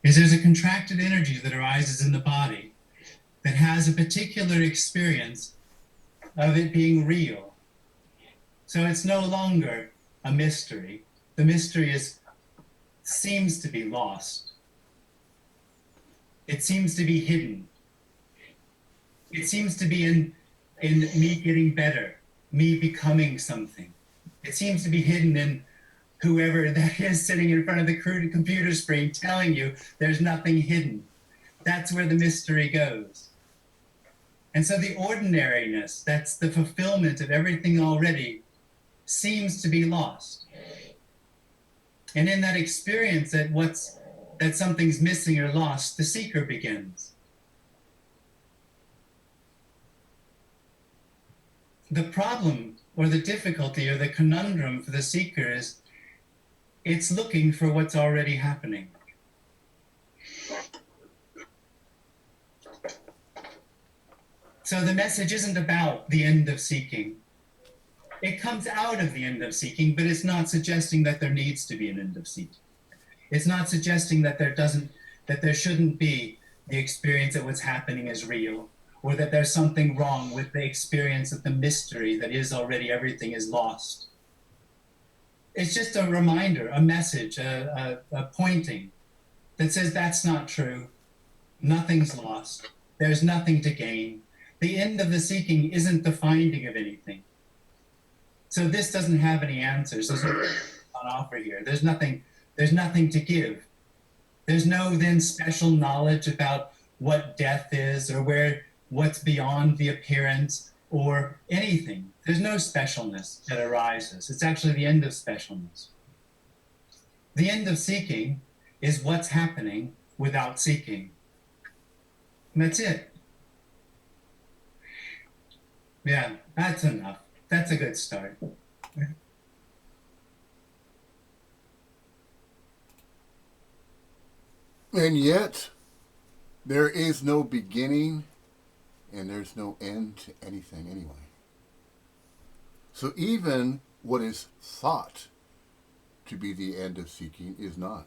is there's a contracted energy that arises in the body that has a particular experience of it being real. So it's no longer a mystery. The mystery seems to be lost. It seems to be hidden. It seems to be in me getting better, me becoming something. It seems to be hidden in whoever that is sitting in front of the computer screen telling you there's nothing hidden. That's where the mystery goes. And so the ordinariness, that's the fulfillment of everything already, seems to be lost. And in that experience that something's missing or lost, the seeker begins. The problem or the difficulty or the conundrum for the seeker is it's looking for what's already happening. So the message isn't about the end of seeking. It comes out of the end of seeking, but it's not suggesting that there needs to be an end of seeking. It's not suggesting that there shouldn't be the experience that what's happening is real, or that there's something wrong with the experience of the mystery that is already everything is lost. It's just a reminder, a message, a pointing that says that's not true. Nothing's lost. There's nothing to gain. The end of the seeking isn't the finding of anything. So this doesn't have any answers. There's nothing on offer here. There's nothing to give. There's no then special knowledge about what death is or what's beyond the appearance or anything. There's no specialness that arises. It's actually the end of specialness. The end of seeking is what's happening without seeking. And that's it. Yeah, that's enough. That's a good start. And yet, there is no beginning and there's no end to anything anyway. So even what is thought to be the end of seeking is not.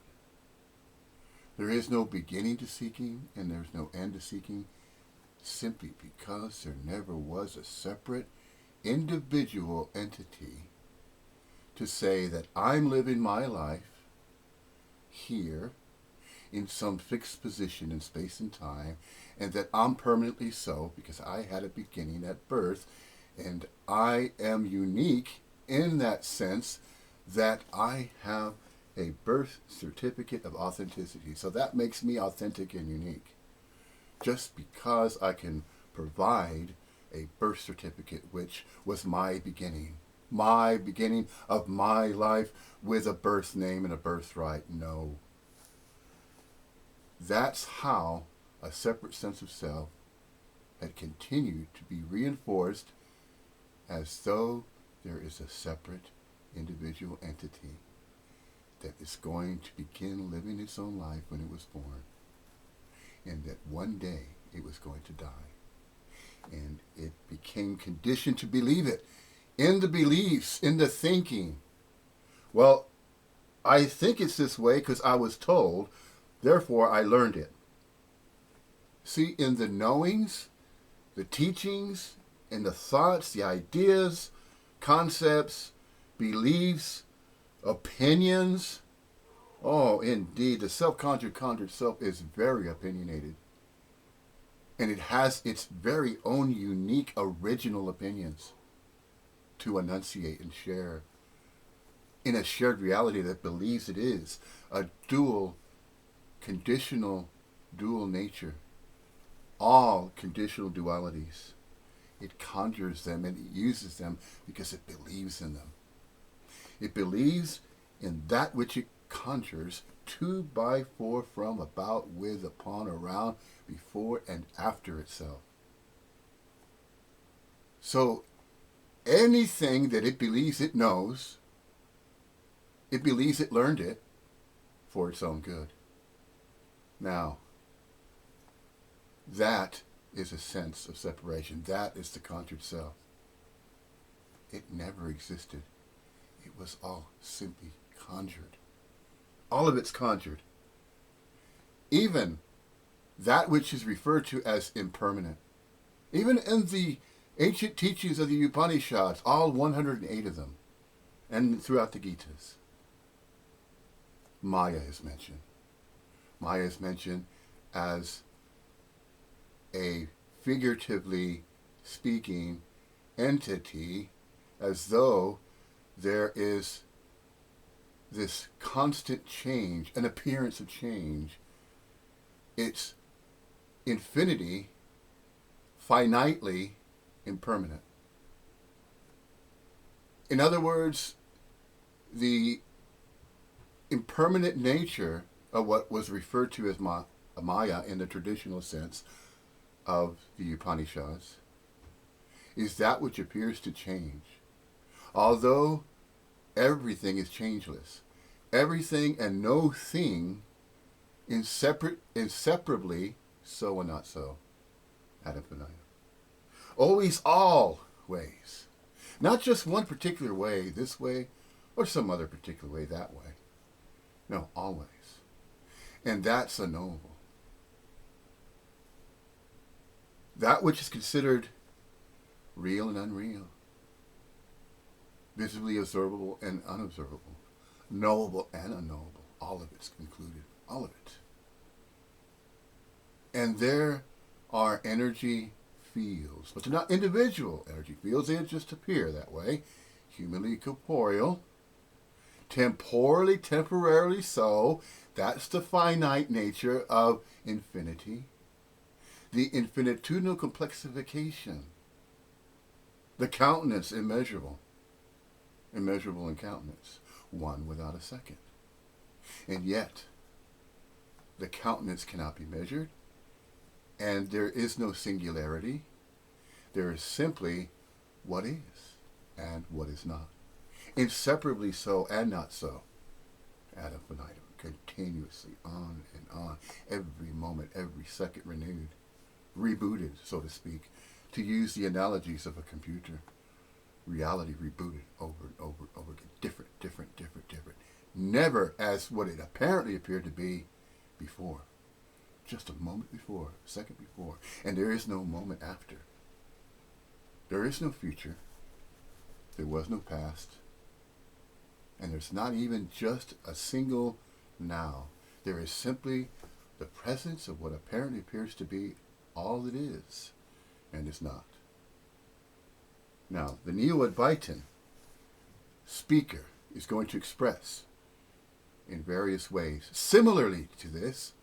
There is no beginning to seeking and there's no end to seeking simply because there never was a separate individual entity to say that I'm living my life here in some fixed position in space and time, and that I'm permanently so because I had a beginning at birth, and I am unique in that sense that I have a birth certificate of authenticity. So that makes me authentic and unique. Just because I can provide a birth certificate, which was my beginning of my life with a birth name and a birthright. No. That's how a separate sense of self had continued to be reinforced as though there is a separate individual entity that is going to begin living its own life when it was born, and that one day it was going to die. And it became conditioned to believe it in the beliefs, in the thinking. Well, I think it's this way because I was told, therefore I learned it. See, in the knowings, the teachings, and the thoughts, the ideas, concepts, beliefs, opinions, oh, indeed, the self-conjured self is very opinionated. And it has its very own unique, original opinions to enunciate and share in a shared reality that believes it is a dual, conditional, dual nature. All conditional dualities. It conjures them and it uses them because it believes in them. It believes in that which it conjures to, by, for, from, about, with, upon, around, before, and after itself. So anything that it believes it knows, it believes it learned it for its own good. Now, that is a sense of separation. That is the conjured self. It never existed. It was all simply conjured. All of it's conjured. even that which is referred to as impermanent. Even in the ancient teachings of the Upanishads, all 108 of them, and throughout the Gitas, Maya is mentioned. Maya is mentioned as a, figuratively speaking, entity, as though there is this constant change, an appearance of change. It's infinity, finitely impermanent. In other words, the impermanent nature of what was referred to as Maya in the traditional sense of the Upanishads is that which appears to change. Although everything is changeless, everything and no thing inseparably so and not so, ad infinitum. Always all ways. Not just one particular way, this way, or some other particular way, that way. No, always. And that's unknowable. That which is considered real and unreal, visibly observable and unobservable, knowable and unknowable, all of it's included, all of it. And there are energy fields, but they're not individual energy fields, they just appear that way, humanly corporeal, temporarily so. That's the finite nature of infinity. The infinitudinal complexification. The countenance immeasurable. Immeasurable in countenance. One without a second. And yet, the countenance cannot be measured, and there is no singularity. There is simply what is and what is not. Inseparably so and not so. Ad infinitum. Continuously on and on. Every moment, every second renewed. Rebooted, so to speak. To use the analogies of a computer. Reality rebooted over and over and over again. Different. Never as what it apparently appeared to be before. Just a moment before, a second before. And there is no moment after. There is no future. There was no past. And there's not even just a single now. There is simply the presence of what apparently appears to be all it is and is not. Now, the Neo-Advaitin speaker is going to express in various ways similarly to this,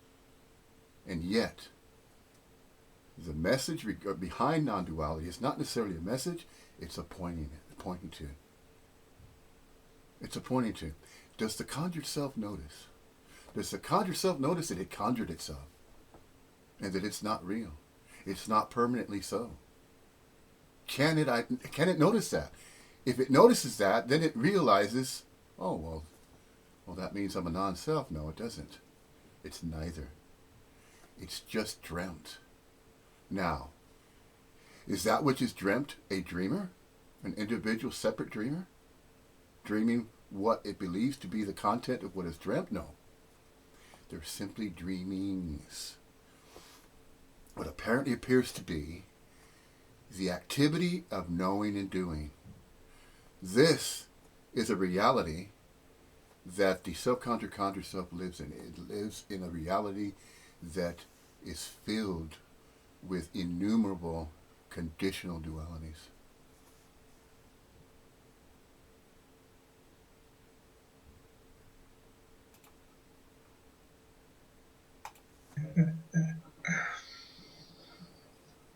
and yet the message behind non-duality is not necessarily a message, it's a pointing to. It's a pointing to. Does the conjured self notice? Does the conjured self notice that it conjured itself? And that it's not real? It's not permanently so? Can it notice that? If it notices that, then it realizes, oh, well, that means I'm a non-self. No, it doesn't. It's neither. It's just dreamt. Now, is that which is dreamt a dreamer? An individual separate dreamer? Dreaming what it believes to be the content of what is dreamt? No. They're simply dreamings. What apparently appears to be the activity of knowing and doing. This is a reality that the self-conjured conjured self lives in. It lives in a reality that is filled with innumerable conditional dualities.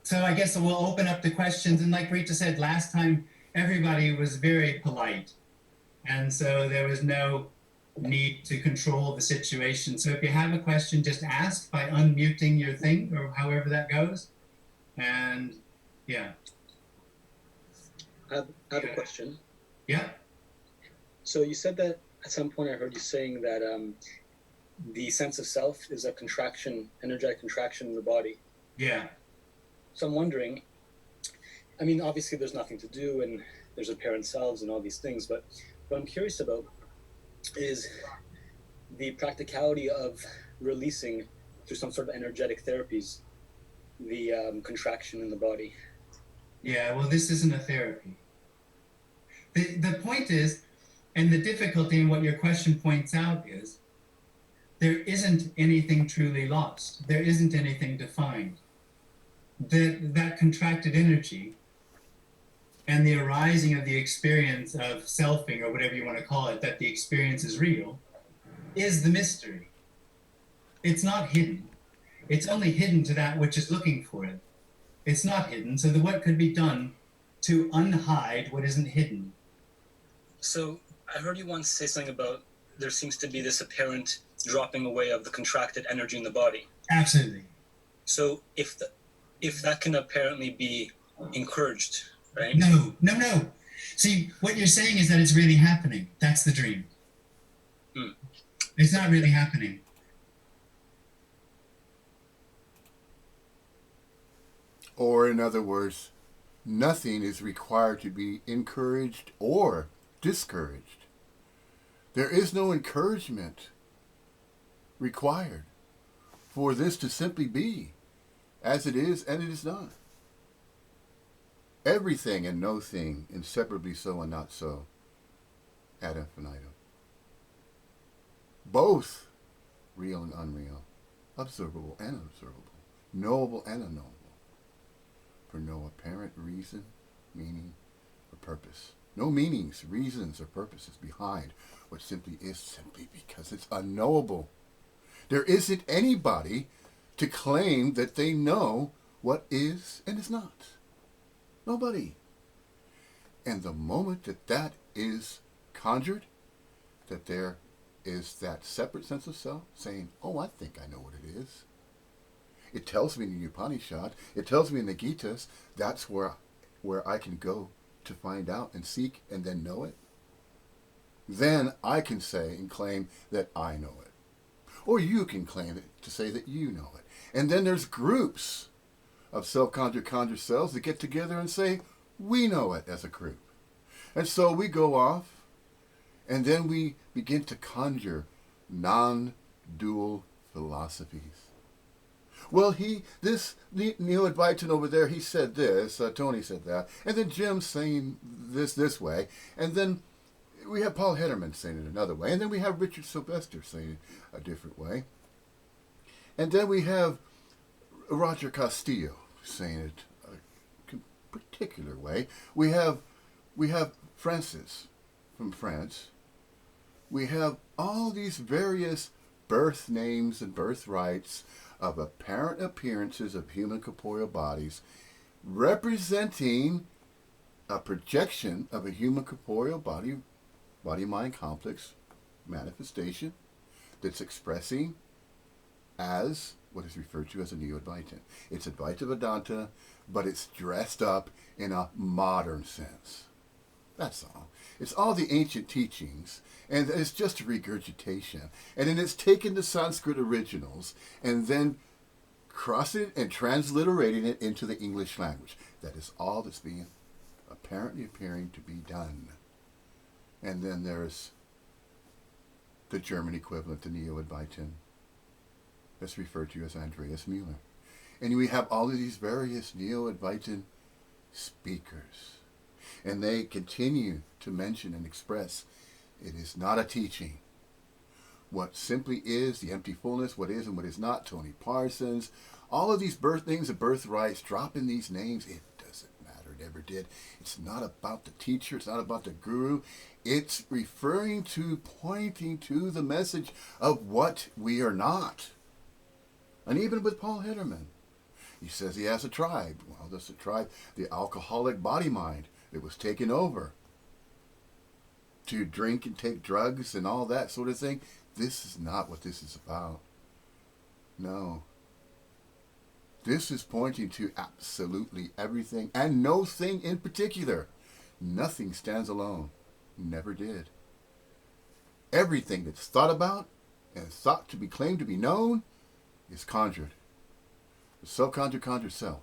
So I guess we'll open up the questions. And like Rita said, last time everybody was very polite. And so there was no need to control the situation. So if you have a question, just ask by unmuting your thing or however that goes. And yeah. I have a question. Yeah. So you said that at some point I heard you saying that the sense of self is a contraction, energetic contraction in the body. Yeah. So I'm wondering, I mean, obviously there's nothing to do and there's apparent selves and all these things, but what I'm curious about is the practicality of releasing through some sort of energetic therapies, the contraction in the body. Yeah, well, this isn't a therapy. The point is, and the difficulty in what your question points out is, there isn't anything truly lost. There isn't anything defined. That contracted energy and the arising of the experience of selfing, or whatever you want to call it, that the experience is real, is the mystery. It's not hidden. It's only hidden to that which is looking for it. It's not hidden. So what could be done to unhide what isn't hidden? So I heard you once say something about there seems to be this apparent dropping away of the contracted energy in the body. Absolutely. So if that can apparently be encouraged, right? No. See, what you're saying is that it's really happening. That's the dream. It's not really happening. Or, in other words, nothing is required to be encouraged or discouraged. There is no encouragement required for this to simply be as it is and it is not. Everything and no thing, inseparably so and not so, ad infinitum. Both real and unreal, observable and unobservable, knowable and unknowable, for no apparent reason, meaning, or purpose. No meanings, reasons, or purposes behind what simply is, simply because it's unknowable. There isn't anybody to claim that they know what is and is not. Nobody. And the moment that is conjured, that there is that separate sense of self saying, oh, I think I know what it is. It tells me in the Upanishad, it tells me in the Gitas, that's where I can go to find out and seek and then know it. Then I can say and claim that I know it. Or you can claim it to say that you know it. And then there's groups of self-conjured selves that get together and say, we know it as a group. And so we go off, and then we begin to conjure non-dual philosophies. Well, this Neil Advaitin over there, he said this, Tony said that, and then Jim's saying this way, and then we have Paul Hederman saying it another way, and then we have Richard Sylvester saying it a different way, and then we have Roger Castillo saying it a particular way. We have Francis from France. We have all these various birth names and birthrights of apparent appearances of human corporeal bodies representing a projection of a human corporeal body-mind complex manifestation that's expressing as what is referred to as a Neo-Advaitin. It's Advaita Vedanta, but it's dressed up in a modern sense. That's all. It's all the ancient teachings, and it's just a regurgitation. And then it's taken the Sanskrit originals and then crossing and transliterating it into the English language. That is all that's being apparently appearing to be done. And then there's the German equivalent to Neo-Advaitin. That's referred to as Andreas Müller. And we have all of these various Neo-Advaitin speakers. And they continue to mention and express it is not a teaching. What simply is, the empty fullness, what is and what is not, Tony Parsons, all of these birth names and birthrights, dropping these names, it doesn't matter, it never did. It's not about the teacher, it's not about the guru. It's referring to, pointing to the message of what we are not. And even with Paul Hederman, he says he has a tribe. Well, that's a tribe, the alcoholic body mind that was taken over to drink and take drugs and all that sort of thing. This is not what this is about. No. This is pointing to absolutely everything and no thing in particular. Nothing stands alone. Never did. Everything that's thought about and thought to be claimed to be known is conjured. The self-conjured self.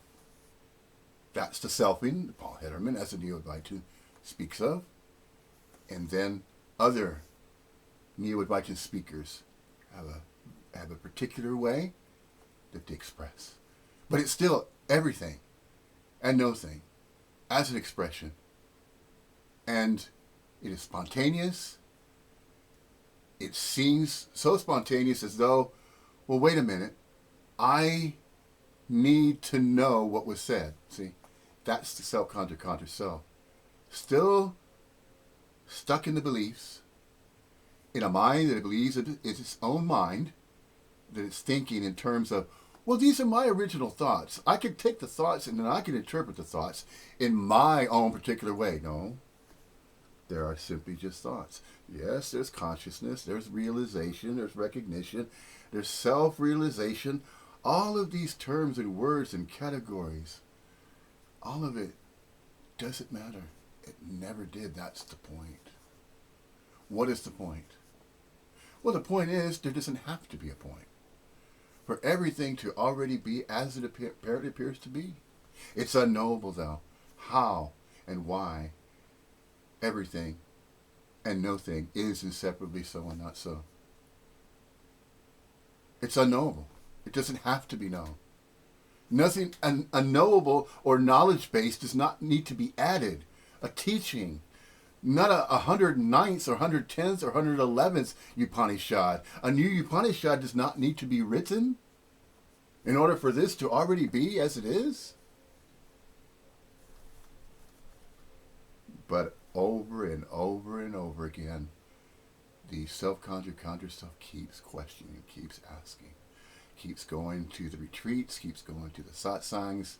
That's the selfing that Paul Hederman, as a Neo-Advaitin, speaks of. And then other Neo-Advaitin speakers have a particular way that they express. But it's still everything and no thing as an expression. And it is spontaneous. It seems so spontaneous as though, well, wait a minute, I need to know what was said. See, that's the self-conjured conscious self. Still stuck in the beliefs, in a mind that it believes it is its own mind, that it's thinking in terms of, well, these are my original thoughts. I can take the thoughts and then I can interpret the thoughts in my own particular way. No, there are simply just thoughts. Yes, there's consciousness, there's realization, there's recognition, there's self-realization. All of these terms and words and categories, all of it doesn't matter. It never did. That's the point. What is the point? Well, the point is there doesn't have to be a point. For everything to already be as it apparently appears to be. It's unknowable, though, how and why everything and no thing is inseparably so and not so. It's unknowable. It doesn't have to be known. Nothing unknowable or knowledge-based does not need to be added. A teaching, not a 109th or 110th or 111th Upanishad. A new Upanishad does not need to be written in order for this to already be as it is. But over and over and over again, the self-conjured conscious self keeps questioning, keeps asking, keeps going to the retreats, keeps going to the satsangs,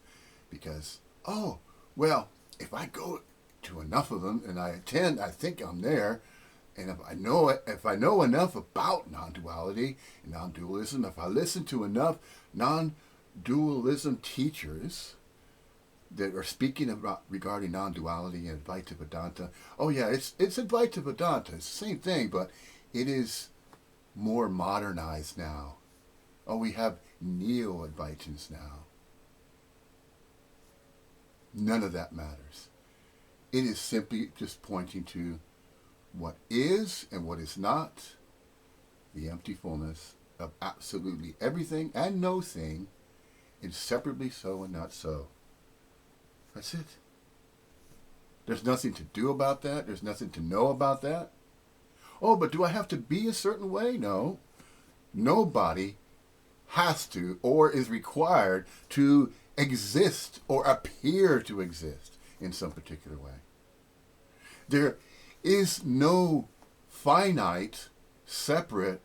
because, oh, well, if I go to enough of them and I attend, I think I'm there. And if I know enough about non-duality and non-dualism, if I listen to enough non-dualism teachers that are speaking about regarding non-duality and Advaita Vedanta, oh yeah, it's Advaita Vedanta. It's the same thing, but it is more modernized now. Oh, we have neo-Advaitins now. None of that matters. It is simply just pointing to what is and what is not, the empty fullness of absolutely everything and no thing, inseparably so and not so. That's it. There's nothing to do about that. There's nothing to know about that. Oh, but do I have to be a certain way? No. Nobody has to or is required to exist or appear to exist in some particular way. There is no finite, separate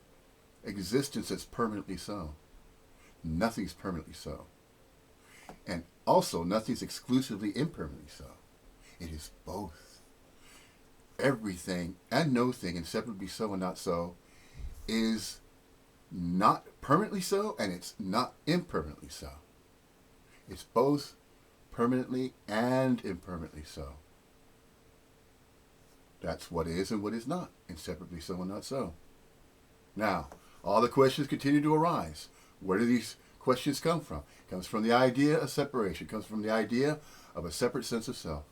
existence that's permanently so. Nothing's permanently so. And also, nothing's exclusively impermanently so. It is both. Everything and no thing, inseparably so and not so, is not permanently so, and it's not impermanently so. It's both permanently and impermanently so. That's what is and what is not, inseparably so and not so. Now, all the questions continue to arise. Where do these questions come from? It comes from the idea of separation. It comes from the idea of a separate sense of self.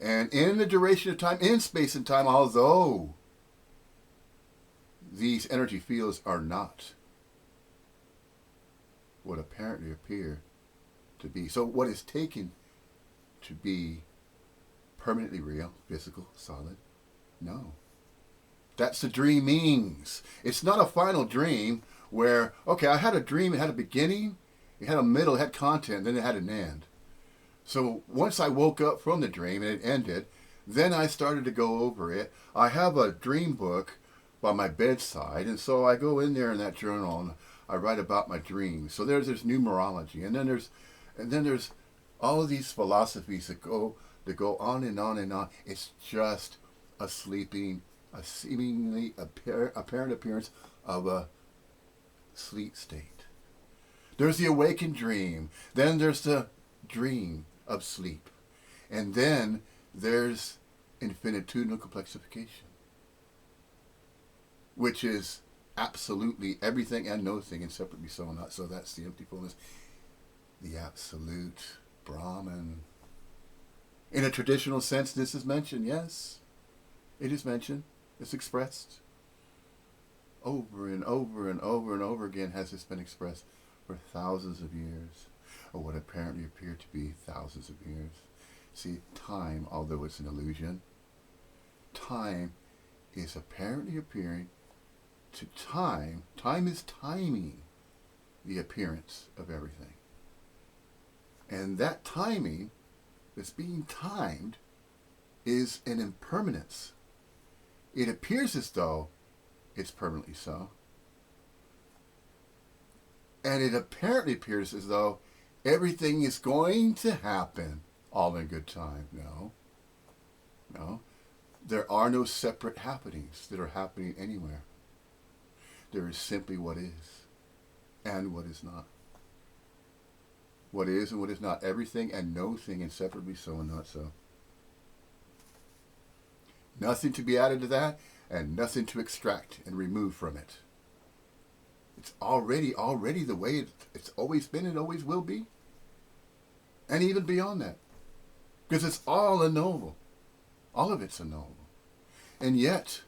And in the duration of time, in space and time, although these energy fields are not what apparently appear to be. So what is taken to be permanently real, physical, solid? No. That's the dreamings. It's not a final dream where, okay, I had a dream, it had a beginning, it had a middle, it had content, then it had an end. So once I woke up from the dream and it ended, then I started to go over it. I have a dream book by my bedside, and so I go in there in that journal and I write about my dreams. So there's numerology, and then there's all of these philosophies that go on and on and on. It's just a seemingly apparent appearance of a sleep state. There's the awakened dream. Then there's the dream of sleep. And then there's infinitudinal complexification, which is absolutely everything and no thing, inseparably so and not so. That's the empty fullness, the absolute Brahman. In a traditional sense, this is mentioned, yes. It is mentioned. It's expressed. Over and over and over and over again has this been expressed. for thousands of years, or what apparently appear to be thousands of years. See, time, although it's an illusion, time is apparently appearing to time. Time is timing the appearance of everything. And that timing that's being timed is an impermanence. It appears as though it's permanently so. And it apparently appears as though everything is going to happen all in good time. No. No. There are no separate happenings that are happening anywhere. There is simply what is and what is not. What is and what is not. Everything and no thing inseparably so and not so. Nothing to be added to that and nothing to extract and remove from it. It's already the way it's always been and always will be. And even beyond that. Because it's all unknowable. All of it's unknowable. And yet,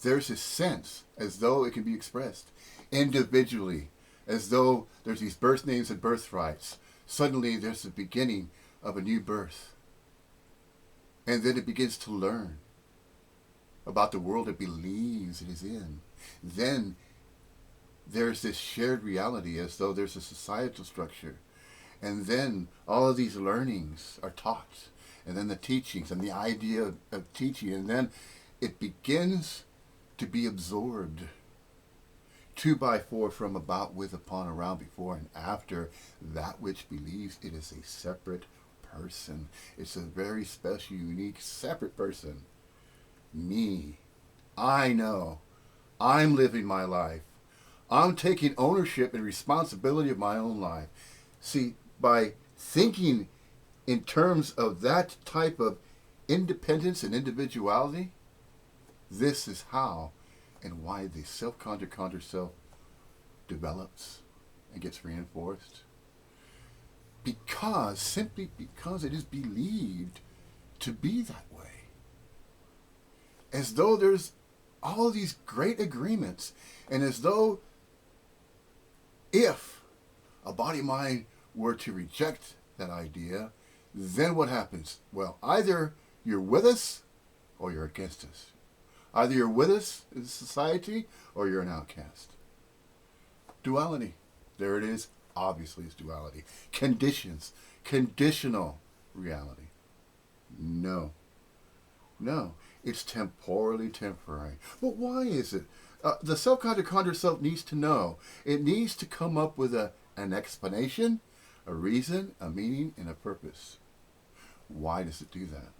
there's this sense as though it can be expressed individually, as though there's these birth names and birthrights. Suddenly there's the beginning of a new birth. And then it begins to learn about the world it believes it is in. Then there's this shared reality as though there's a societal structure. And then all of these learnings are taught. And then the teachings and the idea of teaching. And then it begins to be absorbed. 2x4 from about, with, upon, around, before, and after that which believes it is a separate person. It's a very special, unique, separate person. Me. I know. I'm living my life. I'm taking ownership and responsibility of my own life. See, by thinking in terms of that type of independence and individuality, this is how and why the self-conjured self develops and gets reinforced. Simply because it is believed to be that way. As though there's all these great agreements, and as though if a body-mind were to reject that idea, then what happens? Well, either you're with us or you're against us. Either you're with us in society or you're an outcast. Duality. There it is. Obviously it's duality. Conditions. Conditional reality. No. No. It's temporally temporary. But why is it? The self-conjured self needs to know. It needs to come up with an explanation, a reason, a meaning, and a purpose. Why does it do that?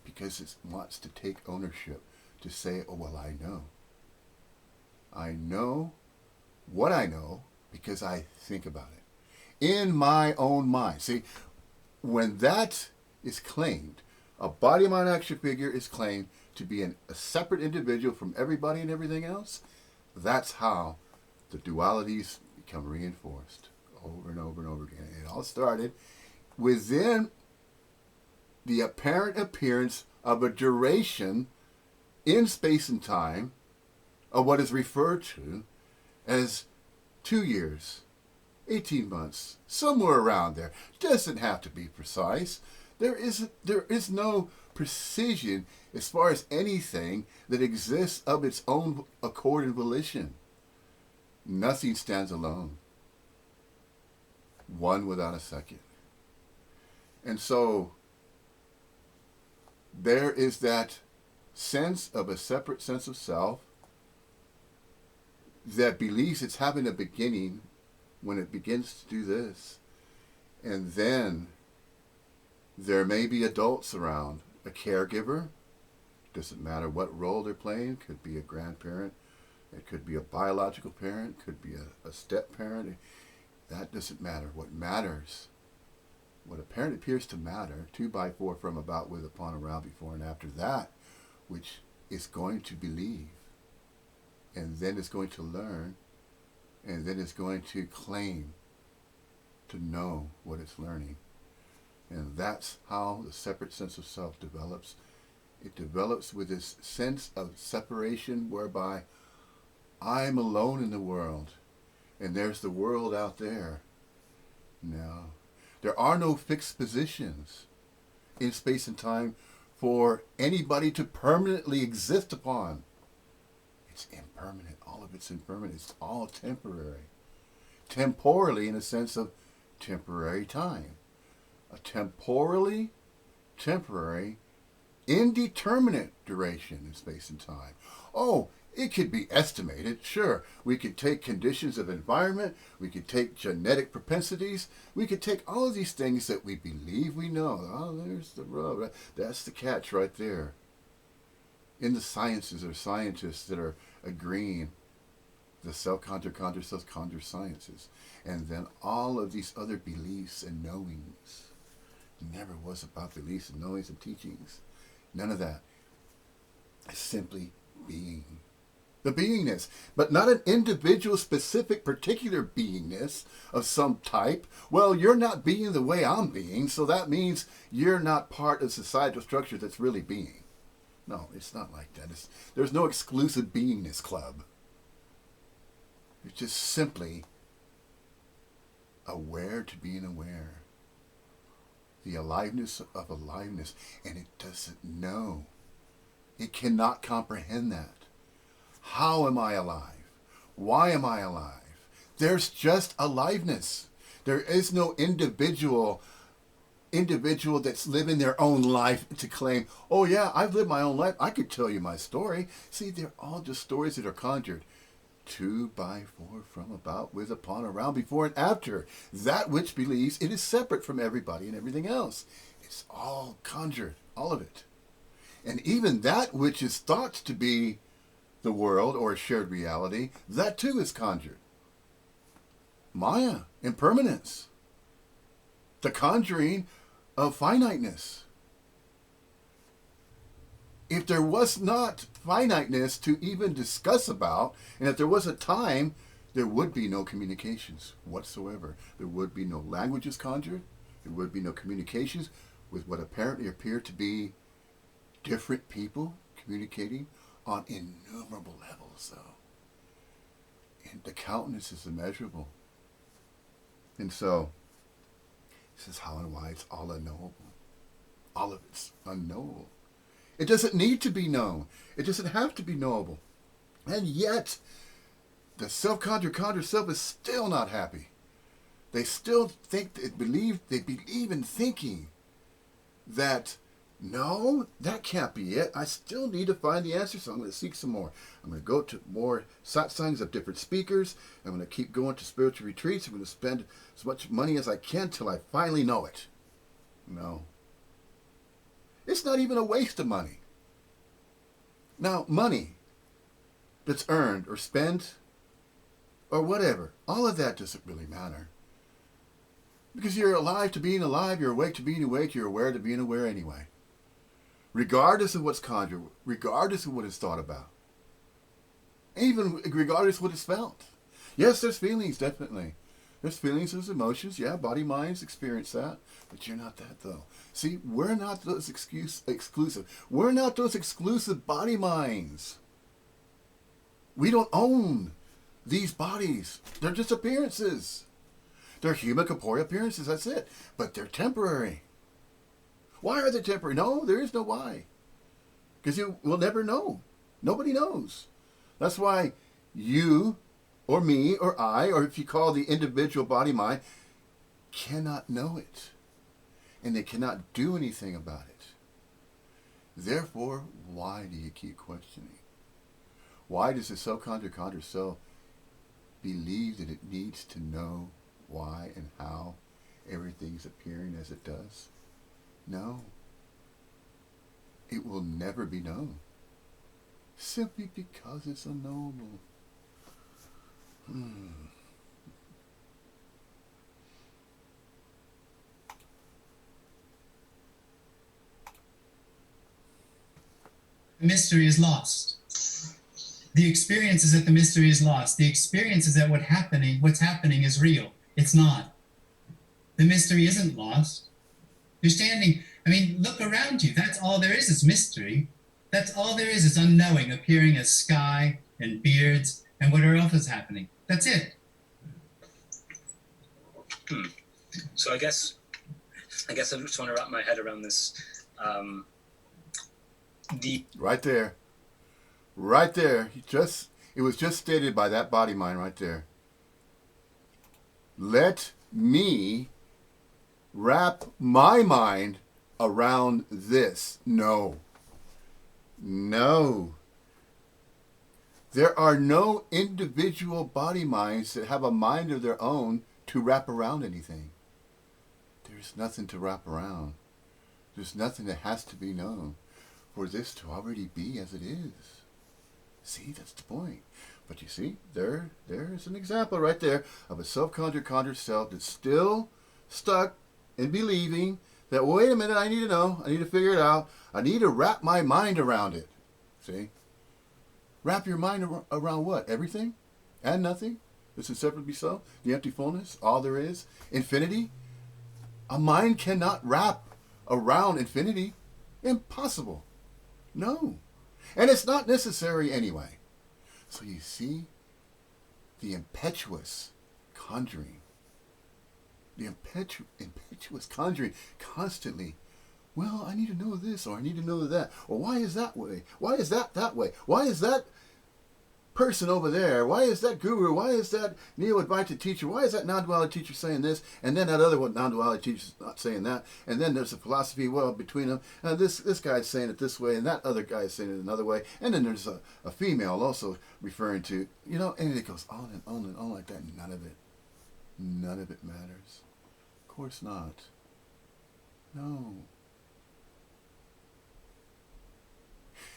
Because it wants to take ownership, to say, oh, well, I know. I know what I know because I think about it in my own mind. See, when that is claimed, a body, mind, action figure is claimed to be a separate individual from everybody and everything else. That's how the dualities become reinforced over and over and over again. It all started within the apparent appearance of a duration in space and time of what is referred to as 2 years, 18 months, somewhere around there. Doesn't have to be precise. There is no precision as far as anything that exists of its own accord and volition. Nothing stands alone. One without a second. And so there is that sense of a separate sense of self that believes it's having a beginning when it begins to do this. And then there may be adults around, a caregiver, doesn't matter what role they're playing, could be a grandparent, it could be a biological parent, could be a step parent, that doesn't matter. What matters, what apparently appears to matter, 2x4 from, about, with, upon, around, before, and after that, which is going to believe, and then is going to learn, and then is going to claim to know what it's learning. And that's how the separate sense of self develops. It develops with this sense of separation whereby I'm alone in the world. and there's the world out there. No. There are no fixed positions in space and time for anybody to permanently exist upon. It's impermanent. All of it's impermanent. It's all temporary. Temporally, in a sense of temporary time. A temporally temporary, indeterminate duration in space and time. Oh, it could be estimated, sure. We could take conditions of environment, we could take genetic propensities, we could take all of these things that we believe we know. Oh, there's the rub. That's the catch right there. In the sciences, there are scientists that are agreeing the self-conjure sciences. And then all of these other beliefs and knowings. It never was about beliefs and knowings and teachings. None of that. It's simply being. The beingness, but not an individual, specific, particular beingness of some type. Well, you're not being the way I'm being, so that means you're not part of societal structure that's really being. No, it's not like that. There's no exclusive beingness club. It's just simply aware to being aware. The aliveness of aliveness, and it doesn't know. It cannot comprehend that. How am I alive? Why am I alive? There's just aliveness. There is no individual that's living their own life to claim, oh yeah, I've lived my own life. I could tell you my story. See, they're all just stories that are conjured. 2 by 4 from, about, with, upon, around, before, and after. That which believes it is separate from everybody and everything else. It's all conjured, all of it. And even that which is thought to be the world or a shared reality, that too is conjured. Maya, impermanence. The conjuring of finiteness. If there was not finiteness to even discuss about, and if there was a time, there would be no communications whatsoever. There would be no languages conjured. There would be no communications with what apparently appear to be different people communicating on innumerable levels, though. And the countenance is immeasurable. And so, this is how and why it's all unknowable. All of it's unknowable. It doesn't need to be known. It doesn't have to be knowable. And yet, the self-conjured self is still not happy. They still think, they believe in thinking that, no, that can't be it. I still need to find the answer, so I'm going to seek some more. I'm going to go to more satsangs of different speakers. I'm going to keep going to spiritual retreats. I'm going to spend as much money as I can till I finally know it. No. It's not even a waste of money. Now, money that's earned or spent or whatever, all of that doesn't really matter. Because you're alive to being alive, you're awake to being awake, you're aware to being aware anyway. Regardless of what's conjured, regardless of what is thought about. Even regardless of what is felt. Yes, there's feelings, definitely. There's feelings, there's emotions. Yeah, body, minds experience that. But you're not that, though. See, we're not those exclusive. We're not those exclusive body minds. We don't own these bodies. They're just appearances. They're human corporeal appearances, that's it. But they're temporary. Why are they temporary? No, there is no why. Because you will never know. Nobody knows. That's why you or me or I, or if you call the individual body mind, cannot know it. And they cannot do anything about it. Therefore, why do you keep questioning? Why does the self-conjured self believe that it needs to know why and how everything's appearing as it does? No. It will never be known. Simply because it's unknowable. The mystery is lost. The experience is that the mystery is lost. The experience is that what's happening is real. It's not. The mystery isn't lost. You're standing, look around you. That's all there is mystery. That's all there is unknowing appearing as sky and beards and whatever else is happening. That's it. So I guess I just want to wrap my head around this. The Right there. Right there. It was just stated by that body mind right there. Let me wrap my mind around this. No. No. There are no individual body minds that have a mind of their own to wrap around anything. There's nothing to wrap around. There's nothing that has to be known for this to already be as it is. See, that's the point. But you see, there's an example right there of a self-conjured self that's still stuck in believing that, wait a minute, I need to know, I need to figure it out, I need to wrap my mind around it. See? Wrap your mind around what? Everything? And nothing? This is separately so? The empty fullness? All there is? Infinity? A mind cannot wrap around infinity. Impossible. No. And it's not necessary anyway. So you see, the impetuous conjuring, the impetuous conjuring constantly, well, I need to know this, or I need to know that, or why is that way? Why is that way? Why is that person over there? Why is that guru? Why is that neo-Advaitin teacher? Why is that non-duality teacher saying this? And then that other one, non-duality teacher's not saying that. And then there's a philosophy, well, between them. This guy's saying it this way, and that other guy's saying it another way. And then there's a female also referring to, and it goes on and on and on like that. None of it matters. Of course not. No.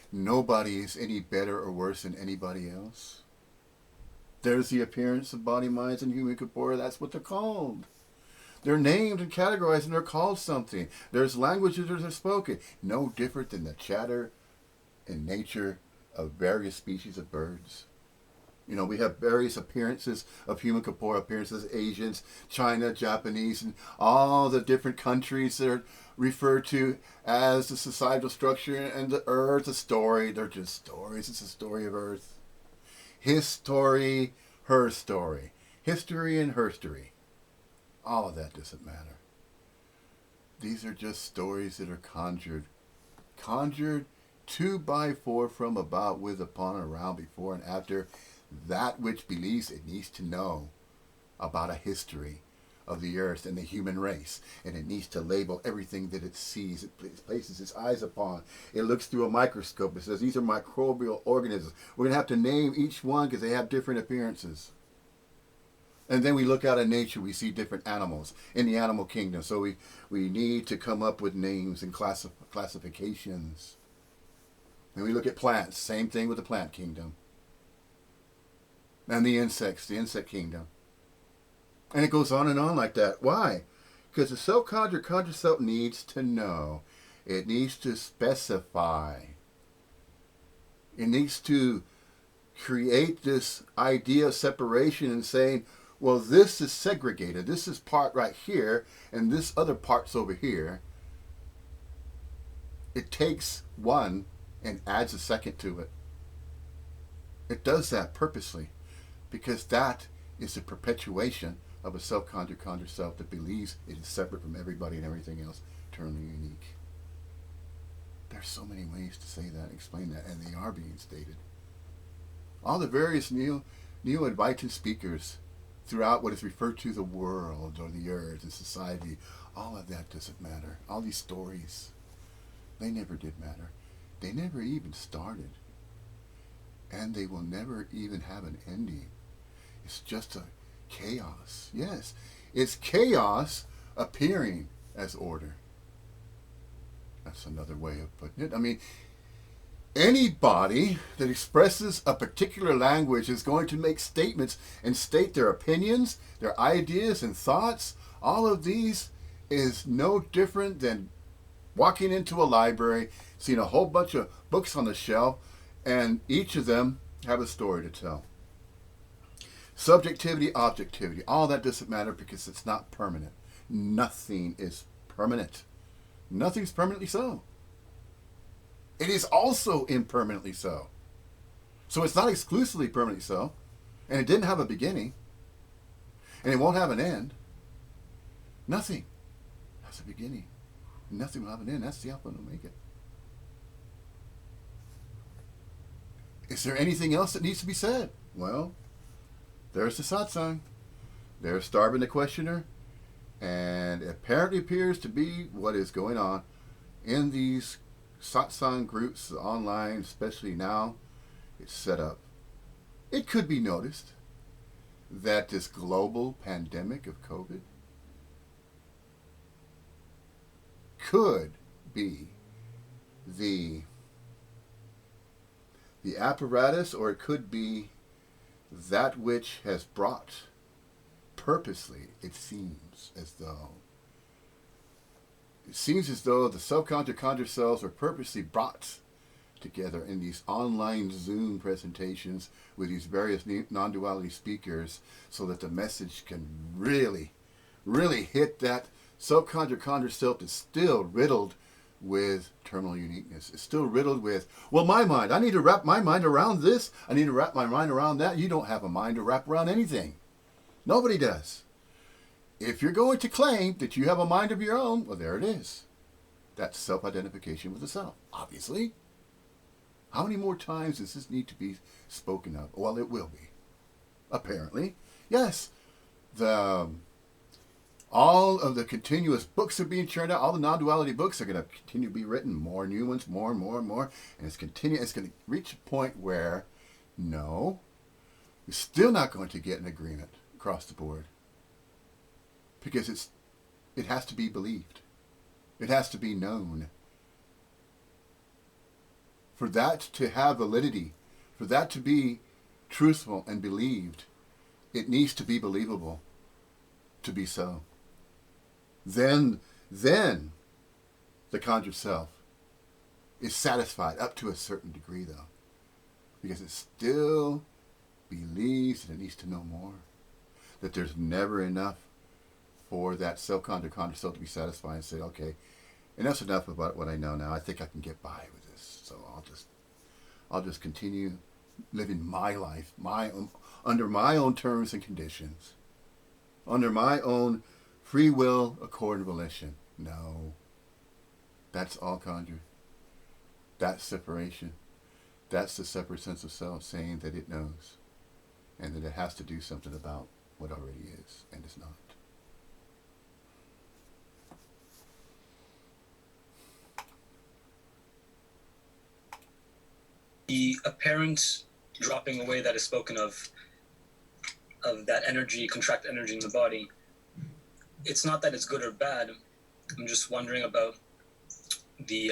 Nobody is any better or worse than anybody else. There's the appearance of body, minds, and human corpora. That's what they're called. They're named and categorized, and they're called something. There's languages that are spoken. No different than the chatter and nature of various species of birds. We have various appearances of human corpora appearances, Asians, China, Japanese, and all the different countries that are referred to as the societal structure and the earth, the story. They're just stories. It's a story of earth. His story, her story. History and herstory. All of that doesn't matter. These are just stories that are conjured. Conjured 2x4 from, about, with, upon, around, before, and after that which believes it needs to know about a history of the earth and the human race, and it needs to label everything that it sees, it places its eyes upon. It looks through a microscope. It says these are microbial organisms. We're going to have to name each one because they have different appearances. And then we look out at nature, we see different animals in the animal kingdom. So we need to come up with names and classifications. And we look at plants, same thing with the plant kingdom. And the insects, the insect kingdom. And it goes on and on like that. Why? Because the self-conjured self needs to know. It needs to specify. It needs to create this idea of separation and saying, well, this is segregated. This is part right here, and this other part's over here. It takes one and adds a second to it. It does that purposely, because that is the perpetuation of a self-conjured self that believes it is separate from everybody and everything else, eternally unique. There's so many ways to say that, explain that, and they are being stated. All the various neo-Advaitin speakers throughout what is referred to the world or the earth and society, all of that doesn't matter. All these stories, they never did matter. They never even started. And they will never even have an ending. It's just a chaos. Yes, it's chaos appearing as order. That's another way of putting it. I mean, anybody that expresses a particular language is going to make statements and state their opinions, their ideas and thoughts. All of these is no different than walking into a library, seeing a whole bunch of books on the shelf, and each of them have a story to tell. Subjectivity, objectivity, all that doesn't matter because it's not permanent. Nothing is permanent. Nothing's permanently so. It is also impermanently so. So it's not exclusively permanently so, and it didn't have a beginning, and it won't have an end. Nothing has a beginning. Nothing will have an end. That's the Alpha and Omega. Is there anything else that needs to be said? Well, there's the satsang. There's Starvin the questioner. And it apparently appears to be what is going on in these satsang groups online, especially now. It's set up. It could be noticed that this global pandemic of COVID could be the apparatus, or it could be that which has brought purposely, it seems as though the subchondral cells are purposely brought together in these online Zoom presentations with these various non-duality speakers so that the message can really, really hit that subchondral cell that's still riddled with terminal uniqueness. It's still riddled with, well, my mind, I need to wrap my mind around this. I need to wrap my mind around that. You don't have a mind to wrap around anything. Nobody does. If you're going to claim that you have a mind of your own, well, there it is. That's self-identification with the self, obviously. How many more times does this need to be spoken of? Well, it will be. Apparently. Yes. All of the continuous books are being churned out. All the non-duality books are going to continue to be written. More new ones, more and more and more. And it's going to reach a point where, no, you're still not going to get an agreement across the board. Because it has to be believed. It has to be known. For that to have validity, for that to be truthful and believed, it needs to be believable to be so. Then the conjured self is satisfied up to a certain degree, though, because it still believes that it needs to know more, that there's never enough for that self-conjured self to be satisfied and say, okay, enough's enough about what I know now. I think I can get by with this, so I'll just continue living my life, under my own terms and conditions, under my own free will, accord, and volition. No. That's all conjured. That's separation. That's the separate sense of self saying that it knows and that it has to do something about what already is and is not. The apparent dropping away that is spoken of that energy, contract energy in the body, it's not that it's good or bad. I'm just wondering about the,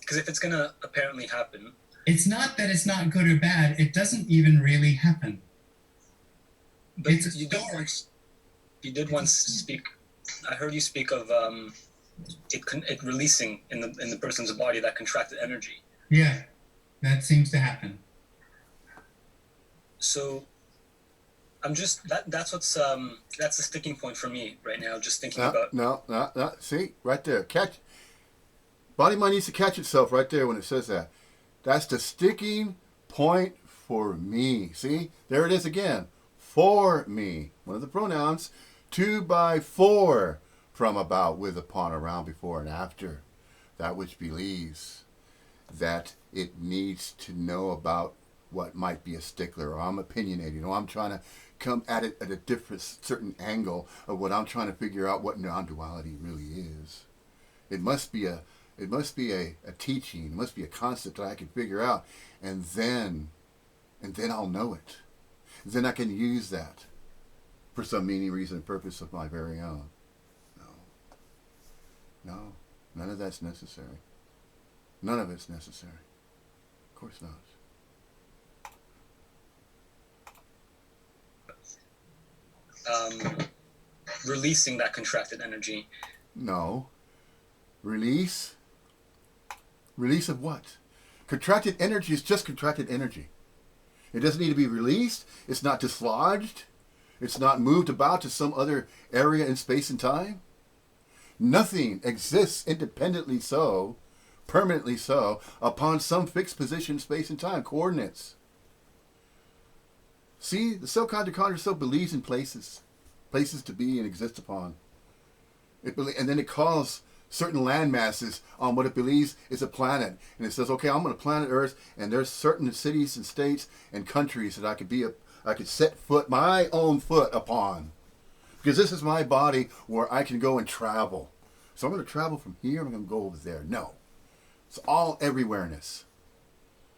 because if it's going to apparently happen. It's not that it's not good or bad. It doesn't even really happen. But It's you did once speak, I heard you speak of it releasing in the person's body, that contracted energy. Yeah, that seems to happen. So I'm just that's what's that's the sticking point for me right now. Just thinking about no. See, right there, body mind needs to catch itself right there when it says that. That's the sticking point for me. See, there it is again. For me, one of the pronouns. 2 by 4, from, about, with, upon, around, before, and after. That which believes that it needs to know about what might be a stickler, or I'm opinionated, or I'm trying to come at it at a different, certain angle of what I'm trying to figure out what non-duality really is. It must be a teaching, it must be a concept that I can figure out, and then I'll know it. Then I can use that for some meaning, reason, and purpose of my very own. No, none of that's necessary. None of it's necessary. Of course not. Releasing that contracted energy. No. Release? Release of what? Contracted energy is just contracted energy. It doesn't need to be released. It's not dislodged. It's not moved about to some other area in space and time. Nothing exists independently so, permanently so, upon some fixed position, space and time, coordinates. See, the self-conjured self believes in places to be and exist upon. And then it calls certain land masses on what it believes is a planet. And it says, okay, I'm on a planet Earth, and there's certain cities and states and countries that I could set my own foot upon. Because this is my body where I can go and travel. So I'm going to travel from here, I'm going to go over there. No. It's all everywhereness.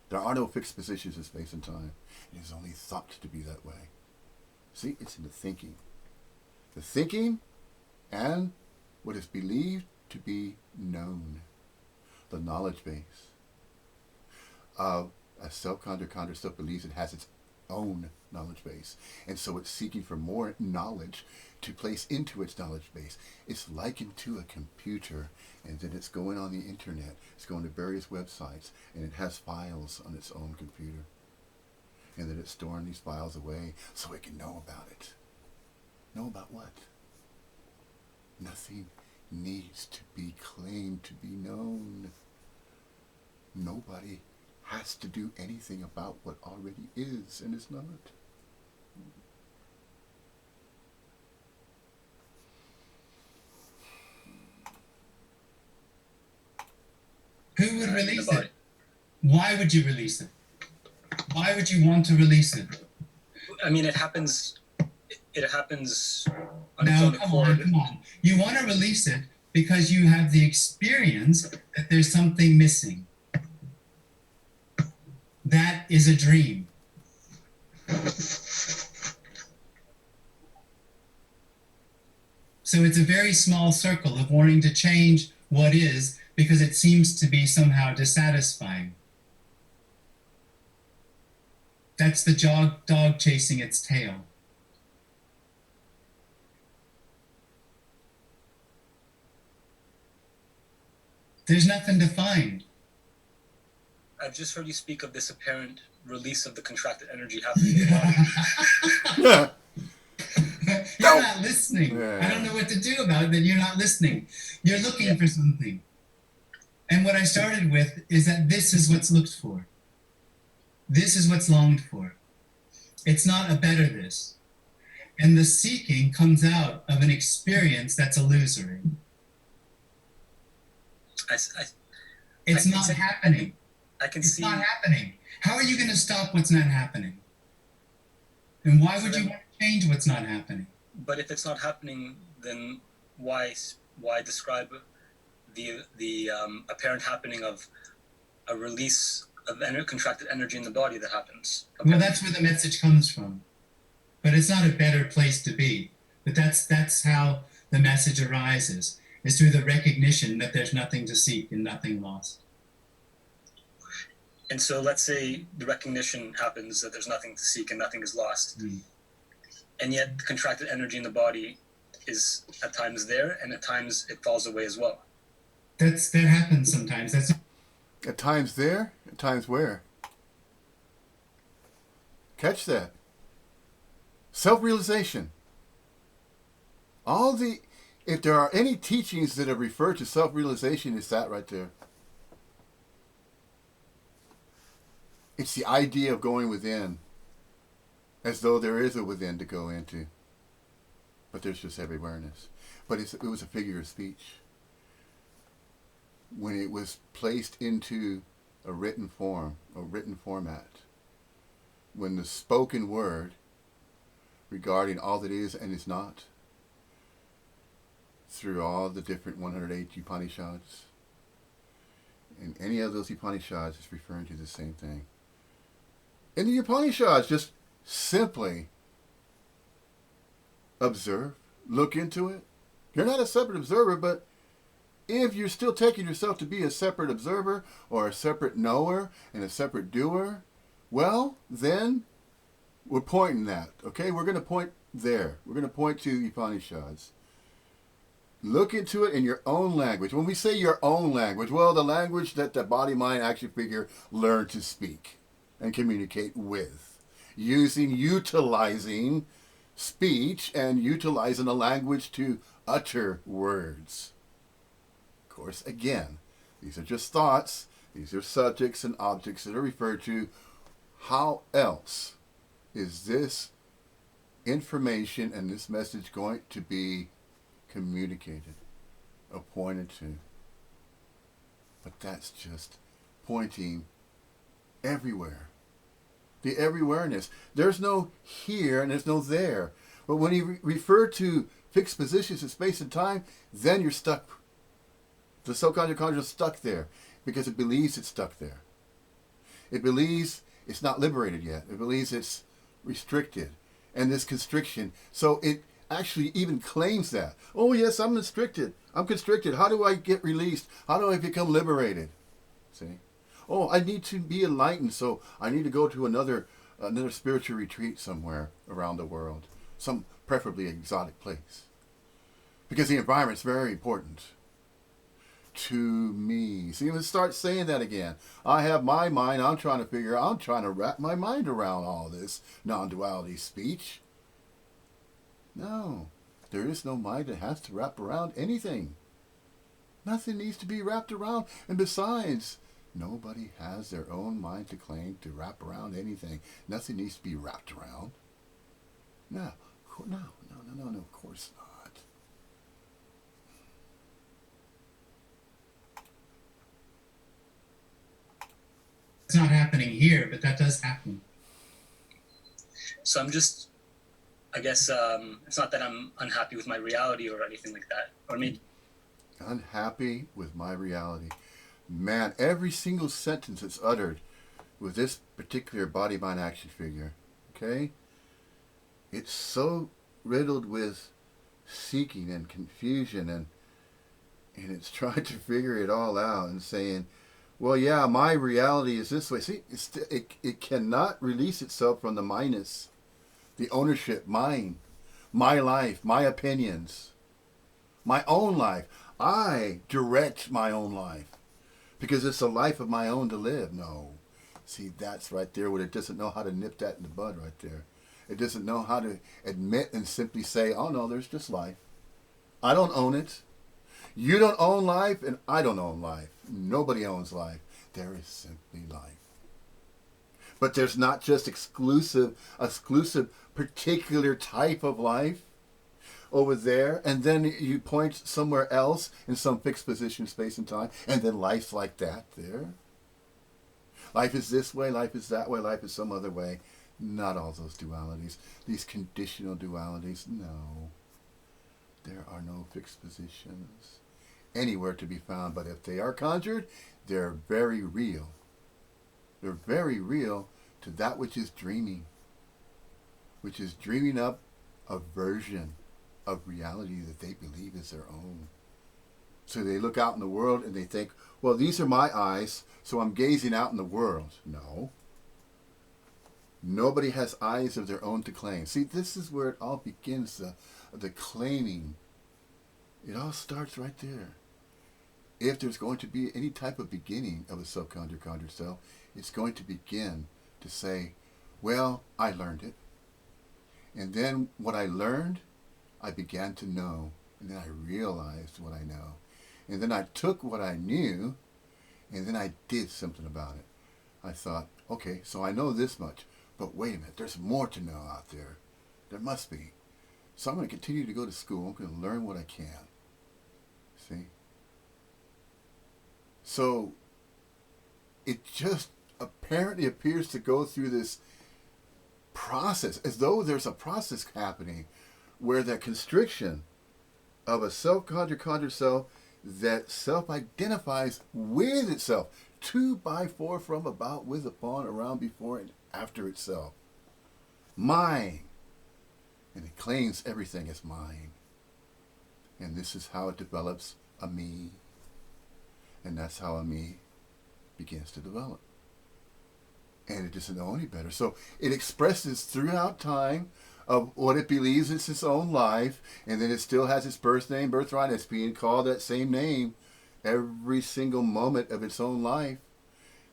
There are no fixed positions in space and time. It is only thought to be that way. See, it's in the thinking. The thinking and what is believed to be known. The knowledge base. A self-conjured still believes it has its own knowledge base. And so it's seeking for more knowledge to place into its knowledge base. It's likened to a computer, and then it's going on the internet. It's going to various websites, and it has files on its own computer. And then it's storing these files away so it can know about it. Know about what? Nothing needs to be claimed to be known. Nobody has to do anything about what already is and is not. Who would release it? Why would you release it? Why would you want to release it? I mean, it happens. It happens on its Now, own accord. come on. You want to release it because you have the experience that there's something missing. That is a dream. So it's a very small circle of wanting to change what is because it seems to be somehow dissatisfying. That's the dog chasing its tail. There's nothing to find. I've just heard you speak of this apparent release of the contracted energy happening in the body. You're not listening. I don't know what to do about it, but you're not listening. You're looking for something. And what I started with is that this is what's looked for. This is what's longed for. It's not a better this. And the seeking comes out of an experience that's illusory. It's not happening. It's not happening. How are you going to stop what's not happening? And why would you want to change what's not happening? But if it's not happening, then why describe the apparent happening of a release of contracted energy in the body that happens? Well, that's where the message comes from. But it's not a better place to be. But that's how the message arises, is through the recognition that there's nothing to seek and nothing lost. And so let's say the recognition happens that there's nothing to seek and nothing is lost. And yet the contracted energy in the body is at times there, and at times it falls away as well. That happens sometimes. At times there, at times where? Catch that. Self-realization. If there are any teachings that have referred to self-realization, it's that right there. It's the idea of going within, as though there is a within to go into. But there's just every awareness. But it was a figure of speech. When it was placed into a written form, a written format, when the spoken word regarding all that is and is not, through all the different 108 Upanishads, and any of those Upanishads is referring to the same thing. In the Upanishads, just simply observe, look into it. You're not a separate observer, but if you're still taking yourself to be a separate observer or a separate knower and a separate doer, well, then we're pointing that, okay? We're going to point there. We're going to point to Upanishads. Look into it in your own language. When we say your own language, well, the language that the body, mind, action figure learn to speak and communicate with, utilizing speech and utilizing a language to utter words. Of course, again, these are just thoughts. These are subjects and objects that are referred to. How else is this information and this message going to be communicated? are pointed to. But that's just pointing everywhere. The everywhereness. There's no here and there's no there. But when you refer to fixed positions in space and time, then you're stuck. The so-called conjurer is stuck there because it believes it's stuck there. It believes it's not liberated yet. It believes it's restricted. And this constriction. So it actually even claims that. Oh yes, I'm constricted. I'm constricted. How do I get released? How do I become liberated? See? Oh, I need to be enlightened, so I need to go to another spiritual retreat somewhere around the world. Some preferably exotic place. Because the environment's very important to me. See, let's start saying that again. I have my mind. I'm trying to wrap my mind around all this non-duality speech. No, there is no mind that has to wrap around anything. Nothing needs to be wrapped around. And besides, nobody has their own mind to claim to wrap around anything. Nothing needs to be wrapped around. No, of course not. It's not happening here, but that does happen. So I'm just, I guess, it's not that I'm unhappy with my reality or anything like that. Or maybe Unhappy with my reality. Man, every single sentence that's uttered with this particular body, mind, action figure, okay? It's so riddled with seeking and confusion, and it's trying to figure it all out and saying, well, yeah, my reality is this way. See, it cannot release itself from the minus, the ownership, mine, my life, my opinions, my own life. I direct my own life because it's a life of my own to live. No. See, that's right there where it doesn't know how to nip that in the bud right there. It doesn't know how to admit and simply say, oh no, there's just life. I don't own it. You don't own life and I don't own life. Nobody owns life. There is simply life. But there's not just exclusive particular type of life over there, and then you point somewhere else in some fixed position, space and time, and then life's like that there. Life is this way, life is that way, life is some other way. Not all those dualities. These conditional dualities, no. There are no fixed positions anywhere to be found, but if they are conjured, they're very real. They're very real to that which is dreaming up a version of reality that they believe is their own. So they look out in the world and they think, well, these are my eyes, so I'm gazing out in the world. No. Nobody has eyes of their own to claim. See, this is where it all begins, the claiming. It all starts right there. If there's going to be any type of beginning of a self-conjured self, it's going to begin to say, well, I learned it. And then what I learned, I began to know. And then I realized what I know. And then I took what I knew, and then I did something about it. I thought, okay, so I know this much. But wait a minute, there's more to know out there. There must be. So I'm going to continue to go to school. I'm going to learn what I can. See? So it just apparently appears to go through this process, as though there's a process happening where that constriction of a self-conjured self that self-identifies with itself, to, by, for, from, about, with, upon, around, before, and after itself. Mine. And it claims everything as mine. And this is how it develops a me. And that's how a me begins to develop. And it doesn't know any better. So it expresses throughout time of what it believes is its own life, and then it still has its birth name, birthright. It's being called that same name every single moment of its own life.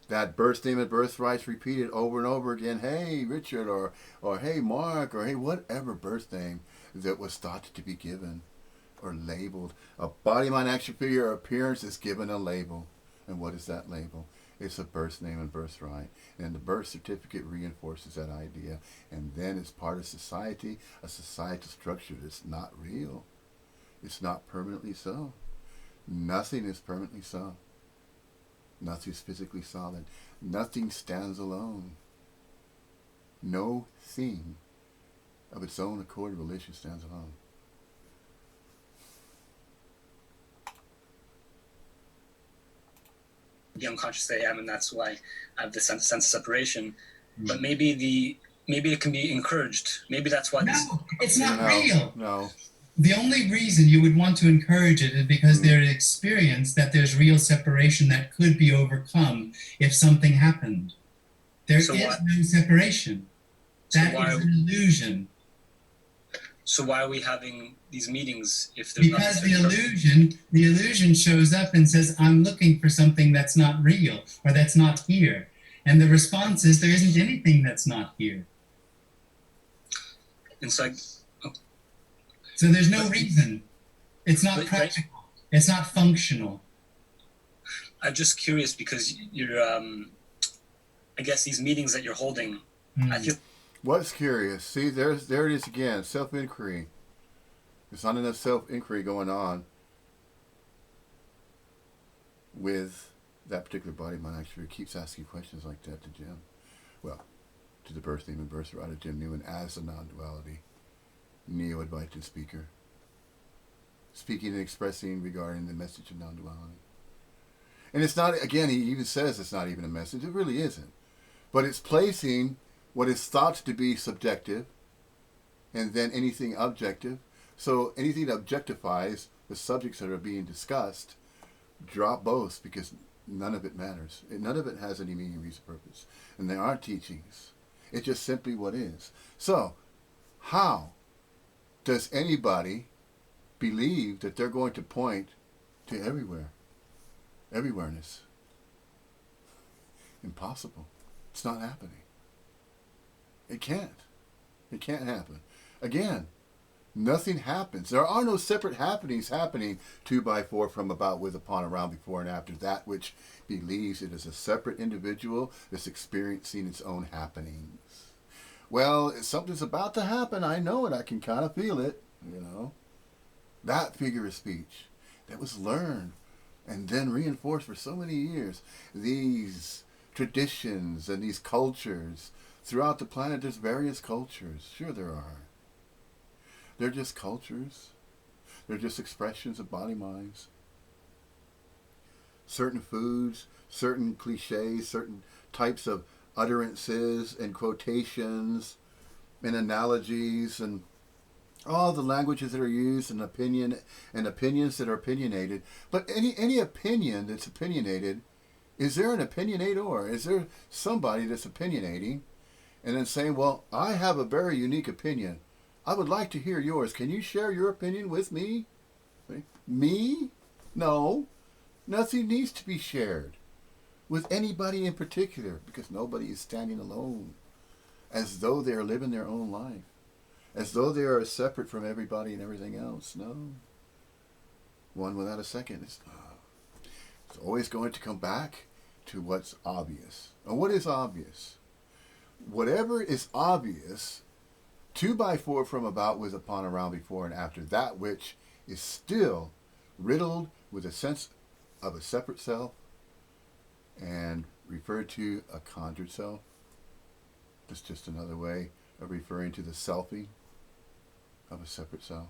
That birth name and birthright's repeated over and over again. Hey, Richard, or hey, Mark, or hey, whatever birth name that was thought to be given or labeled. A body, mind, action, figure, or appearance is given a label. And what is that label? It's a birth name and birthright. And the birth certificate reinforces that idea. And then it's part of society, a societal structure that's not real. It's not permanently so. Nothing is permanently so. Nothing is physically solid. Nothing stands alone. No thing of its own accord or volition stands alone. The unconscious I am, and that's why I have this sense of separation. Mm. But maybe it can be encouraged. Maybe that's why this. No, it's not No, real. no. The only reason you would want to encourage it is because they're experienced that there's real separation that could be overcome if something happened. There So is why- no separation. So That why- is an illusion. So why are we having these meetings if there's Because nothing? the illusion shows up and says, I'm looking for something that's not real or that's not here. And the response is, there isn't anything that's not here. And so, So there's no reason. It's not But- practical. It's not functional. I'm just curious because you're, I guess these meetings that you're holding, I feel What's curious? See, there it is again. Self-inquiry. There's not enough self-inquiry going on with that particular body mind. Actually, keeps asking questions like that to Jim. Well, to the birth, name, and birthright of Jim Newman as a non-duality neo-Advaitin speaker, speaking and expressing regarding the message of non-duality. And it's not, again, he even says it's not even a message. It really isn't. But it's placing what is thought to be subjective and then anything objective. So anything that objectifies the subjects that are being discussed, drop both, because none of it matters. None of it has any meaning, reason, purpose. And there aren't teachings. It's just simply what is. So, how does anybody believe that they're going to point to everywhere? Everywhereness. Impossible. It's not happening. It can't. It can't happen. Again, nothing happens. There are no separate happenings happening 2 by 4 from, about, with, upon, around, before, and after that which believes it is a separate individual that's experiencing its own happenings. Well, something's about to happen. I know it. I can kind of feel it. You know, that figure of speech that was learned and then reinforced for so many years. These traditions and these cultures throughout the planet. There's various cultures. Sure there are. They're just cultures. They're just expressions of body minds. Certain foods, certain cliches, certain types of utterances and quotations and analogies and all the languages that are used and opinions that are opinionated. But any opinion that's opinionated, is there an opinionator? Is there somebody that's opinionating and then saying, well, I have a very unique opinion. I would like to hear yours. Can you share your opinion with me? Me? No. Nothing needs to be shared with anybody in particular, because nobody is standing alone, as though they are living their own life, as though they are separate from everybody and everything else. No. One without a second. It's always going to come back to what's obvious. And what is obvious? Whatever is obvious, 2 by 4 from, about, with, upon, around, before, and after, that which is still riddled with a sense of a separate self and referred to a conjured self. That's just another way of referring to the selfing of a separate self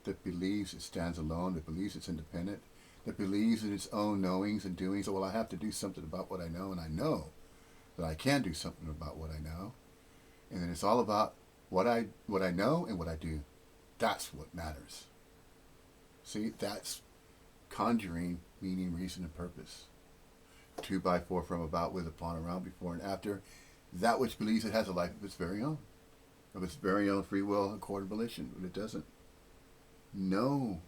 that believes it stands alone, that believes it's independent, that believes in its own knowings and doings. So, well, I have to do something about what I know, and I know that I can do something about what I know. And then it's all about what I know and what I do. That's what matters. See, that's conjuring, meaning, reason, and purpose. 2 by 4 from, about, with, upon, around, before, and after, that which believes it has a life of its very own, of its very own free will, accord, and volition, but it doesn't. No.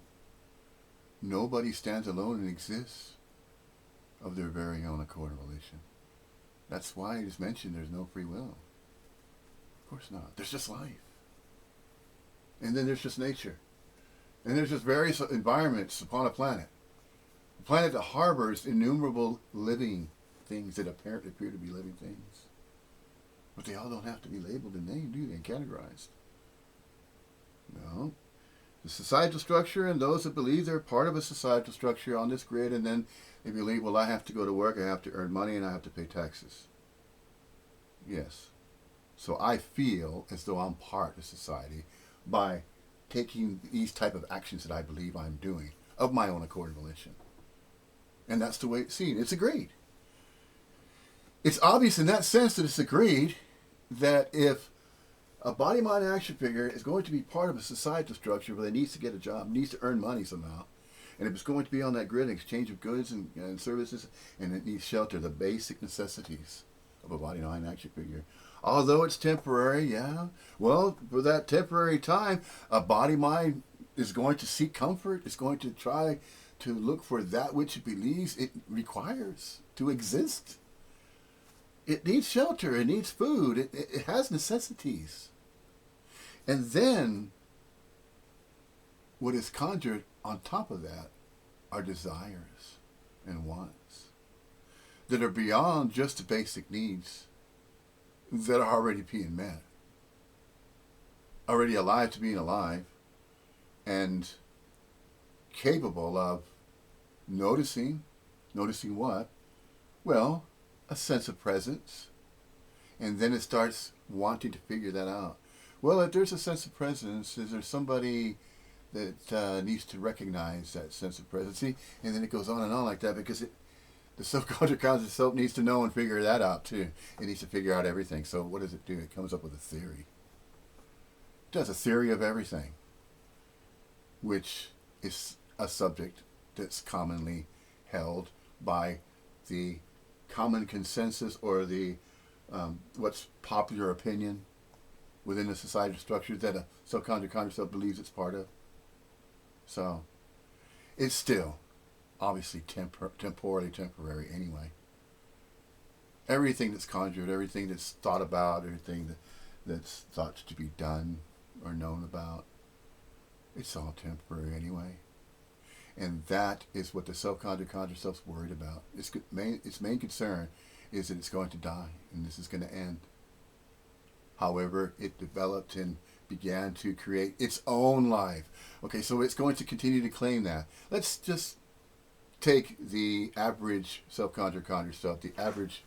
Nobody stands alone and exists of their very own accord and volition. That's why it is mentioned there's no free will. Of course not. There's just life. And then there's just nature. And there's just various environments upon a planet. A planet that harbors innumerable living things that apparently appear to be living things. But they all don't have to be labeled and named, do they? And categorized. No. the societal structure and those that believe they're part of a societal structure on this grid, and then they believe, well, I have to go to work, I have to earn money, and I have to pay taxes. Yes. So I feel as though I'm part of society by taking these type of actions that I believe I'm doing of my own accord and volition. And that's the way it's seen. It's agreed. It's obvious in that sense that it's agreed that if a body, mind, action figure is going to be part of a societal structure where it needs to get a job, needs to earn money somehow, and if it's going to be on that grid, exchange of goods and services, and it needs shelter, the basic necessities of a body, mind, action figure. Although it's temporary, yeah, well, for that temporary time, a body, mind is going to seek comfort, is going to try to look for that which it believes it requires to exist. It needs shelter, it needs food, it has necessities. And then, what is conjured on top of that are desires and wants that are beyond just the basic needs that are already being met. Already alive to being alive and capable of noticing what? Well, a sense of presence. And then it starts wanting to figure that out. Well, if there's a sense of presence, is there somebody that needs to recognize that sense of presence? And then it goes on and on like that because the self-conscious self needs to know and figure that out too. It needs to figure out everything. So what does it do? It comes up with a theory. It does a theory of everything, which is a subject that's commonly held by the common consensus or the what's popular opinion within the societal structure that a self-conscious self believes it's part of. So it's still obviously temporally temporary anyway. Everything that's conjured, everything that's thought about, everything that's thought to be done or known about, it's all temporary anyway. And that is what the self-conscious self's worried about. Its main concern is that it's going to die and this is going to end. However, it developed and began to create its own life. Okay, so it's going to continue to claim that. Let's just take the average self-conscious self, the average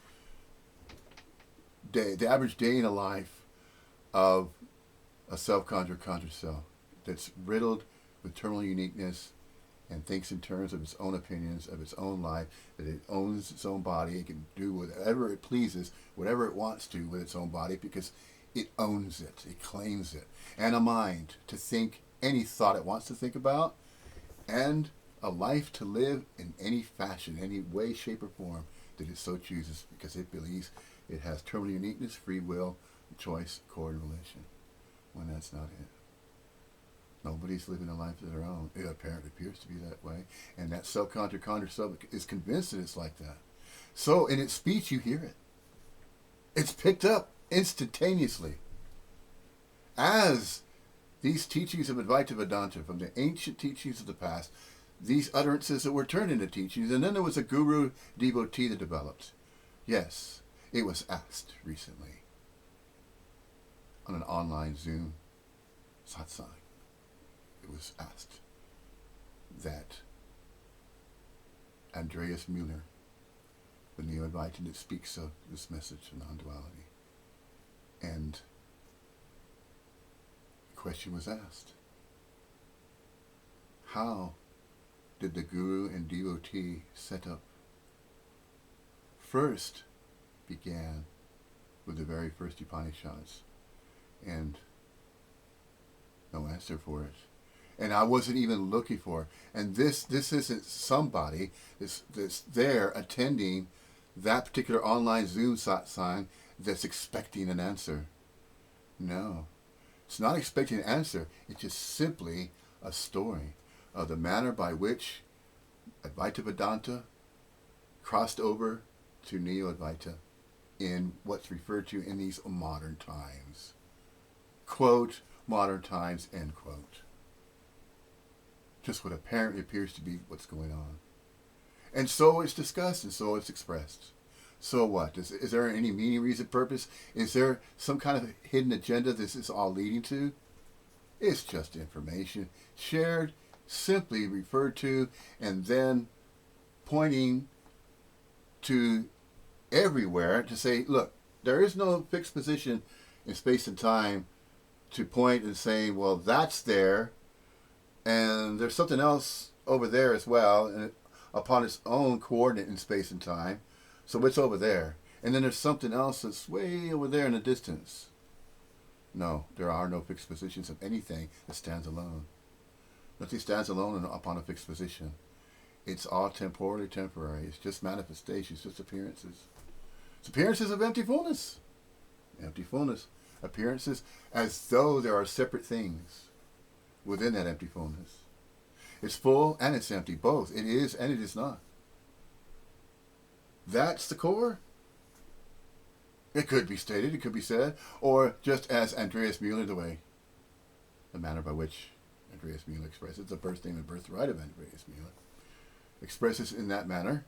day in the life of a self-conscious self that's riddled with terminal uniqueness and thinks in terms of its own opinions, of its own life, that it owns its own body, it can do whatever it pleases, whatever it wants to with its own body because it owns it, it claims it, and a mind to think any thought it wants to think about, and a life to live in any fashion, any way, shape, or form that it so chooses because it believes it has terminal uniqueness, free will, choice, accord, and volition. When that's not it. Nobody's living a life of their own. It apparently appears to be that way. And that self-conscious self is convinced that it's like that. So in its speech, you hear it. It's picked up instantaneously. As these teachings of Advaita Vedanta, from the ancient teachings of the past, these utterances that were turned into teachings, and then there was a guru devotee that developed. Yes, it was asked recently on an online Zoom satsang. It was asked that Andreas Mueller, the Neo-Advaitin that speaks of this message of non-duality, and the question was asked, how did the guru and devotee set up? First began with the very first Upanishads, and no answer for it. And I wasn't even looking for it. And this isn't somebody that's there attending that particular online Zoom satsang that's expecting an answer. No. It's not expecting an answer. It's just simply a story of the manner by which Advaita Vedanta crossed over to Neo-Advaita in what's referred to in these modern times. Quote, modern times, end quote. Just what apparently appears to be what's going on. And so it's discussed and so it's expressed. So what? Is there any meaning, reason, purpose? Is there some kind of hidden agenda this is all leading to? It's just information shared, simply referred to, and then pointing to everywhere to say, look, there is no fixed position in space and time to point and say, well, that's there, and there's something else over there as well, and upon its own coordinate in space and time. So it's over there. And then there's something else that's way over there in the distance. No, there are no fixed positions of anything that stands alone. Nothing stands alone upon a fixed position. It's all temporally temporary. It's just manifestations, just appearances. It's appearances of empty fullness. Empty fullness. Appearances as though there are separate things within that empty fullness. It's full and it's empty, both. It is and it is not. That's the core. It could be stated, it could be said, or just as Andreas Mueller, the manner by which Andreas Mueller expresses the birth name and birthright of Andreas Mueller, expresses in that manner,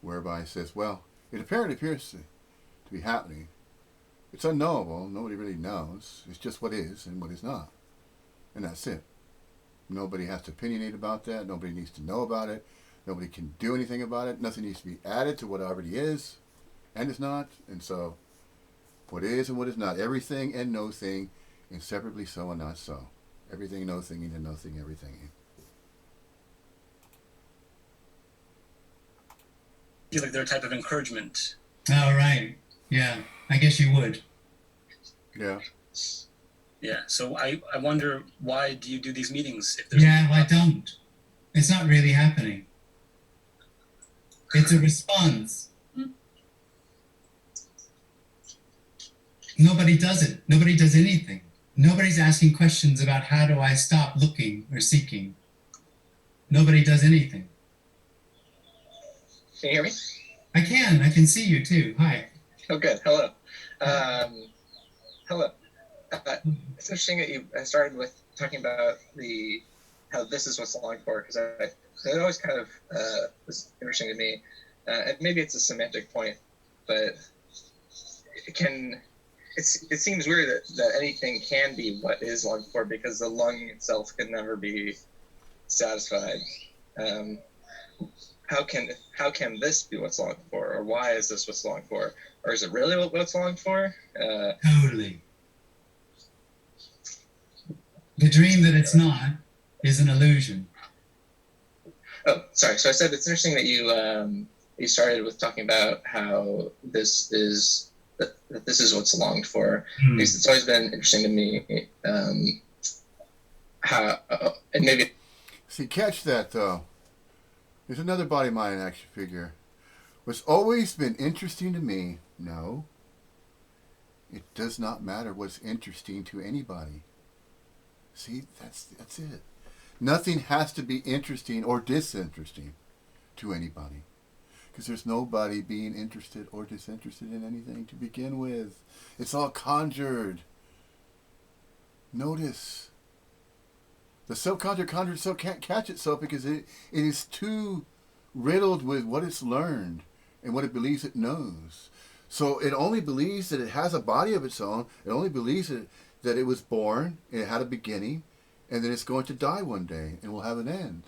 whereby he says, well, it apparently appears to be happening. It's unknowable, nobody really knows. It's just what is and what is not. And that's it. Nobody has to opinionate about that. Nobody needs to know about it. Nobody can do anything about it. Nothing needs to be added to what already is and is not. And so, what is and what is not. Everything and no thing, inseparably so and not so. Everything, no thing, and no thing, everything. I feel like they're a type of encouragement. Oh, right. Yeah, I guess you would. Yeah. Yeah, so I wonder, why do you do these meetings if there's Yeah, I don't. It's not really happening. It's a response. Nobody does it. Nobody does anything. Nobody's asking questions about how do I stop looking or seeking. Nobody does anything. Can you hear me? I can see you too. Hi. Oh, good. Hello. Hello. It's interesting that you started with talking about how this is what's longed for, because it always kind of was interesting to me. And maybe it's a semantic point, but it seems weird that anything can be what is longed for, because the longing itself could never be satisfied. How can this be what's longed for, or why is this what's longed for, or is it really what's longed for? Totally. The dream that it's not is an illusion. Oh, sorry. So I said it's interesting that you started with talking about how this is that this is what's longed for. Because it's always been interesting to me how and maybe. See, catch that though. There's another body, mind, and action figure. What's always been interesting to me, no, it does not matter what's interesting to anybody. See, that's it. Nothing has to be interesting or disinteresting to anybody, because there's nobody being interested or disinterested in anything to begin with. It's all conjured. Notice. The self-conjured self can't catch itself because it is too riddled with what it's learned and what it believes it knows. So it only believes that it has a body of its own. It only believes that it was born, it had a beginning, and then it's going to die one day and will have an end.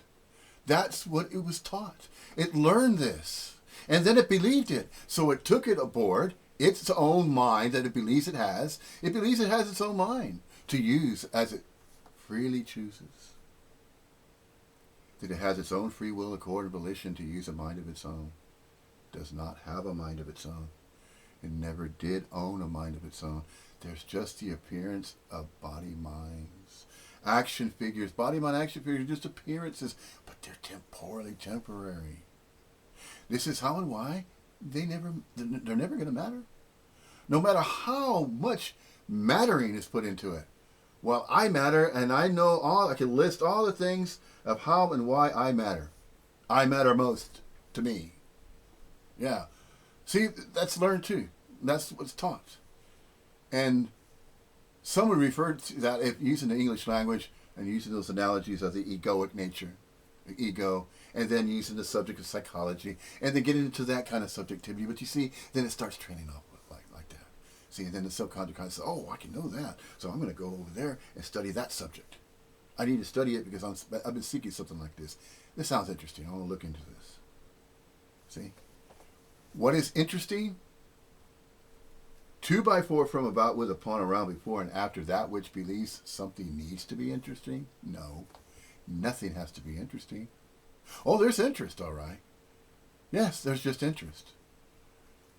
That's what it was taught. It learned this, and then it believed it. So it took it aboard, its own mind that it believes it has. It believes it has its own mind to use as it freely chooses. That it has its own free will, accord, and volition to use a mind of its own. Does not have a mind of its own. It never did own a mind of its own. There's just the appearance of body minds. Action figures, body mind action figures are just appearances, but they're temporally temporary. This is how and why they're never going to matter. No matter how much mattering is put into it. Well, I matter, and I can list all the things of how and why I matter. I matter most to me. Yeah. See, that's learned too. That's what's taught. And some would refer to that, if using the English language and using those analogies of the egoic nature, the ego, and then using the subject of psychology, and then getting into that kind of subjectivity. But you see, then it starts training off like that. See, and then the subconscious says, oh, I can know that, so I'm going to go over there and study that subject. I need to study it because I've been seeking something like this. This sounds interesting. I want to look into this. See? What is interesting? 2 by 4 from, about, with, upon, around, before, and after that which believes something needs to be interesting? No. Nothing has to be interesting. Oh, there's interest, all right. Yes, there's just interest.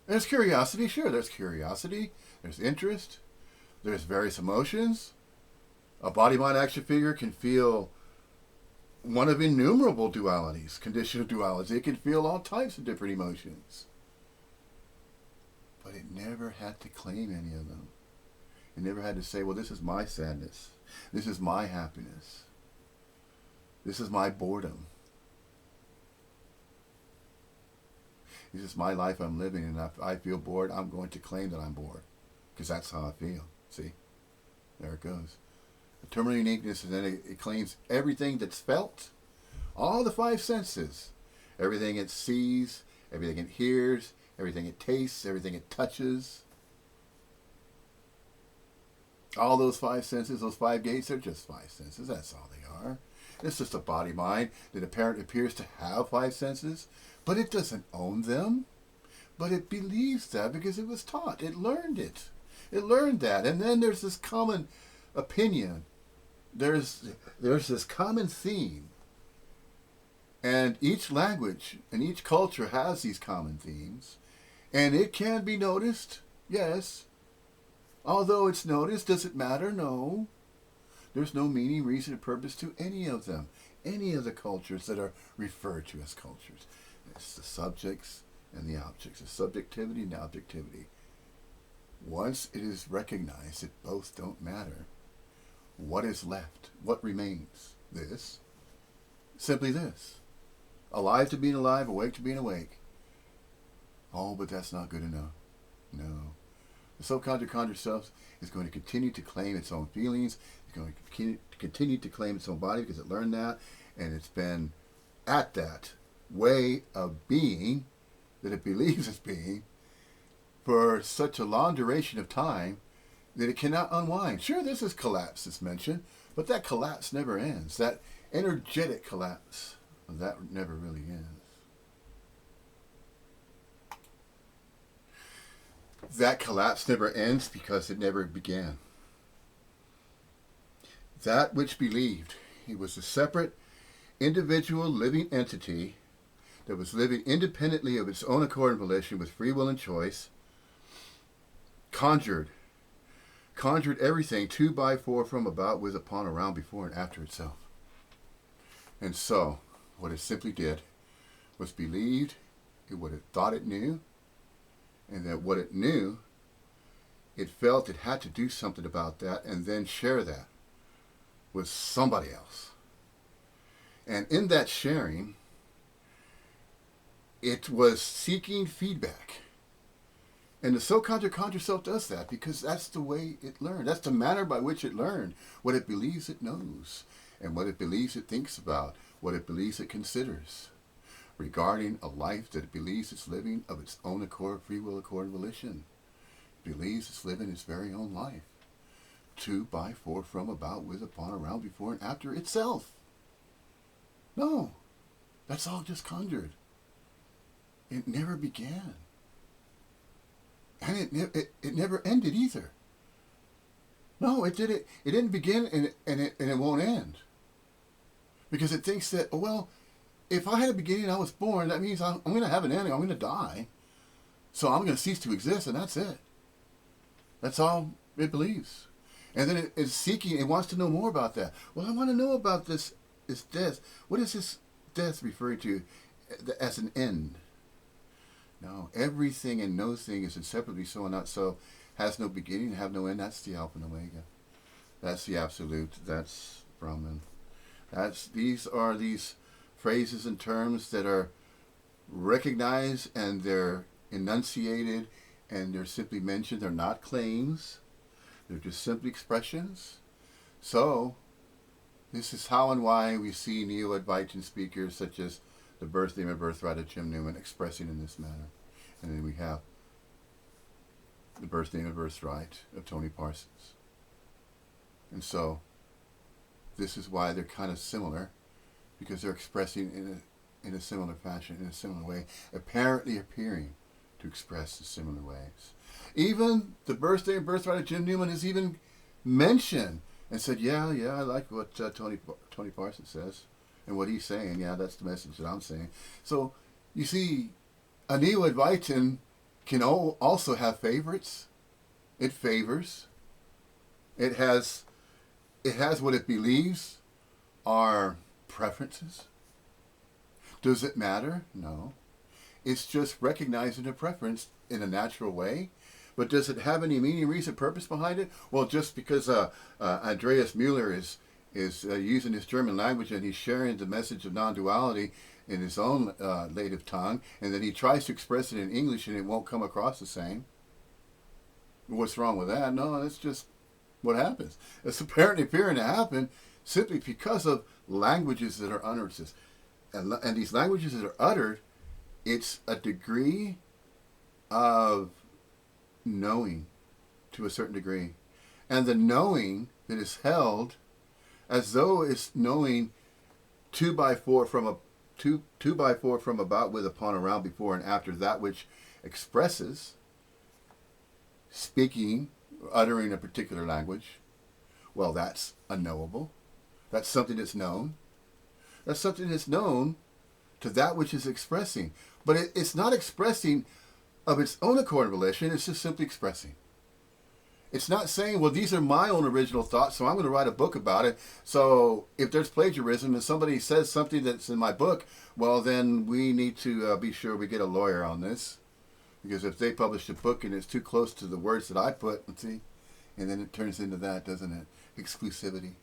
There's curiosity, sure, there's curiosity. There's interest. There's various emotions. A body, mind, action figure can feel one of innumerable dualities, conditional dualities. It can feel all types of different emotions. But it never had to claim any of them. It never had to say, well, this is my sadness. This is my happiness. This is my boredom. This is my life I'm living, and if I feel bored, I'm going to claim that I'm bored. Because that's how I feel. See? There it goes. The terminal uniqueness, and then it claims everything that's felt. All the 5 senses. Everything it sees, everything it hears, everything it tastes, everything it touches. All those 5 senses, those 5 gates, they're just 5 senses. That's all they are. It's just a body mind that appears to have 5 senses, but it doesn't own them. But it believes that because it was taught. It learned it. It learned that. And then there's this common opinion. There's this common theme. And each language and each culture has these common themes. And it can be noticed, yes. Although it's noticed, does it matter? No. There's no meaning, reason, or purpose to any of them. Any of the cultures that are referred to as cultures. It's the subjects and the objects. The subjectivity and the objectivity. Once it is recognized that both don't matter, what is left? What remains? This. Simply this. Alive to being alive, awake to being awake. Oh, but that's not good enough. No. The subconscious self is going to continue to claim its own feelings. It's going to continue to claim its own body because it learned that. And it's been at that way of being that it believes it's being for such a long duration of time that it cannot unwind. Sure, this is collapse that's mentioned, but that collapse never ends. That energetic collapse, that never really ends. That collapse never ends because it never began. That which believed he was a separate, individual living entity that was living independently of its own accord and volition with free will and choice, conjured everything 2 by 4 from, about, with, upon, around, before, and after itself. And so, what it simply did was believed what it thought it knew, and that what it knew, it felt it had to do something about that and then share that with somebody else. And in that sharing, it was seeking feedback. And the subconscious self does that because that's the way it learned. That's the manner by which it learned what it believes it knows and what it believes it thinks about, what it believes it considers regarding a life that it believes it's living of its own accord, free will, accord, and volition. It believes it's living its very own life. 2 by 4 from, about, with, upon, around, before, and after itself. No, that's all just conjured. It never began. And it never ended either. No, it didn't begin and it won't end. Because it thinks that, oh, well, if I had a beginning, I was born, that means I'm going to have an ending, I'm going to die. So I'm going to cease to exist, and that's it. That's all it believes. And then it's seeking, it wants to know more about that. Well, I want to know about this death. What is this death referring to as an end? No, everything and no thing is inseparably so and not so, has no beginning, have no end. That's the Alpha and Omega. That's the Absolute. That's Brahman. These are these phrases and terms that are recognized and they're enunciated and they're simply mentioned. They're not claims. They're just simply expressions. So, this is how and why we see Neo-Advaitin speakers such as the Birth, Name, and Birthright of Jim Newman expressing in this manner. And then we have the birthday and birthright of Tony Parsons. And so this is why they're kind of similar, because they're expressing in a similar fashion, in a similar way, apparently appearing to express in similar ways. Even the birthday and birthright of Jim Newman is even mentioned and said, yeah, I like what Tony Parsons says and what he's saying. Yeah, that's the message that I'm saying. So you see, a Neo-Advaitin can also have favorites. It favors. It has what it believes are preferences. Does it matter? No. It's just recognizing a preference in a natural way. But does it have any meaning, reason, purpose behind it? Well, just because Andreas Mueller is using his German language and he's sharing the message of non-duality in his own native tongue, and then he tries to express it in English and it won't come across the same. What's wrong with that? No, that's just what happens. It's apparently appearing to happen simply because of languages that are utterances. And these languages that are uttered, it's a degree of knowing to a certain degree. And the knowing that is held as though it's knowing 2 by 4 from a 2 by 4 from about, with, upon, around, before, and after, that which expresses, speaking, uttering a particular language. Well, that's unknowable. That's something that's known. That's something that's known to that which is expressing. But it's not expressing of its own accord and volition. It's just simply expressing. It's not saying, well, these are my own original thoughts, so I'm going to write a book about it. So if there's plagiarism and somebody says something that's in my book, well, then we need to be sure we get a lawyer on this. Because if they publish a book and it's too close to the words that I put, see, and then it turns into that, doesn't it? Exclusivity.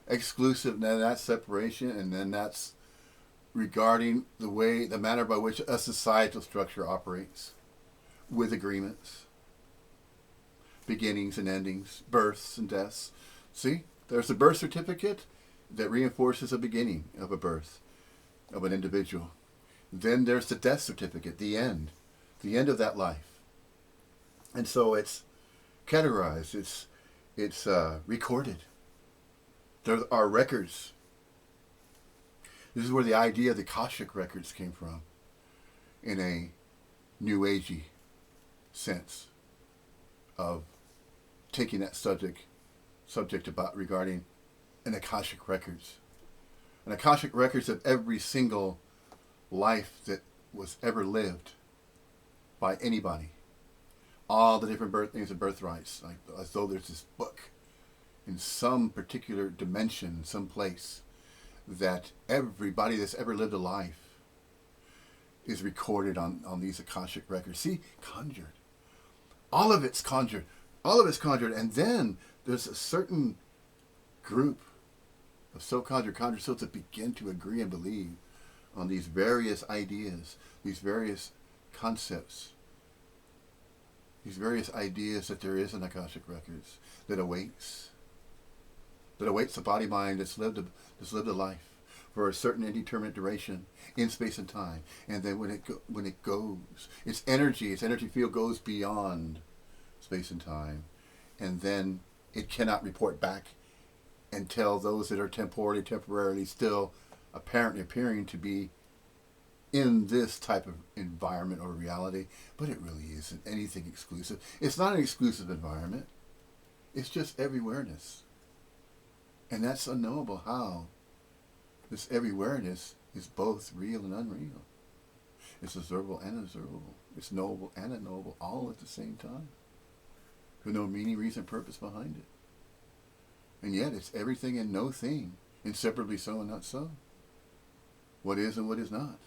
Exclusive, then that's separation, and then that's regarding the manner by which a societal structure operates, with agreements, beginnings and endings, births and deaths. See, there's a birth certificate that reinforces a beginning of a birth of an individual. Then there's the death certificate, the end of that life. And so it's categorized, it's recorded. There are records. This is where the idea of the Akashic records came from, in a New Agey sense of taking that subject about regarding an Akashic records. An Akashic records of every single life that was ever lived by anybody. All the different birthdays and birthrights, like as though there's this book in some particular dimension, some place, that everybody that's ever lived a life is recorded on these Akashic records. See, conjured. All of it's conjured. All of it's conjured. And then there's a certain group of so-conjured souls that begin to agree and believe on these various ideas, these various concepts, these various ideas that there is an Akashic records that awaits the body mind that's lived a life for a certain indeterminate duration in space and time. And then when it goes, its energy field goes beyond space and time, and then it cannot report back and tell those that are temporarily still apparently appearing to be in this type of environment or reality, but it really isn't anything exclusive. It's not an exclusive environment. It's just every-awareness. And that's unknowable how this every-awareness is both real and unreal. It's observable and unobservable. It's knowable and unknowable all at the same time. With no meaning, reason, purpose behind it. And yet it's everything and no thing, inseparably so and not so. What is and what is not.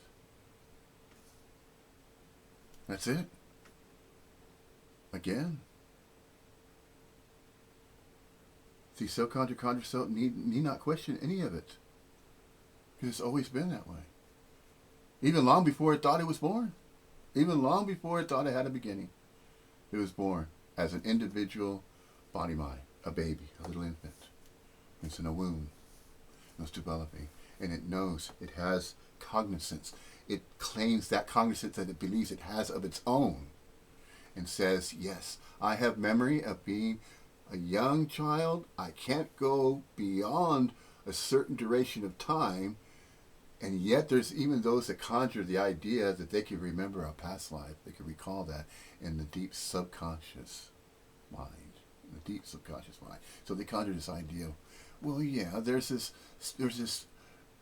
That's it. Again. See, so-conjured self need not question any of it. Because it's always been that way. Even long before it thought it was born. Even long before it thought it had a beginning. It was born as an individual body mind, a baby, a little infant. It's in a womb. It's developing. And it knows, it has cognizance. It claims that cognizance that it believes it has of its own. and says, yes, I have memory of being a young child. I can't go beyond a certain duration of time. And yet there's even those that conjure the idea that they can remember a past life. They can recall that in the deep subconscious mind. The deep subconscious mind. So they conjure this idea, well, yeah, there's this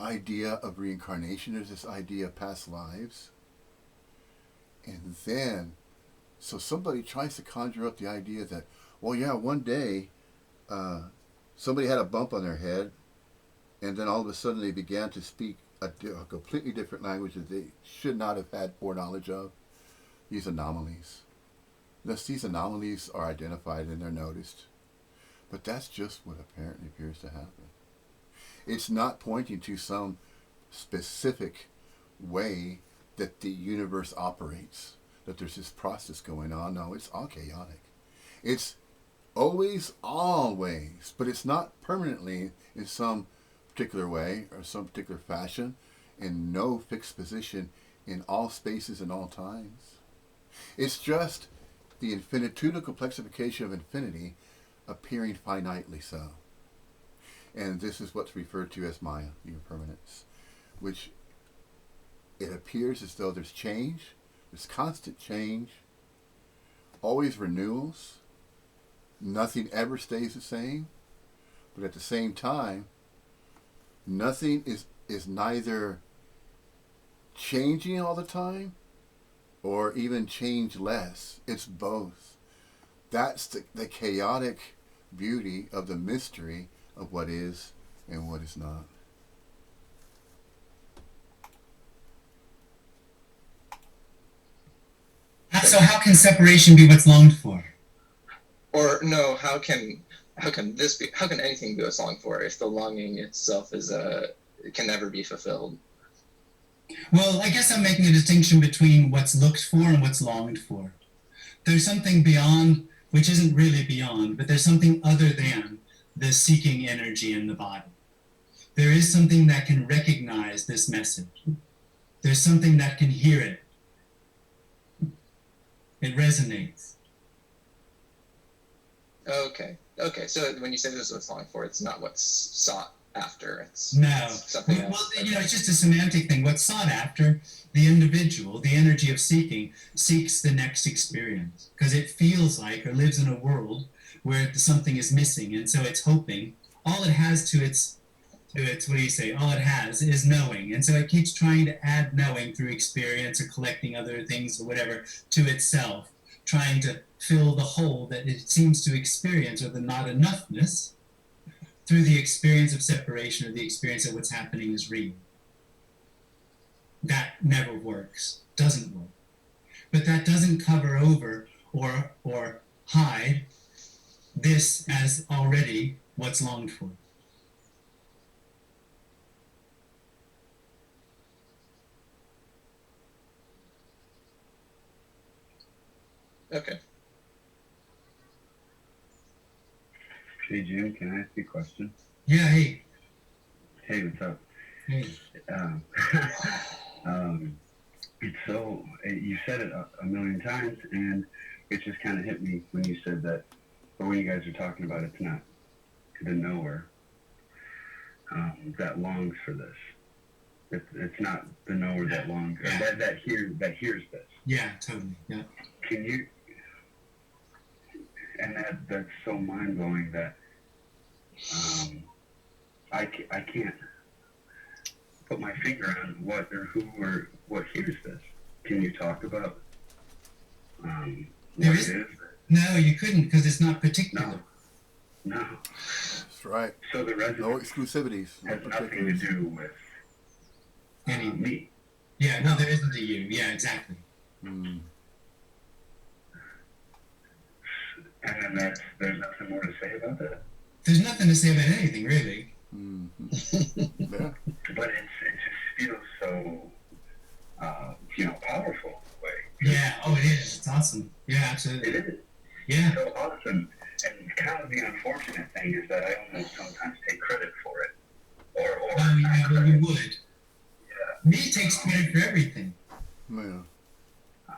idea of reincarnation. There's this idea of past lives. And then, so somebody tries to conjure up the idea that, well, yeah, one day somebody had a bump on their head, and then all of a sudden they began to speak a completely different language that they should not have had foreknowledge of. These anomalies. Thus, these anomalies are identified and they're noticed. But that's just what apparently appears to happen. It's not pointing to some specific way that the universe operates, that there's this process going on. No, it's all chaotic. It's always, but it's not permanently in some particular way or some particular fashion, in no fixed position in all spaces and all times. It's just the infinitudinal complexification of infinity appearing finitely so. And this is what's referred to as Maya, the impermanence, which it appears as though there's change, there's constant change, always renewals, nothing ever stays the same, but at the same time, nothing is neither changing all the time or even changeless. It's both. That's the chaotic beauty of the mystery of what is and what is not. So how can separation be what's longed for? Or no, how can anything be what's longed for if the longing itself is it can never be fulfilled? Well, I guess I'm making a distinction between what's looked for and what's longed for. There's something beyond, which isn't really beyond, but there's something other than the seeking energy in the body. There is something that can recognize this message. There's something that can hear it. It resonates. Okay. So when you say this is what's longed for, it's not what's sought after. It's something else. Well, it's just a semantic thing. What's sought after, the individual, the energy of seeking, seeks the next experience because it feels like or lives in a world where something is missing, and so it's hoping. All it has to its what do you say? All it has is knowing, and so it keeps trying to add knowing through experience or collecting other things or whatever to itself, trying to fill the hole that it seems to experience or the not enoughness through the experience of separation or the experience that what's happening is real. That never works, doesn't work. But that doesn't cover over or hide this as already what's longed for. Okay. Hey Jim, can I ask you a question? Yeah, hey. Hey, what's up? Hey. It's so, you said it a million times, and it just kind of hit me when you said that, or when you guys were talking about it's not the knower that longs for this. It's not the knower that longs, or that hears this. Yeah, totally. Yeah. Can you? And that's so mind blowing that I can't put my finger on what or who or what hears this. Can you talk about what it is? No, you couldn't because it's not particular. No. That's right. So the resonance no exclusivities. has nothing to do with me. Yeah, no, there isn't a you. Yeah, exactly. Mm. And then there's nothing more to say about that. There's nothing to say about anything, really. Mm-hmm. Yeah. But it just feels so, powerful in a way. Yeah, oh, it is. It's awesome. Yeah, absolutely. It is. Yeah. So awesome. And kind of the unfortunate thing is that I almost sometimes take credit for it. Or Oh, yeah, well, you would. Yeah. Me takes credit for everything. Yeah.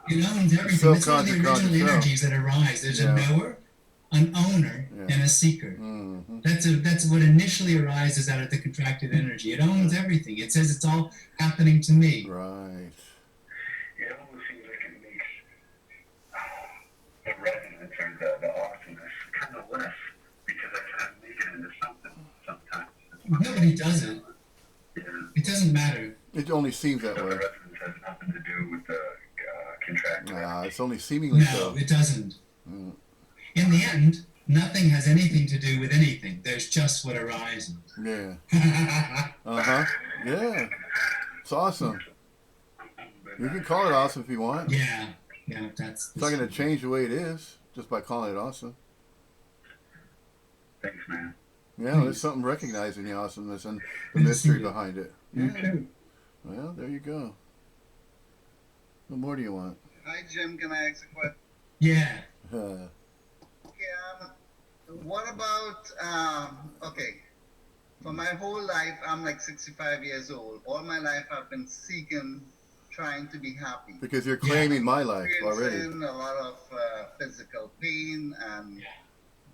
It owns everything. That's one of the original energies that arise. There's a knower, an owner, and a seeker. Mm-hmm. That's what initially arises out of the contracted energy. It owns everything. It says it's all happening to me. Right. It almost seems like it makes the resonance or the awesomeness kind of less because I kind of make it into something sometimes. Nobody does it. Yeah. It doesn't matter. It only seems that So way. the resonance has nothing to do with the contracted. Nah, it's only seemingly No, so. it doesn't. Mm. In the end, nothing has anything to do with anything. There's just what arises. Yeah. Uh-huh. Yeah. It's awesome. You can call it awesome if you want. Yeah, that's. It's not going to change the way it is just by calling it awesome. Thanks, man. Yeah, there's something recognizing the awesomeness and the mystery behind it. You Yeah. too. Well, there you go. What more do you want? Hi, Jim. Can I ask a question? Yeah. Yeah. What about, okay, for my whole life, I'm like 65 years old. All my life, I've been seeking, trying to be happy. Because you're claiming my life already. Experiencing a lot of physical pain, and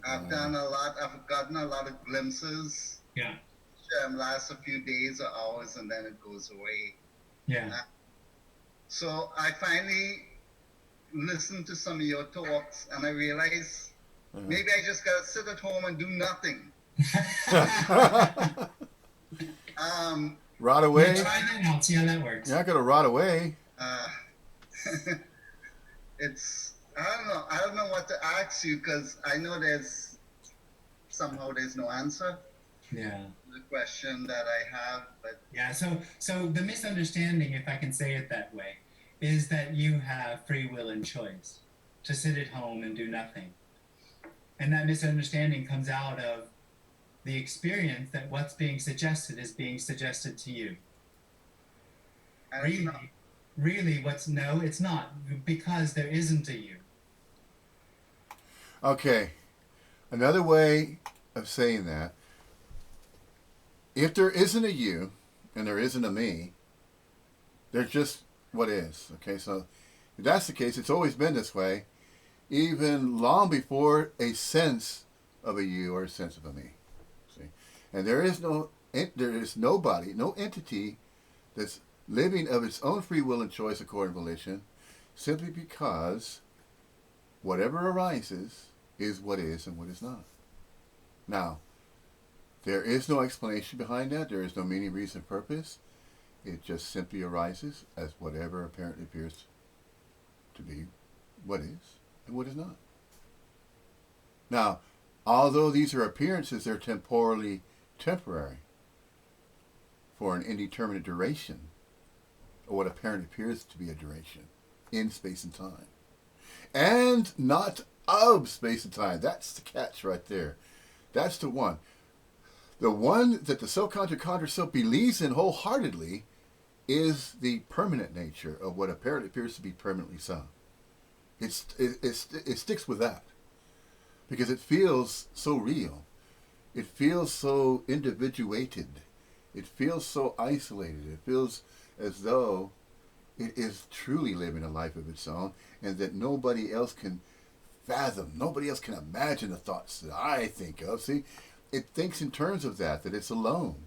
I've gotten a lot of glimpses. Yeah. Lasts a few days or hours, and then it goes away. Yeah. So I finally listened to some of your talks, and I realized maybe I just gotta sit at home and do nothing. Rot away? Yeah, try that out. See how that works. You're not going to rot away. It's I don't know what to ask you, because I know there's no answer Yeah. to the question that I have, but Yeah. So the misunderstanding, if I can say it that way, is that you have free will and choice to sit at home and do nothing. And that misunderstanding comes out of the experience that what's being suggested is being suggested to you. I don't know. Really, no, it's not, because there isn't a you. Okay. Another way of saying that, if there isn't a you and there isn't a me, there's just what is. Okay, so if that's the case, it's always been this way, even long before a sense of a you or a sense of a me. See, and there is nobody, no entity that's living of its own free will and choice according to volition, simply because whatever arises is what is and what is not. Now, there is no explanation behind that. There is no meaning, reason, purpose. It just simply arises as whatever apparently appears to be what is and what is not. Now, although these are appearances, they're temporally temporary for an indeterminate duration, or what apparently appears to be a duration in space and time. And not of space and time. That's the catch right there. That's the one. The one that the so-conjured conjured self believes in wholeheartedly is the permanent nature of what apparently appears to be permanently so. It sticks with that because it feels so real. It feels so individuated. It feels so isolated. It feels as though it is truly living a life of its own, and that nobody else can fathom, nobody else can imagine the thoughts that I think of. See, it thinks in terms of that it's alone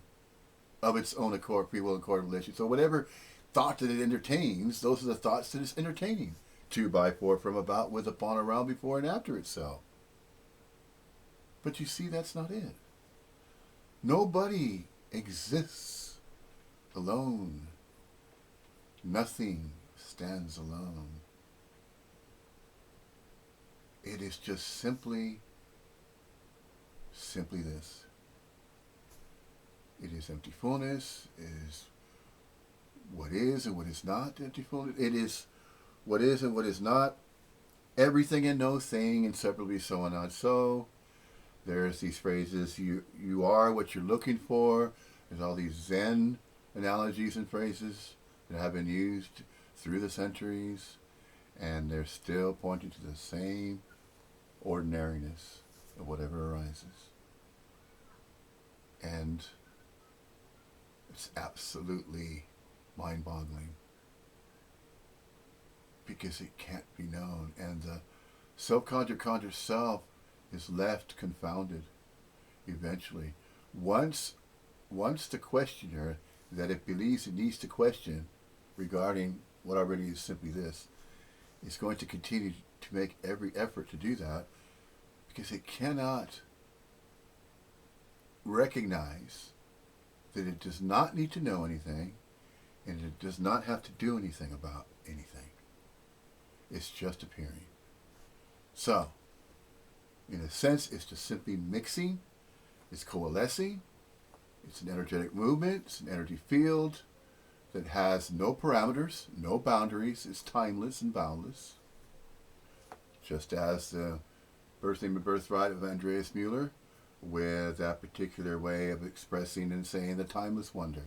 of its own accord, free will, and accord relation. So whatever thought that it entertains, those are the thoughts that it's entertaining. 2 by 4 from about, with, upon, around, before, and after itself. But you see, that's not it. Nobody exists alone. Nothing stands alone. It is just simply this. It is empty fullness. It is what is and what is not empty fullness. It is what is and what is not. Everything and no thing, inseparably so and not so. There's these phrases, you are what you're looking for. There's all these Zen analogies and phrases that have been used through the centuries, and they're still pointing to the same ordinariness of whatever arises. And it's absolutely mind-boggling, because it can't be known. And the self-conjured self is left confounded eventually. Once the questioner that it believes it needs to question regarding what already is simply this, is going to continue to make every effort to do that, because it cannot recognize that it does not need to know anything, and it does not have to do anything about anything. It's just appearing. So, in a sense, it's just simply mixing, it's coalescing, it's an energetic movement, it's an energy field that has no parameters, no boundaries, it's timeless and boundless. Just as the birthing and birthright of Andreas Mueller, with that particular way of expressing and saying the timeless wonder.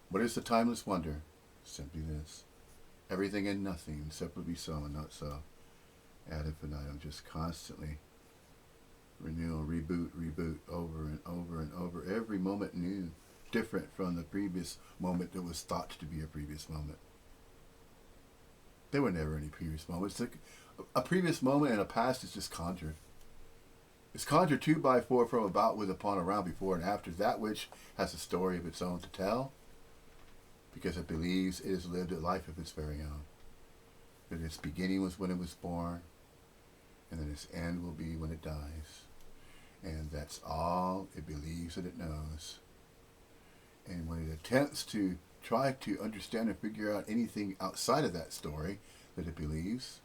What is the timeless wonder? Simply this: everything and nothing, separately so and not so, ad infinitum, just constantly renewal, reboot, over and over and over, every moment new, different from the previous moment that was thought to be a previous moment. There were never any previous moments. A previous moment and a past is just conjured. It's conjured 2 by 4 from about, with, upon, around, before, and after, that which has a story of its own to tell, because it believes it has lived a life of its very own. That its beginning was when it was born, and that its end will be when it dies. And that's all it believes that it knows. And when it attempts to try to understand and figure out anything outside of that story that it believes,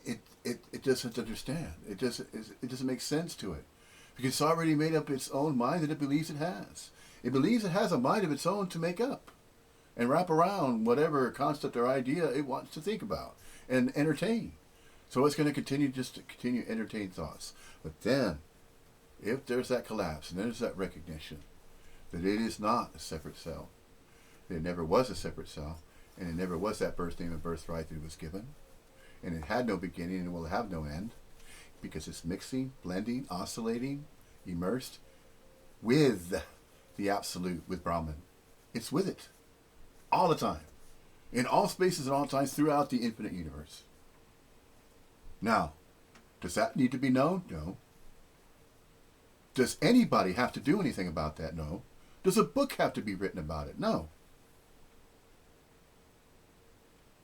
it doesn't understand. It doesn't make sense to it, because it's already made up its own mind that it believes it has. It believes it has a mind of its own to make up and wrap around whatever concept or idea it wants to think about and entertain. So it's going to continue to entertain thoughts. But then, if there's that collapse and there's that recognition that it is not a separate self, that it never was a separate self, and it never was that birth name and birthright that it was given, and it had no beginning and will have no end, because it's mixing, blending, oscillating, immersed with the absolute, with Brahman. It's with it all the time, in all spaces and all times throughout the infinite universe. Now, does that need to be known? No. Does anybody have to do anything about that? No. Does a book have to be written about it? No.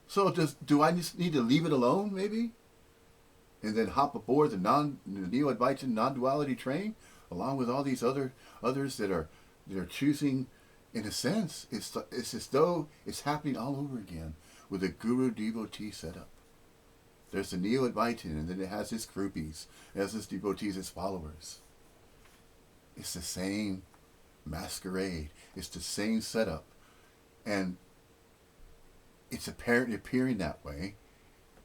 So do I just need to leave it alone, maybe? And then hop aboard the Neo-Advaitin non-duality train, along with all these others that are choosing, in a sense, it's as though it's happening all over again with a guru-devotee setup. There's the Neo-Advaitin, and then it has its groupies, it has its devotees, its followers. It's the same masquerade. It's the same setup. And it's apparently appearing that way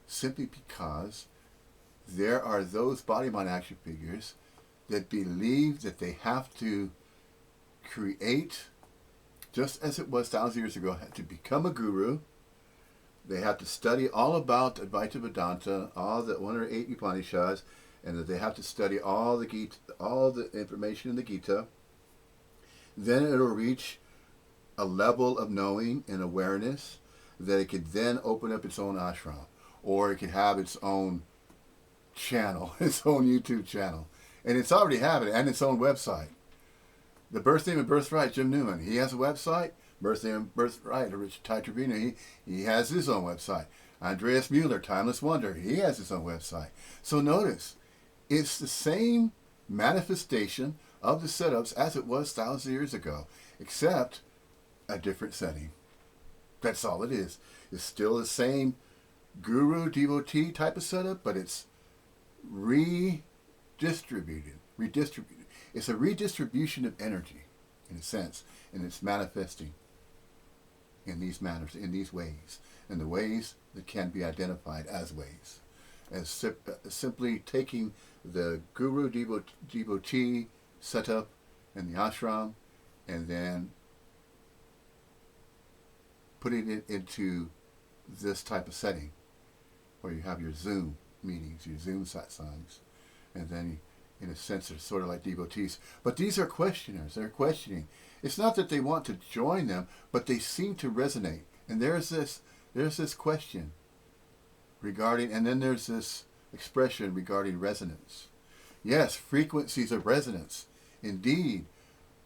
simply because there are those body-mind action figures that believe that they have to create, just as it was thousands of years ago, to become a guru. They have to study all about Advaita Vedanta, all the 108 Upanishads, and that they have to study all the Gita, all the information in the Gita. Then it'll reach a level of knowing and awareness that it could then open up its own ashram, or it could have its own channel, its own YouTube channel. And it's already having it, and its own website. The Birth Name and Birthright, Jim Newman, he has a website. Birth Name and Birthright, Richard Ty Trevino, he has his own website. Andreas Mueller, Timeless Wonder, he has his own website. So notice, it's the same manifestation of the setups as it was thousands of years ago, except a different setting. That's all it is. It's still the same guru devotee type of setup, but it's redistributed. It's a redistribution of energy, in a sense, and it's manifesting in these manners, in these ways, in the ways that can be identified as ways, as simply taking the guru devotee setup and the ashram, and then putting it into this type of setting, where you have your Zoom meetings, your Zoom satsangs, and then in a sense they're sort of like devotees. But these are questioners, they're questioning. It's not that they want to join them, but they seem to resonate. And there's this there's this question regarding, and then there's this expression regarding resonance. Yes, frequencies of resonance. Indeed.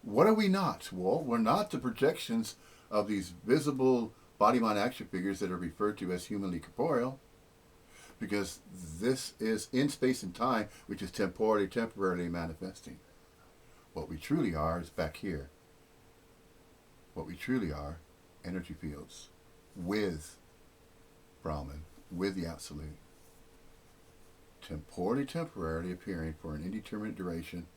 What are we not? Well, we're not the projections of these visible body-mind action figures that are referred to as humanly corporeal, because this is in space and time, which is temporarily manifesting. What we truly are is back here. What we truly are, energy fields, with Brahman, with the Absolute. Temporarily appearing for an indeterminate duration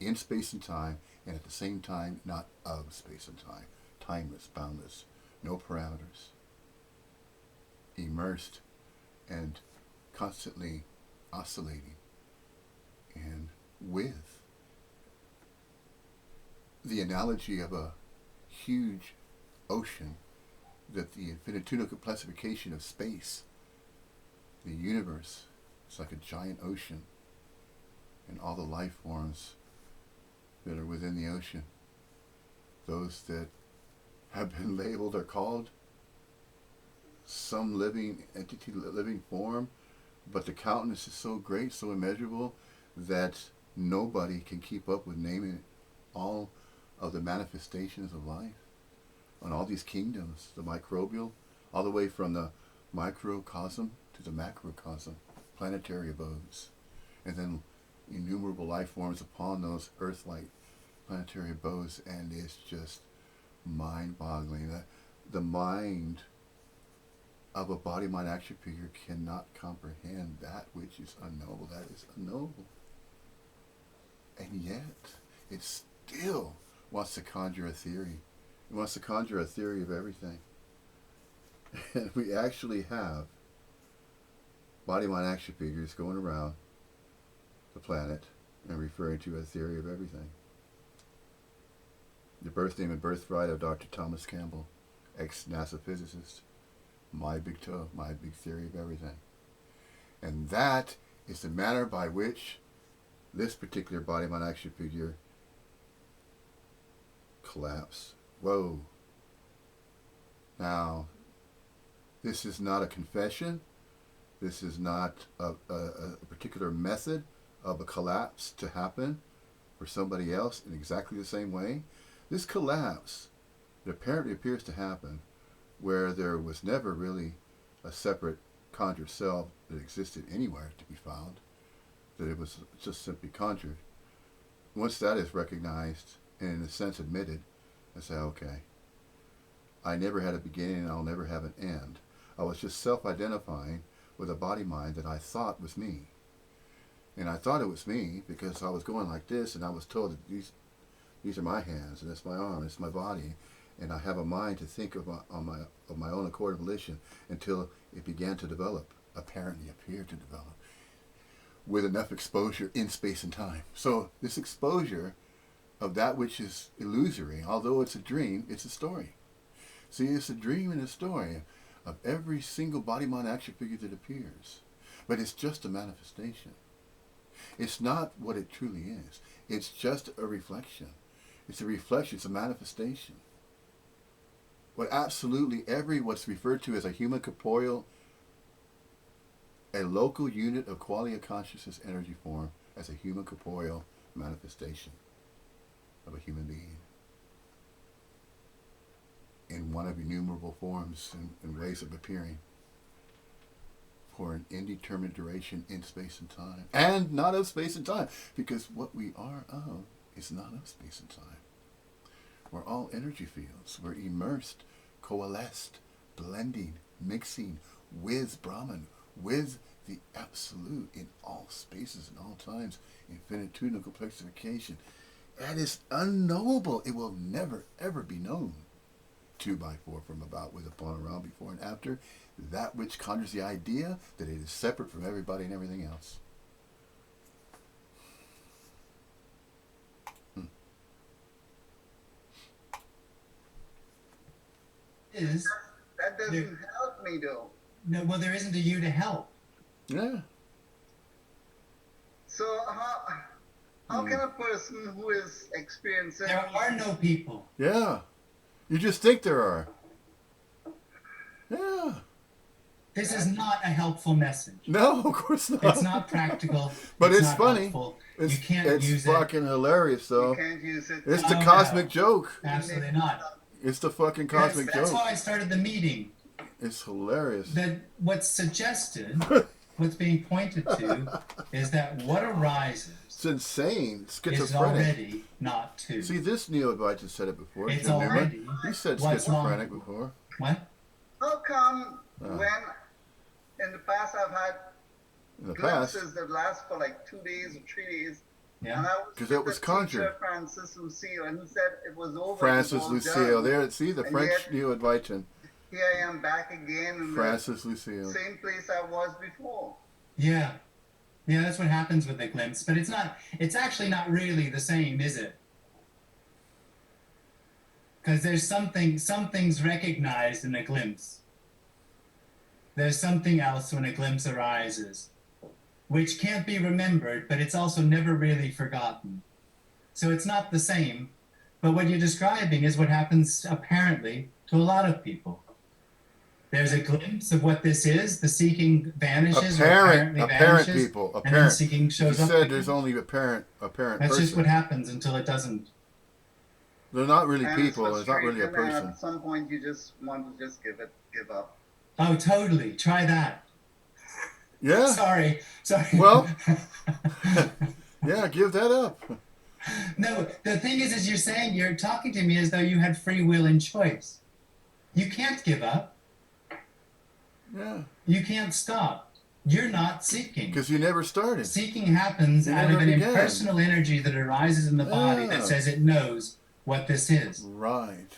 in space and time, and at the same time not of space and time. Timeless, boundless, no parameters. Immersed and constantly oscillating, and with the analogy of a huge ocean, that the infinitesimal classification of space, the universe, is like a giant ocean, and all the life forms that are within the ocean, those that have been labeled or called some living entity, living form, but the countenance is so great, so immeasurable, that nobody can keep up with naming all of the manifestations of life on all these kingdoms, the microbial, all the way from the microcosm to the macrocosm, planetary abodes, and then innumerable life forms upon those Earth-like planetary abodes, and it's just mind-boggling. The mind of a body-mind action figure cannot comprehend that which is unknowable. That is unknowable. And yet, it still wants to conjure a theory. It wants to conjure a theory of everything. And we actually have body-mind action figures going around the planet and referring to a theory of everything. The birth name and birthright of Dr. Thomas Campbell, ex-NASA physicist. My big toe, my big theory of everything. And that is the manner by which this particular body-mind action figure collapsed. Whoa. Now, this is not a confession. This is not a particular method of a collapse to happen for somebody else in exactly the same way. This collapse, it apparently appears to happen where there was never really a separate conjured self that existed anywhere to be found, that it was just simply conjured. Once that is recognized and in a sense admitted, I say, okay, I never had a beginning and I'll never have an end. I was just self-identifying with a body-mind that I thought was me. And I thought it was me because I was going like this, and I was told that these are my hands, and it's my arm, it's my body, and I have a mind to think of my own accord and volition, until it began to develop, apparently appeared to develop, with enough exposure in space and time. So this exposure of that which is illusory, although it's a dream, it's a story. See, it's a dream and a story of every single body-mind action figure that appears. But it's just a manifestation. It's not what it truly is. It's just a reflection. It's a reflection. It's a manifestation. What absolutely what's referred to as a human corporeal, a local unit of quality of consciousness energy form, as a human corporeal manifestation of a human being in one of innumerable forms and ways of appearing for an indeterminate duration in space and time, and not of space and time, because what we are of is not of space and time. We're all energy fields. We're immersed, coalesced, blending, mixing with Brahman, with the Absolute in all spaces and all times, infinitesimal complexification. That is unknowable. It will never, ever be known. 2x4 from about, with, upon, around, before, and after. That which conjures the idea that it is separate from everybody and everything else. Is That doesn't help me though. no, well, there isn't a you to help. Yeah. So how can a person who is experiencing There are no people. Yeah. You just think there are. Yeah. This is not a helpful message. No, of course not. It's not practical. But it's not funny. helpful. It's, You can't it's use fucking hilarious, You though. can't use it. It's the Oh, cosmic no. joke. Absolutely not. It's the fucking cosmic That's joke. how I started the meeting. It's hilarious. That what's suggested, what's being pointed to, is that what arises It's insane. is Schizophrenic. already not two. See, this Neo-Advaitins said it before. It's Jim Newman. already He said what's schizophrenic wrong. before. What? How come Oh. when in the past I've had In the past, glimpses that last for like 2 days or 3 days, and Yeah. I was 'Cause with it was the Conjured. teacher, Francis Lucille, and he said it was over. it was Francis all Lucille. done. There, see, the And French yet- Neo-Advaitin. Here I am back again in Francis Lucille. the same place I was before. Yeah. Yeah, that's what happens with the glimpse. But it's actually not really the same, is it? Because there's something's recognized in a glimpse. There's something else when a glimpse arises, which can't be remembered, but it's also never really forgotten. So it's not the same. But what you're describing is what happens apparently to a lot of people. There's a glimpse of what this is. The seeking vanishes or apparently Apparent vanishes, people. and then Apparent. seeking You shows up. said again. there's only apparent That's person. just what happens until it doesn't. They're not really And people. it's It's not really a frustrating, and person. at some point you just want to just give up. Oh, totally. Try that. Yeah. Sorry. Well- Yeah, give that up. No, the thing is you're talking to me as though you had free will and choice. You can't give up. Yeah. You can't stop. You're not seeking. Because you never started. Seeking happens You out never of an began. impersonal energy that arises in the body Yeah. that says it knows what this is. Right.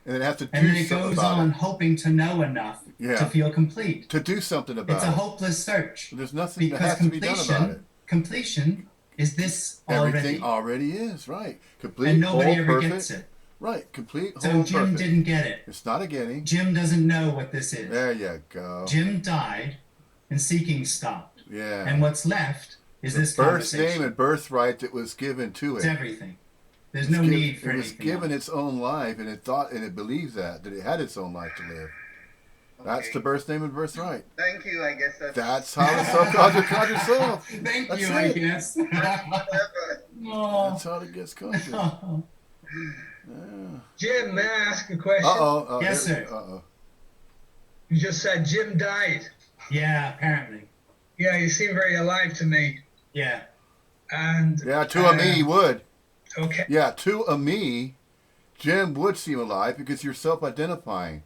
And it has to do And then it something goes about on it. hoping to know enough Yeah. to feel complete. To do something about It's it. a hopeless search. There's nothing that Because has to be done about it. completion is this Everything already. already is, right. Complete, And nobody whole, ever perfect. gets it. Right. Complete, So whole, Jim perfect. didn't get it. It's not a getting. Jim doesn't know what this is. There you go. Jim died and seeking stopped. Yeah. And what's left is the this birth conversation. name and birthright that was given to It's it. everything. There's no need for it was anything given else. its own life, and it thought and it believes that it had its own life to live. That's Okay. the birth name and birthright. Thank you. I guess That's how the subconscious conjures itself. Thank That's you, it. I guess. Oh. That's how it gets conjured. Yeah. Jim, may I ask a question? Uh-oh. Yes, here- sir. Uh-oh. You just said Jim died. Yeah, apparently. Yeah, you seem very alive to me. Yeah. And Yeah, to a me, he would. Okay. Yeah, to a me, Jim would seem alive because you're self-identifying.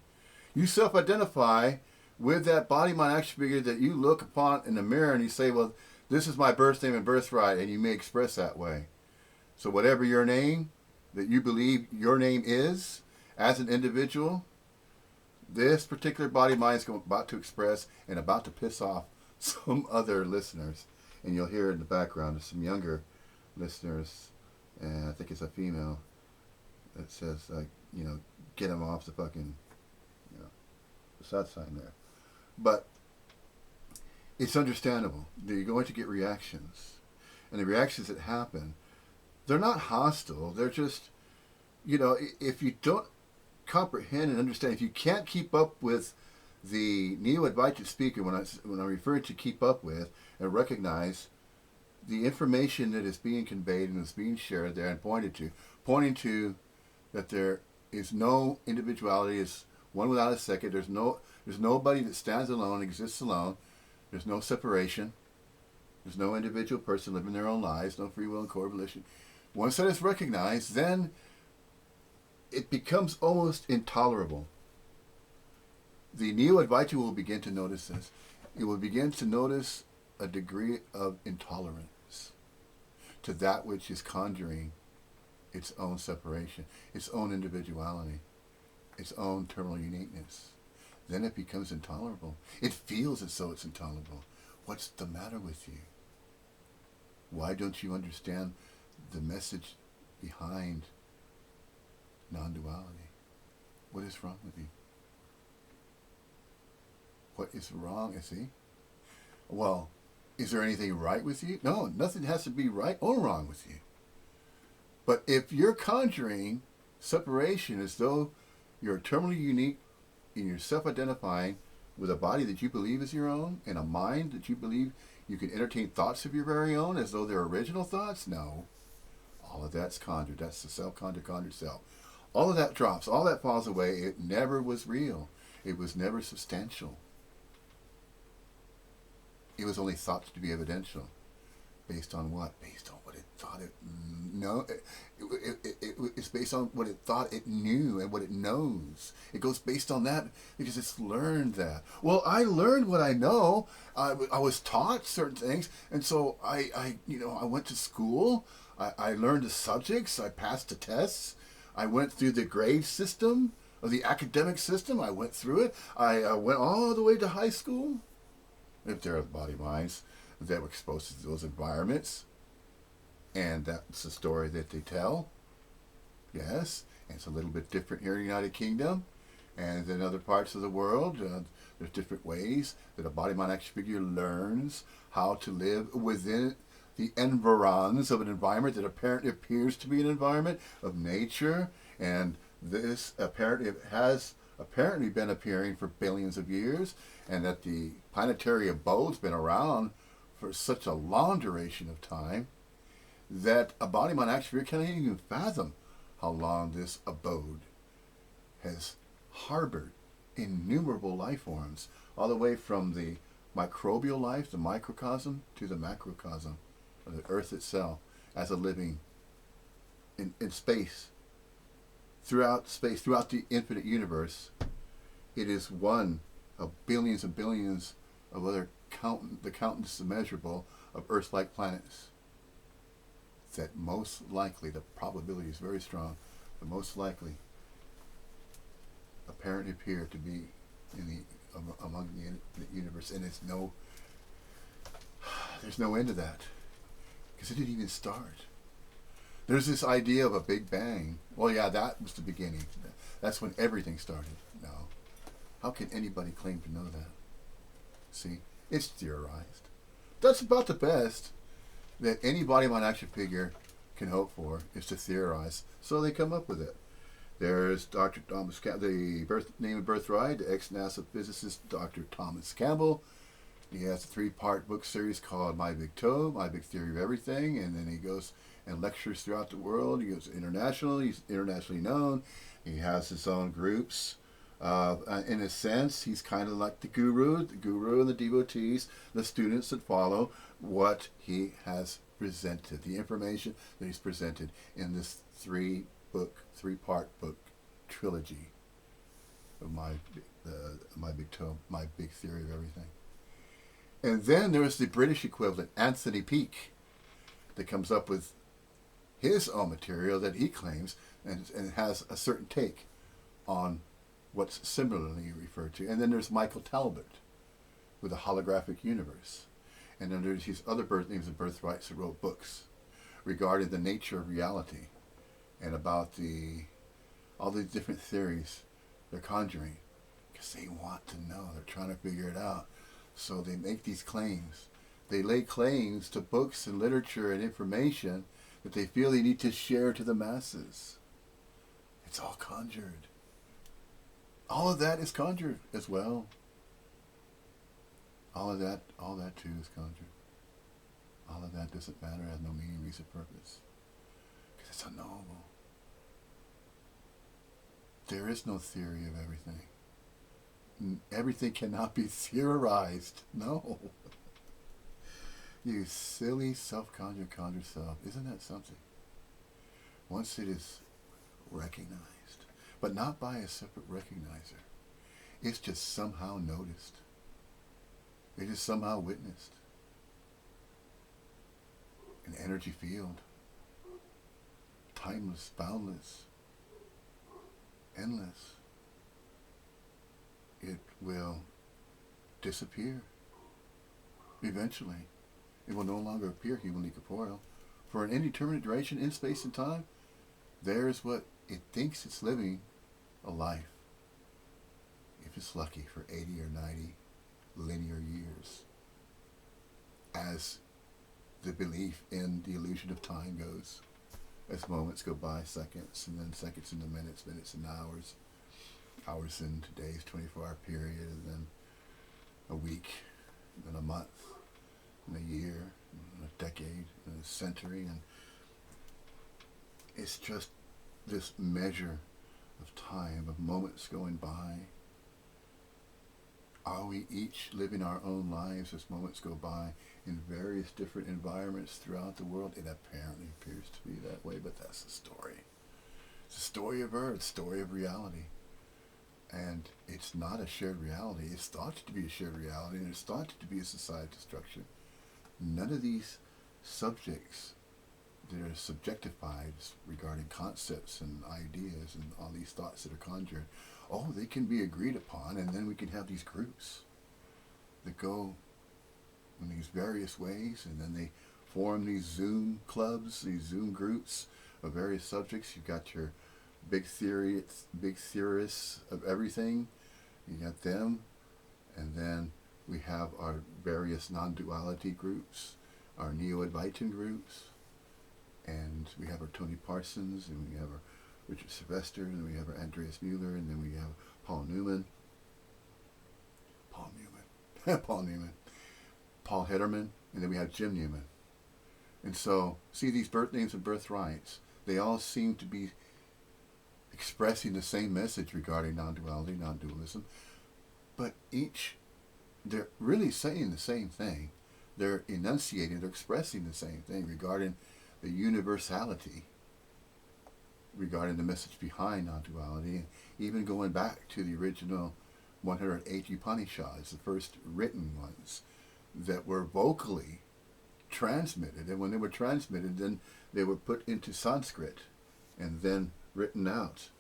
You self-identify with that body, mind, action figure that you look upon in the mirror and you say, well, this is my birth name and birthright, and you may express that way. So whatever your name that you believe your name is as an individual, this particular body mind is about to express and about to piss off some other listeners. And you'll hear in the background of some younger listeners, and I think it's a female that says, get him off the fucking, the sad sign there. But it's understandable that you're going to get reactions. And the reactions that happen, they're not hostile. They're just, if you don't comprehend and understand, if you can't keep up with the Neo-Advaitin speaker, when I refer to keep up with and recognize the information that is being conveyed and is being shared there and pointing to that there is no individuality, is one without a second. There's nobody that stands alone, exists alone. There's no separation. There's no individual person living their own lives, no free will and co-volition. Once that is recognized, then it becomes almost intolerable. The Neo-Advaitin will begin to notice this. It will begin to notice a degree of intolerance to that which is conjuring its own separation, its own individuality, its own terminal uniqueness. Then it becomes intolerable. It feels as though it's intolerable. What's the matter with you? Why don't you understand the message behind non-duality? What is wrong with you? What is wrong, see? Well, is there anything right with you? No, nothing has to be right or wrong with you. But if you're conjuring separation as though you're terminally unique and you're self-identifying with a body that you believe is your own, and a mind that you believe you can entertain thoughts of your very own as though they're original thoughts? No. All of that's conjured. That's the self, conjured self. All of that drops. All that falls away. It never was real. It was never substantial. It was only thought to be evidential. Based on what? Based on what it thought it know. It's based on what it thought it knew and what it knows. It goes based on that because it's learned that. Well, I learned what I know. I was taught certain things, and so I went to school. I learned the subjects. I passed the tests. I went through the grade system of the academic system. I went through it. I went all the way to high school. If there are body minds that were exposed to those environments, and that's the story that they tell. Yes, and it's a little bit different here in the United Kingdom, and in other parts of the world. There's different ways that a body mind action figure learns how to live within the environs of an environment that apparently appears to be an environment of nature, and this apparently has apparently been appearing for billions of years, and that the planetary abode's been around for such a long duration of time that a body mind action figure can't even fathom how long this abode has harbored innumerable life forms, all the way from the microbial life, the microcosm, to the macrocosm of the earth itself as a living in space, throughout the infinite universe. It is one of billions and billions of other the countless immeasurable of Earth-like planets that most likely, the probability is very strong, the most likely apparently appear to be among the infinite universe, and there's no end to that, because it didn't even start. There's this idea of a Big Bang. Well, yeah, that was the beginning. That's when everything started. No. How can anybody claim to know that? See? It's theorized. That's about the best that any body mind action figure can hope for, is to theorize. So they come up with it. There's Dr. Thomas Campbell, the name of birthright, the ex-NASA physicist Dr. Thomas Campbell. He has a 3-part book series called My Big Toe, My Big Theory of Everything, and then he goes and lectures throughout the world. He goes international. He's internationally known. He has his own groups. In a sense, he's kind of like the guru and the devotees, the students that follow what he has presented, the information that he's presented in this 3-part book trilogy of My Big Toe, My Big Theory of Everything. And then there was the British equivalent, Anthony Peake, that comes up with his own material that he claims and has a certain take on what's similarly referred to. And then there's Michael Talbot with a holographic universe. And then there's these other names of birthrights that wrote books regarding the nature of reality and about all these different theories they're conjuring because they want to know. They're trying to figure it out. So they make these claims. They lay claims to books and literature and information that they feel they need to share to the masses. It's all conjured. All of that is conjured as well. All that too is conjured. All of that doesn't matter, has no meaning, reason, purpose. Because it's unknowable. There is no theory of everything. Everything cannot be theorized. No. You silly self-conjured self. Isn't that something? Once it is recognized, but not by a separate recognizer. It's just somehow noticed. It is somehow witnessed. An energy field. Timeless, boundless, endless. It will disappear. Eventually. It will no longer appear humanly corporeal. For an indeterminate duration in space and time, there's what it thinks it's living a life, if it's lucky, for 80 or 90 linear years, as the belief in the illusion of time goes, as moments go by, seconds, and then seconds into minutes, minutes into hours, hours into days, 24-hour period, and then a week, then a month, and a year, and a decade, and a century, and it's just this measure of time, of moments going by. Are we each living our own lives as moments go by in various different environments throughout the world? It apparently appears to be that way, but that's the story. It's a story of Earth, story of reality. And it's not a shared reality. It's thought to be a shared reality, and it's thought to be a societal structure. None of these subjects that are subjectified regarding concepts and ideas and all these thoughts that are conjured, they can be agreed upon, and then we can have these groups that go in these various ways, and then they form these Zoom clubs, these Zoom groups of various subjects. You've got your big theorists of everything. You got them, and then we have our various non-duality groups, our Neo-Advaitin groups, and we have our Tony Parsons, and we have our Richard Sylvester, and we have our Andreas Mueller, and then we have Paul Newman, Paul Hederman, and then we have Jim Newman. And so, see, these birth names and birthrights, they all seem to be expressing the same message regarding non-duality, non-dualism, but they're really saying the same thing. They're enunciating, they're expressing the same thing regarding the universality, regarding the message behind non-duality, and even going back to the original 108 Upanishads, the first written ones that were vocally transmitted. And when they were transmitted, then they were put into Sanskrit and then written out,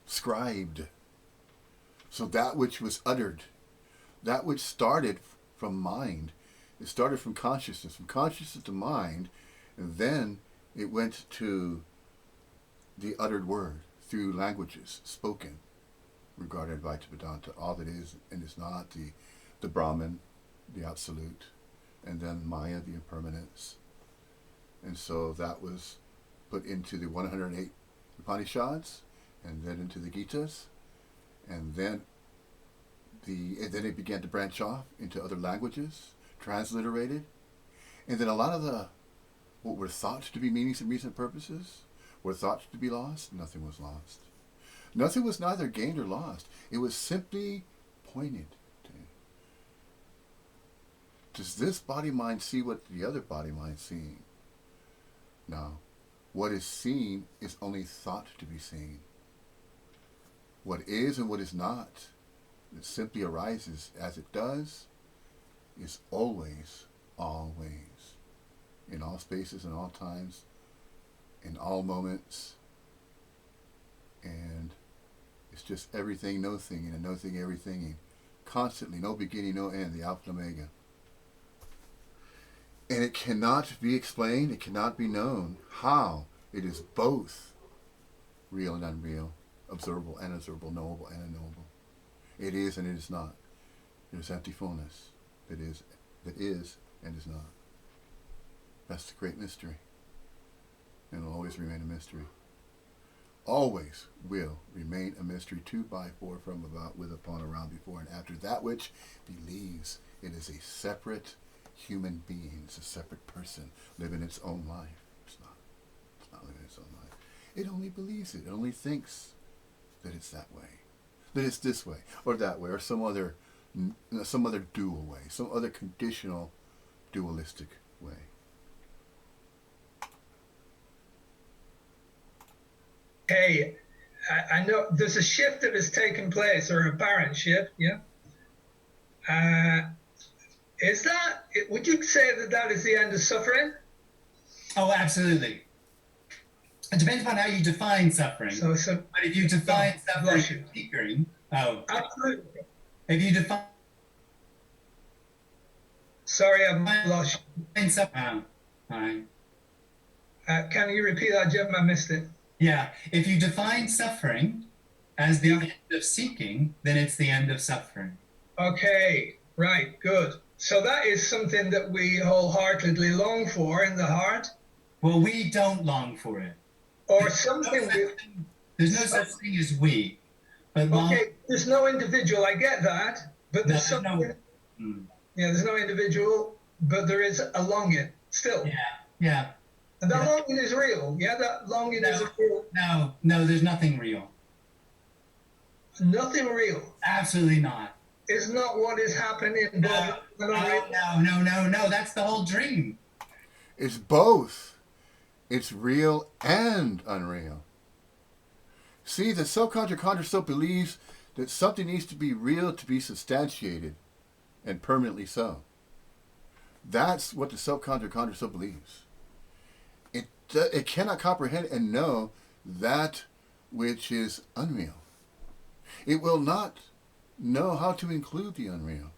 scribed. So that which was uttered, that which started from mind, it started from consciousness to mind, and then it went to the uttered word through languages spoken regarding Advaita Vedanta, all that is and is not, the Brahman, the absolute, and then Maya, the impermanence. And so that was put into the 108 Upanishads, and then into the Gitas, and then it began to branch off into other languages, transliterated, and then a lot of what were thought to be meanings and reason purposes were thought to be lost. Nothing was lost. Nothing was neither gained or lost. It was simply pointed to. Does this body-mind see what the other body-mind seeing? No. What is seen is only thought to be seen. What is and what is not, it simply arises as it does, is always, in all spaces and all times, in all moments, and it's just everything, no thing, and no thing, everything, and constantly, no beginning, no end, the Alpha and Omega. And it cannot be explained, it cannot be known how it is both real and unreal, observable and observable, knowable and unknowable. It is and it is not. There's antiphonous that is and is not. That's the great mystery. And will always remain a mystery. Always will remain a mystery, to, by, for, from, about, with, upon, around, before, and after. That which believes it is a separate human being. It's a separate person living its own life. It's not living its own life. It only believes it. It only thinks that it's that way. That it's this way, or that way, or some other dual way, some other conditional dualistic way. Hey, I know there's a shift that has taken place, or an apparent shift, yeah? Would you say that is the end of suffering? Oh, absolutely. It depends upon how you define suffering. So but if you define suffering as seeking, absolutely. If you define... Sorry, I've lost you. Fine. Can you repeat that, Jim? I missed it. Yeah, if you define suffering as the end of seeking, then it's the end of suffering. Okay, right, good. So that is something that we wholeheartedly long for in the heart. Well, we don't long for it. Or something. There's no such thing as we. But okay, there's no individual, I get that. but No, there's there's no. something. Mm, Yeah, there's no individual, but there is a longing still. yeah, yeah. And that Yeah. longing is real. Yeah, that longing is real. No, there's nothing real. Nothing real. Absolutely not. Is not what is happening. No, no. That's the whole dream. It's both. It's real and unreal. See, the subconscious conjure believes that something needs to be real to be substantiated, and permanently so. That's what the subconscious conjure believes. It cannot comprehend and know that which is unreal. It will not know how to include the unreal,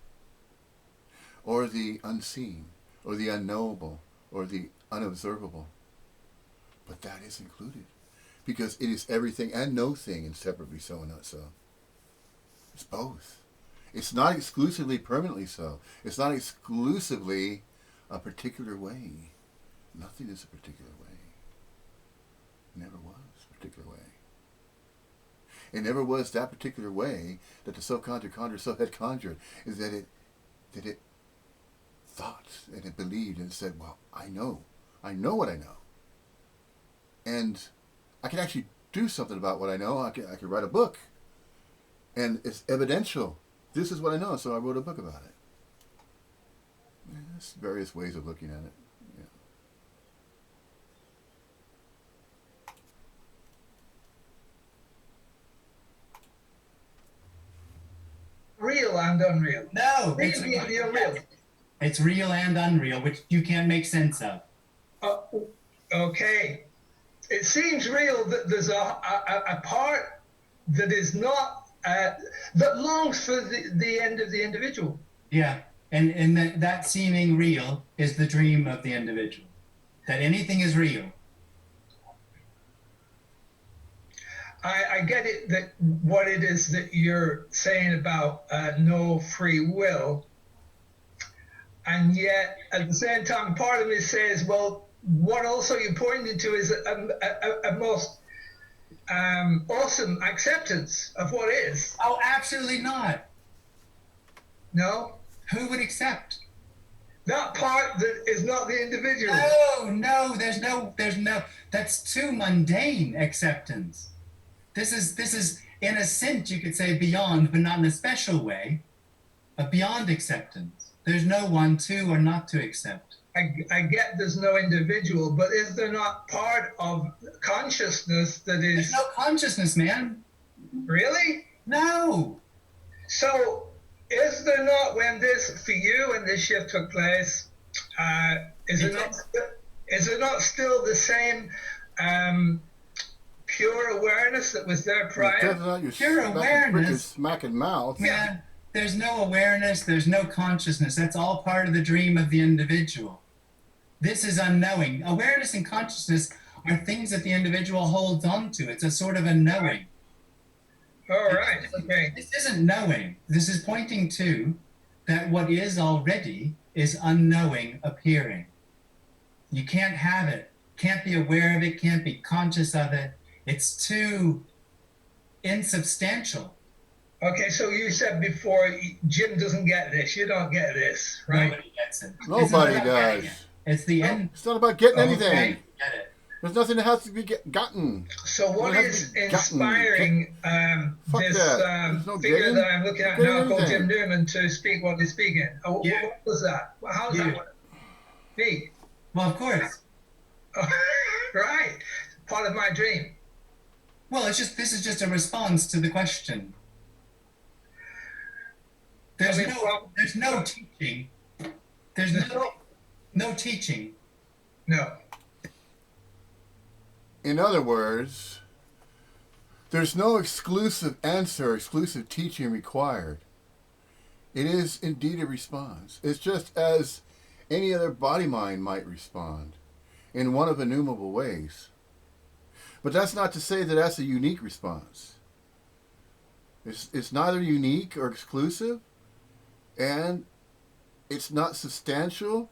or the unseen, or the unknowable, or the unobservable. But that is included, because it is everything and no thing, and separately so and not so. It's both. It's not exclusively permanently so. It's not exclusively a particular way. Nothing is a particular way. It never was a particular way. It never was that particular way that the subconscious conjure had conjured, is that it thought and it believed and it said, well, I know what I know. And I can actually do something about what I know. I can write a book. And it's evidential. This is what I know, so I wrote a book about it. There's various ways of looking at it. Yeah. Real and unreal. No, Real and the unreal. it's real and unreal, which you can't make sense of. Okay. It seems real that there's a part that is not, that longs for the end of the individual. Yeah, and that seeming real is the dream of the individual. That anything is real. I get it, that what it is that you're saying about no free will, and yet at the same time part of me says, well, what also you're pointing to is a most awesome acceptance of what is. Oh, absolutely not. No? Who would accept? That part that is not the individual. No, there's no, that's too mundane acceptance. This is, in a sense, you could say beyond, but not in a special way, a beyond acceptance. There's no one to or not to accept. I get there's no individual, but is there not part of consciousness that is... There's no consciousness, man. Really? No. So, is there not, when this shift took place, is it not still the same pure awareness that was there prior? Pure awareness. Smacking mouth. Yeah. There's no awareness. There's no consciousness. That's all part of the dream of the individual. This is unknowing. Awareness and consciousness are things that the individual holds on to. It's a sort of a knowing. All right. Okay. This isn't knowing. This is pointing to that what is already is unknowing appearing. You can't have it. Can't be aware of it. Can't be conscious of it. It's too insubstantial. Okay, so you said before, Jim doesn't get this. You don't get this, right? Nobody gets it. Nobody It's not about does. getting it. It's the end. It's not about getting Okay, anything. get it. There's nothing that has to be gotten. So what It has is to be gotten. inspiring Fuck this that. There's no figure getting. that I'm looking at Getting now called anything. Jim Newman to speak what he's speaking? Yeah. What was that? How's Yeah. that work? Me? Well, of course. Right. Part of my dream. Well, this is just a response to the question. There's no teaching. There's no teaching. No. In other words, there's no exclusive answer, exclusive teaching required. It is indeed a response. It's just as any other body mind might respond in one of innumerable ways. But that's not to say that that's a unique response. It's neither unique or exclusive, and it's not substantial,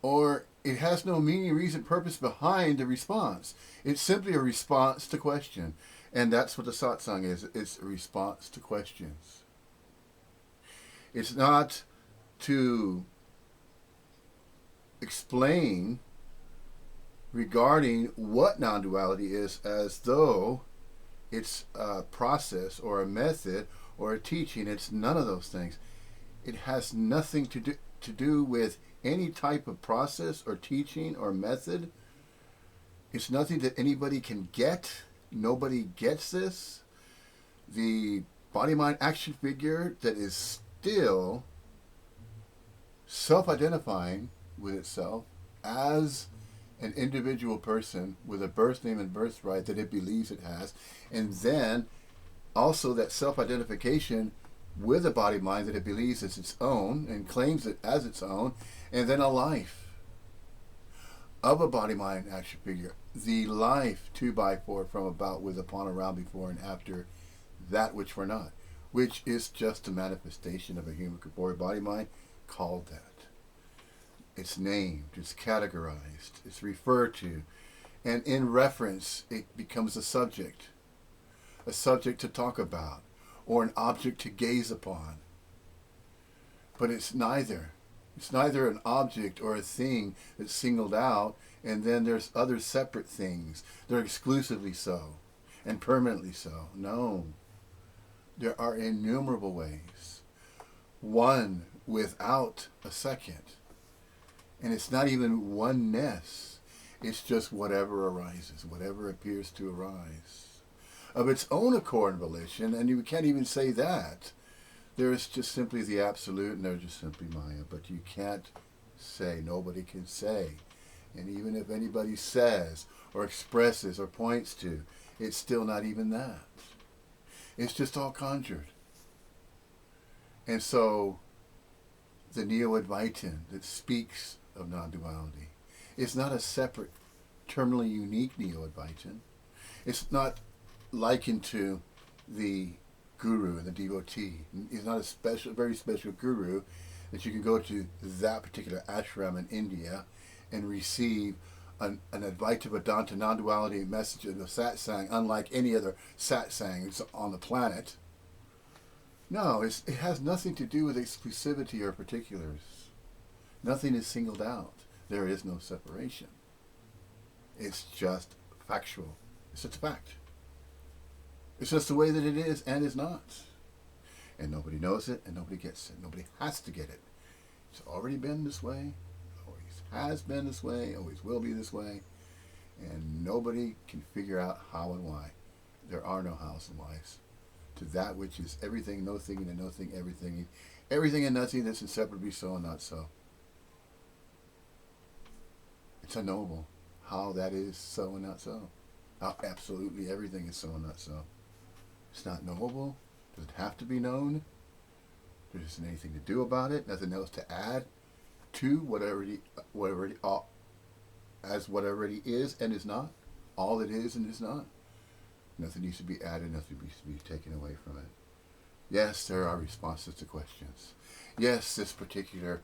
or it has no meaning, reason, purpose behind the response. It's simply a response to question. And that's what the satsang is. It's a response to questions. It's not to explain regarding what non-duality is as though it's a process or a method or a teaching. It's none of those things. It has nothing to do with any type of process or teaching or method. It's nothing that anybody can get. Nobody gets this. The body mind action figure that is still self-identifying with itself as an individual person with a birth name and birthright that it believes it has, and then also that self-identification with a body mind that it believes is its own and claims it as its own, and then a life of a body mind action figure, the life 2x4 from, about, with, upon, around, before, and after that which we're not, which is just a manifestation of a human corporeal body mind called that. It's named, it's categorized, it's referred to, and in reference it becomes a subject to talk about, or an object to gaze upon. But it's neither. It's neither an object or a thing that's singled out, and then there's other separate things. They're exclusively so, and permanently so. No. There are innumerable ways. One without a second. And it's not even oneness. It's just whatever arises, whatever appears to arise. Of its own accord and volition, and you can't even say that. There is just simply the absolute, and there's just simply Maya. But you can't say, nobody can say. And even if anybody says, or expresses, or points to, it's still not even that. It's just all conjured. And so, the Neo-Advaitin that speaks of non-duality is not a separate, terminally unique Neo-Advaitin. It's not likened to the guru and the devotee. He's not a special, very special guru that you can go to that particular ashram in India and receive an Advaita Vedanta non-duality message of the satsang, unlike any other satsangs on the planet. No, it has nothing to do with exclusivity or particulars. Nothing is singled out. There is no separation. It's just factual. It's just a fact. It's just the way that it is and is not. And nobody knows it and nobody gets it. Nobody has to get it. It's already been this way. Always has been this way. Always will be this way. And nobody can figure out how and why. There are no hows and whys to that which is everything, no thing, and no thing, everything. Everything and nothing that's inseparably so and not so. It's unknowable how that is so and not so. How absolutely everything is so and not so. It's not knowable. Doesn't have to be known. There isn't anything to do about it. Nothing else to add to whatever it is and is not. All it is and is not. Nothing needs to be added. Nothing needs to be taken away from it. Yes, there are responses to questions. Yes, this particular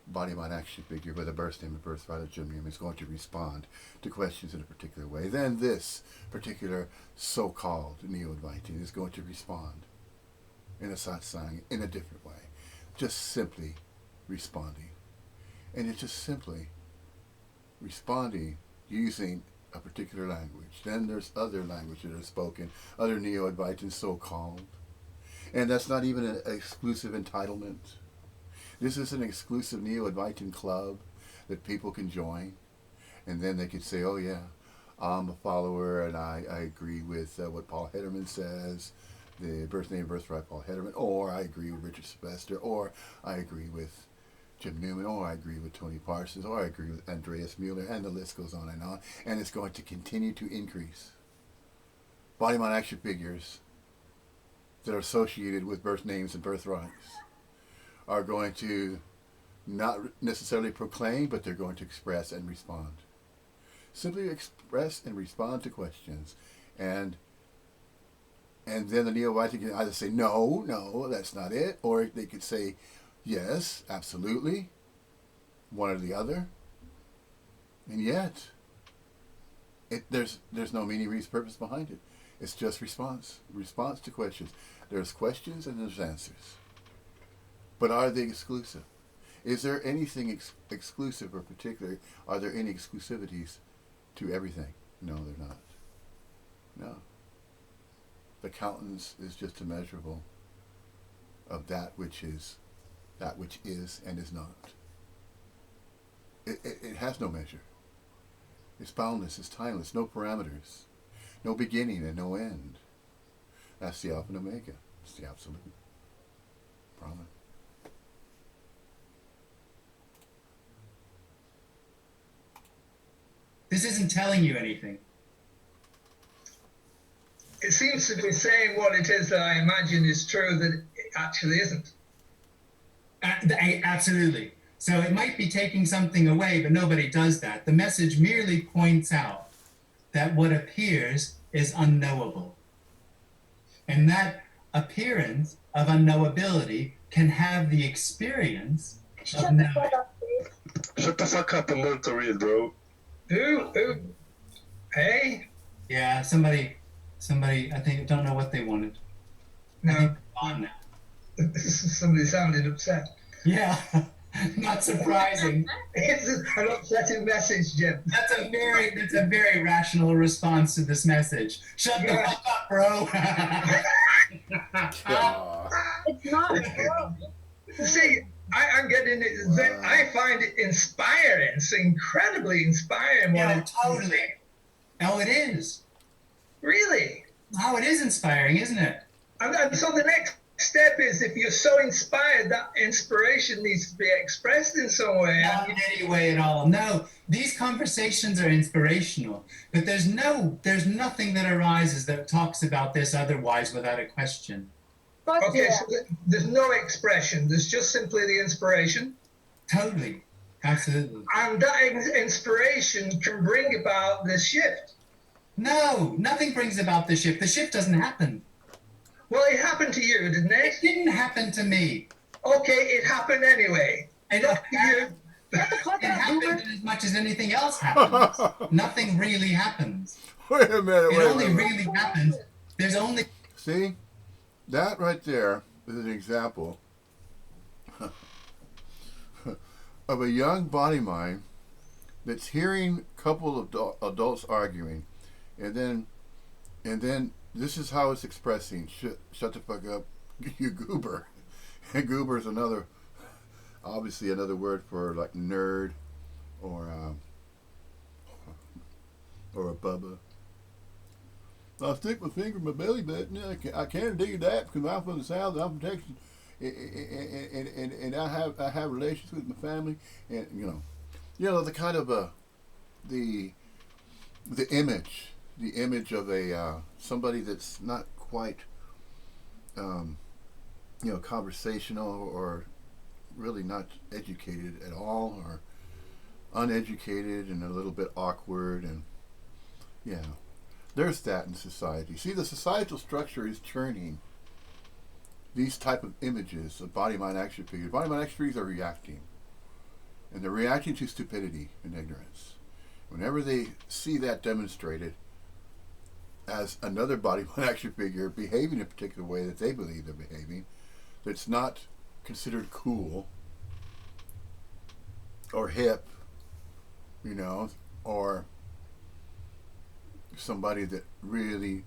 body-mind action figure with a birth name and birthright of Jimnium is going to respond to questions in a particular way. Then this particular so-called Neo-Advaitin is going to respond in a satsang in a different way. Just simply responding. And it's just simply responding using a particular language. Then there's other language that are spoken, other Neo-Advaitins so-called. And that's not even an exclusive entitlement. This is an exclusive Neo-Advaitin club that people can join. And then they can say, oh yeah, I'm a follower and I agree with what Paul Hederman says, the birth name, birthright Paul Hederman, or I agree with Richard Sylvester, or I agree with Jim Newman, or I agree with Tony Parsons, or I agree with Andreas Mueller, and the list goes on. And it's going to continue to increase. Body-mind action figures that are associated with birth names and birthrights are going to not necessarily proclaim, but they're going to express and respond. Simply express and respond to questions. And then the Neo-Advaitin can either say, no, that's not it, or they could say, yes, absolutely, one or the other. And yet, there's no meaning, reason, purpose behind it. It's just response to questions. There's questions and there's answers. But are they exclusive? Is there anything exclusive or particular? Are there any exclusivities to everything? No, they're not. No. The countenance is just a measurable of that which is and is not. It has no measure. It's boundless, it's timeless, no parameters, no beginning and no end. That's the Alpha and Omega. It's the absolute. Brahman. This isn't telling you anything. It seems to be saying what it is that I imagine is true that it actually isn't. Absolutely. So it might be taking something away, but nobody does that. The message merely points out that what appears is unknowable. And that appearance of unknowability can have the experience of knowing. Shut the fuck up and learn to read, bro. Ooh. Hey? Yeah, somebody, I think, don't know what they wanted. I No. think they're gone now. Somebody sounded upset. Yeah, not surprising. It's an upsetting message, Jim. That's a very rational response to this message. Shut the fuck up, bro. It's not wrong. See, I'm getting it. Wow. I find it inspiring. It's incredibly inspiring. Yeah, totally. Oh, it is. Really? Oh, it is inspiring, isn't it? And so the next step is, if you're so inspired, that inspiration needs to be expressed in some way. Not in any way at all. No, these conversations are inspirational, but there's nothing that arises that talks about this otherwise without a question. Fuck Okay, yeah. so there's no expression. There's just simply the inspiration. Totally. Absolutely. And that inspiration can bring about this shift. No, nothing brings about the shift. The shift doesn't happen. Well, it happened to you, didn't It it? didn't happen to me. Okay, it happened anyway. It, Look, you, Shut the fuck it up, happened boomer. as much as anything else happens. Nothing really happens. Wait a minute. It Wait a only minute. really happens. There's only See, that right there is an example of a young body mind that's hearing a couple of adults arguing, and then this is how it's expressing. Shut the fuck up, you goober. And goober is obviously another word for like nerd or a bubba. I'll stick my finger in my belly button. I can't do that because I'm from the South. I'm from Texas, and I have relations with my family, and the kind of the image of a somebody that's not quite conversational, or really not educated at all, or uneducated and a little bit awkward, and there's that in society. See, the societal structure is churning these type of images of body mind action figures. Body mind action figures are reacting, and they're reacting to stupidity and ignorance. Whenever they see that demonstrated as another body mind action figure behaving a particular way that they believe they're behaving, that's not considered cool or hip, or somebody that really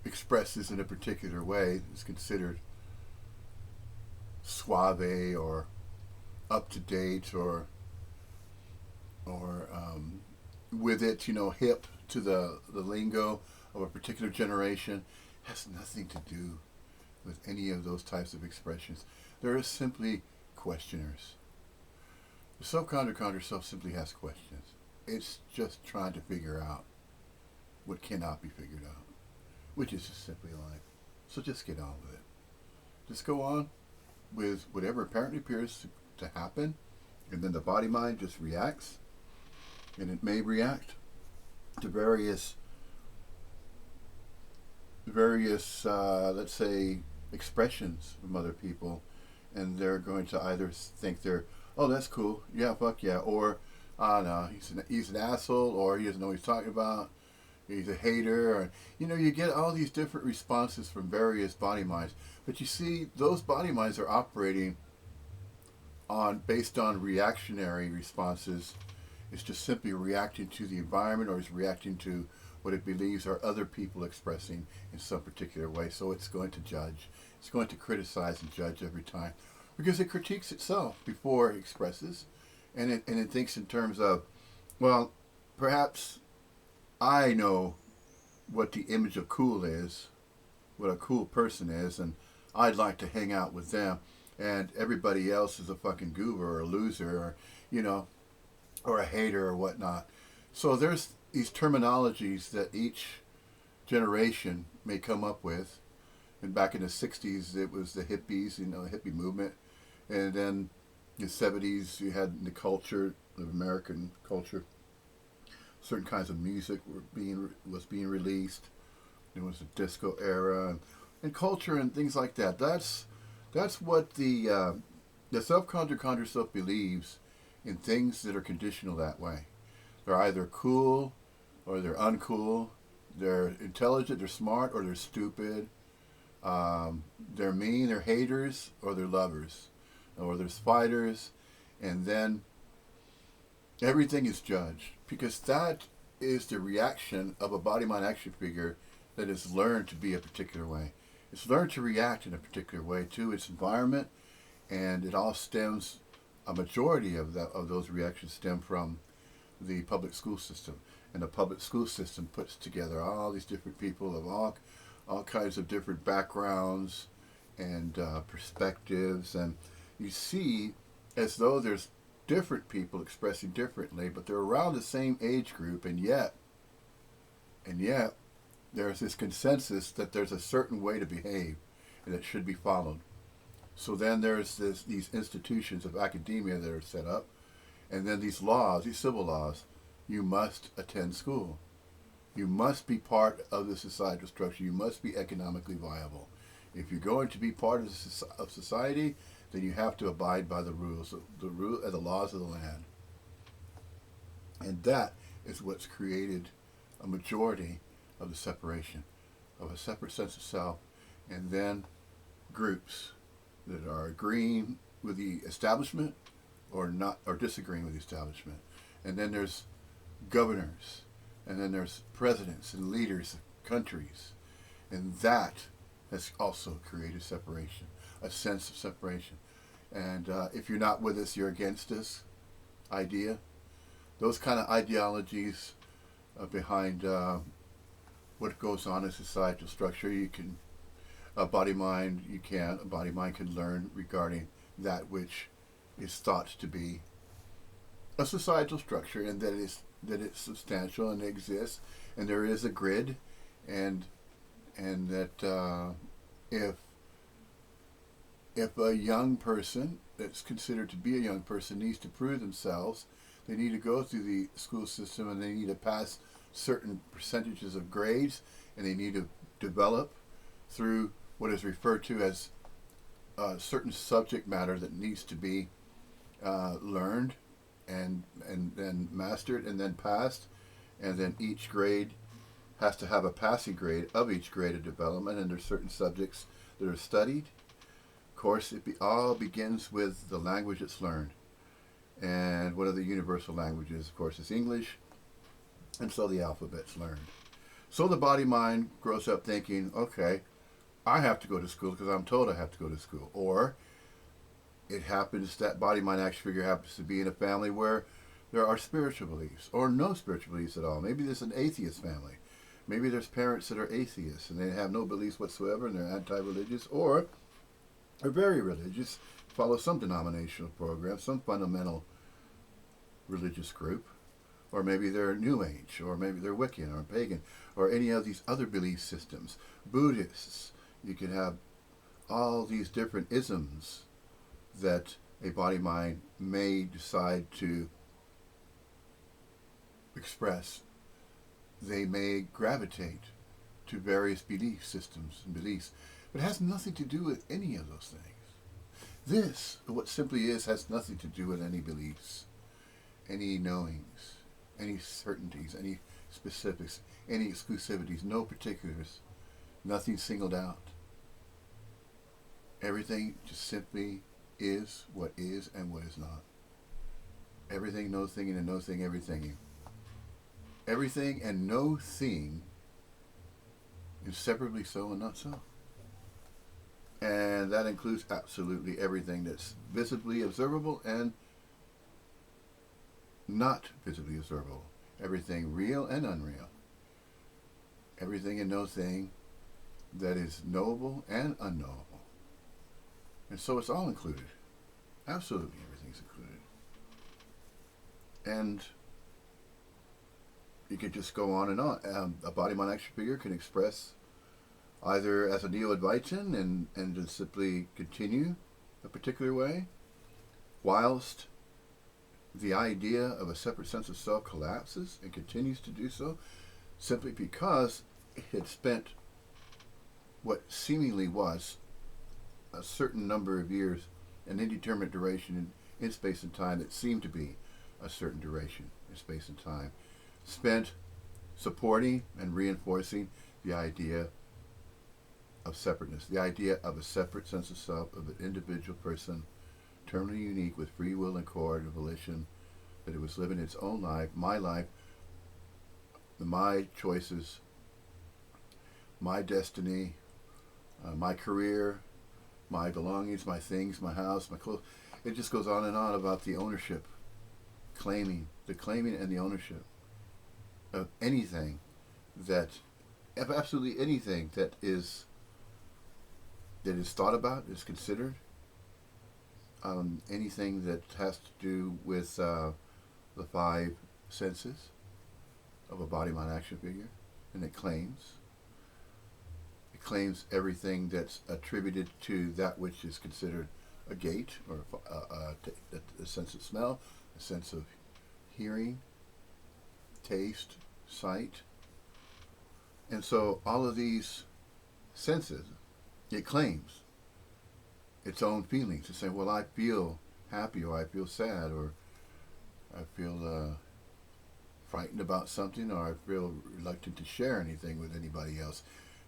expresses in a particular way is considered suave or up to date, or with it, hip to the lingo of a particular generation, has nothing to do with any of those types of expressions. They're simply questioners. The self-contractor self simply has questions. It's just trying to figure out what cannot be figured out, which is just simply life. So just get on with it. Just go on with whatever apparently appears to happen, and then the body mind just reacts, and it may react to various let's say expressions from other people, and they're going to either think oh, that's cool, yeah, fuck yeah, or no, he's an asshole, or he doesn't know what he's talking about, he's a hater, or, you get all these different responses from various body minds. But you see, those body minds are operating based on reactionary responses. It's just simply reacting to the environment, or is reacting to what it believes are other people expressing in some particular way. So it's going to judge. It's going to criticize and judge every time, because it critiques itself before it expresses, and it thinks in terms of, well, perhaps I know what the image of cool is, what a cool person is, and I'd like to hang out with them, and everybody else is a fucking goober or a loser, or or a hater or whatnot. So there's these terminologies that each generation may come up with. And back in the 60s, it was the hippies, the hippie movement. And then in the 70s, you had the culture, the American culture. Certain kinds of music was being released. There was a disco era and culture and things like that. That's what the self-conjured self believes in, things that are conditional that way. They're either cool or they're uncool. They're intelligent, they're smart, or they're stupid. They're mean, they're haters, or they're lovers, or there's fighters, and then everything is judged, because that is the reaction of a body-mind action figure that is learned to be a particular way. It's learned to react in a particular way to its environment, and it all stems. A majority of those reactions stem from the public school system, and the public school system puts together all these different people of all kinds of different backgrounds and perspectives, and you see as though there's different people expressing differently, but they're around the same age group, and yet there's this consensus that there's a certain way to behave and it should be followed. So then there's these institutions of academia that are set up, and then these laws, these civil laws. You must attend school. You must be part of the societal structure. You must be economically viable. If you're going to be part of society, then you have to abide by the rules, the laws of the land. And that is what's created a majority of the separation, of a separate sense of self, and then groups that are agreeing with the establishment or not, or disagreeing with the establishment. And then there's governors, and then there's presidents and leaders of countries, and that has also created separation, a sense of separation. And if you're not with us, you're against us idea. Those kind of ideologies behind what goes on in societal structure. You can a body mind can learn regarding that which is thought to be a societal structure, and that it's substantial and exists, and there is a grid, and that if a young person that's considered to be a young person needs to prove themselves, they need to go through the school system, and they need to pass certain percentages of grades, and they need to develop through what is referred to as certain subject matter that needs to be learned and then mastered and then passed, and then each grade has to have a passing grade of each grade of development, and there's certain subjects that are studied. Of course, all begins with the language that's learned, and one of the universal languages, of course, is English, and so the alphabet's learned. So the body mind grows up thinking, okay, I have to go to school because I'm told I have to go to school. Or it happens that body mind action figure happens to be in a family where there are spiritual beliefs or no spiritual beliefs at all. Maybe there's an atheist family. Maybe there's parents that are atheists and they have no beliefs whatsoever and they're anti-religious, or are very religious, follow some denominational program, some fundamental religious group. Or maybe they're New Age, or maybe they're Wiccan or pagan, or any of these other belief systems. Buddhists. You can have all these different isms that a body mind may decide to express. They may gravitate to various belief systems and beliefs, but it has nothing to do with any of those things. This, what simply is, has nothing to do with any beliefs, any knowings, any certainties, any specifics, any exclusivities, no particulars, nothing singled out. Everything just simply is what is and what is not. Everything, no thing, and no thing, everything. Everything and no thing is separately so and not so. And that includes absolutely everything that's visibly observable and not visibly observable. Everything real and unreal. Everything and no thing that is knowable and unknowable. And so it's all included. Absolutely everything's included. And you could just go on and on. A body-mind action figure can express either as a neo-Advaitin and just simply continue a particular way, whilst the idea of a separate sense of self collapses and continues to do so, simply because it had spent what seemingly was a certain number of years, an indeterminate duration in space and time that seemed to be a certain duration in space and time, spent supporting and reinforcing the idea of separateness, the idea of a separate sense of self, of an individual person, terminally unique with free will and coordinated volition, that it was living its own life, my choices, my destiny, my career, my belongings, my things, my house, my clothes. It just goes on and on about the ownership, the claiming and the ownership of anything of absolutely anything that is thought about, is considered, anything that has to do with the five senses of a body-mind action figure, and it claims everything that's attributed to that which is considered a gate, or a sense of smell, a sense of hearing, taste, sight. And so all of these senses, it claims its own feelings. It's saying, well, I feel happy, or I feel sad, or I feel frightened about something, or I feel reluctant to share anything with anybody else.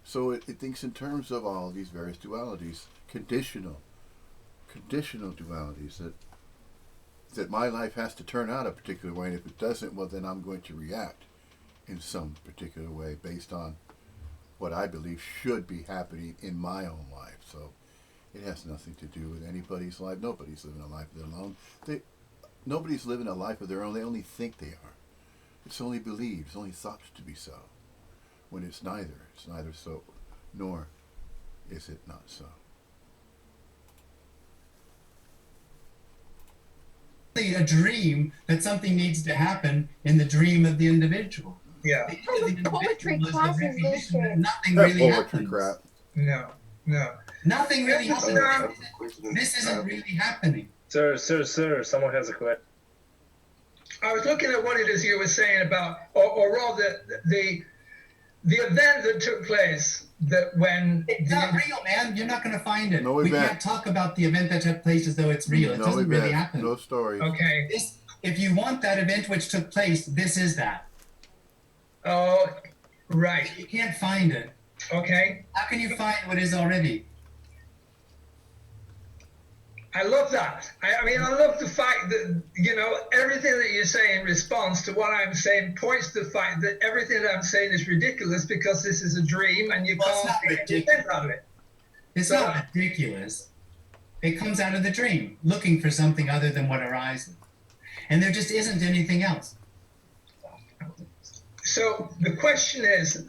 So it thinks in terms of all these various dualities, conditional dualities, that my life has to turn out a particular way, and if it doesn't, well, then I'm going to react in some particular way based on what I believe should be happening in my own life. So it has nothing to do with anybody's life. Nobody's living a life of their own. Nobody's living a life of their own. They only think they are. It's only believed. It's only thought to be so. When it's neither. It's neither so, nor is it not so. A dream that something needs to happen in the dream of the individual. Yeah. The Poetry individual is the class is recognition that bullshit. nothing That really poetry happens. crap. No. Nothing really This is, happens. This isn't really happening. Sir, someone has a question. I was looking at what it is you were saying about, or rather, the event that took place, that when It's not real, man. You're not going to find it. No We event. can't talk about the event that took place as though it's real. It No doesn't really event, happen. no story. Okay. If you want that event which took place, this is that. Oh, right. You can't find it. Okay. How can you find what is already? I love that. I mean, I love the fact that, everything that you say in response to what I'm saying points to the fact that everything that I'm saying is ridiculous because this is a dream and you Well, it's can't not make any ridiculous. sense out of it. It's not ridiculous. It comes out of the dream, looking for something other than what arises. And there just isn't anything else. So the question is,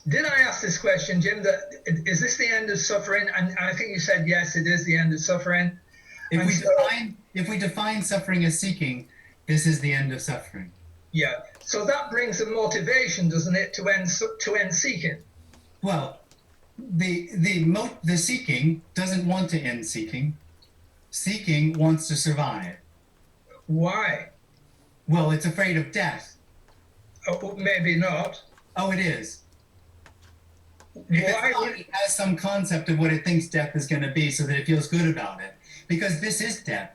did I ask this question, Jim, that is this the end of suffering? And I think you said, yes, it is the end of suffering. If we define suffering as seeking, this is the end of suffering. Yeah. So that brings a motivation, doesn't it, to end seeking? Well, the seeking doesn't want to end seeking. Seeking wants to survive. Why? Well, it's afraid of death. Oh, maybe not. Oh, it is. It has some concept of what it thinks death is going to be so that it feels good about it. Because this is death.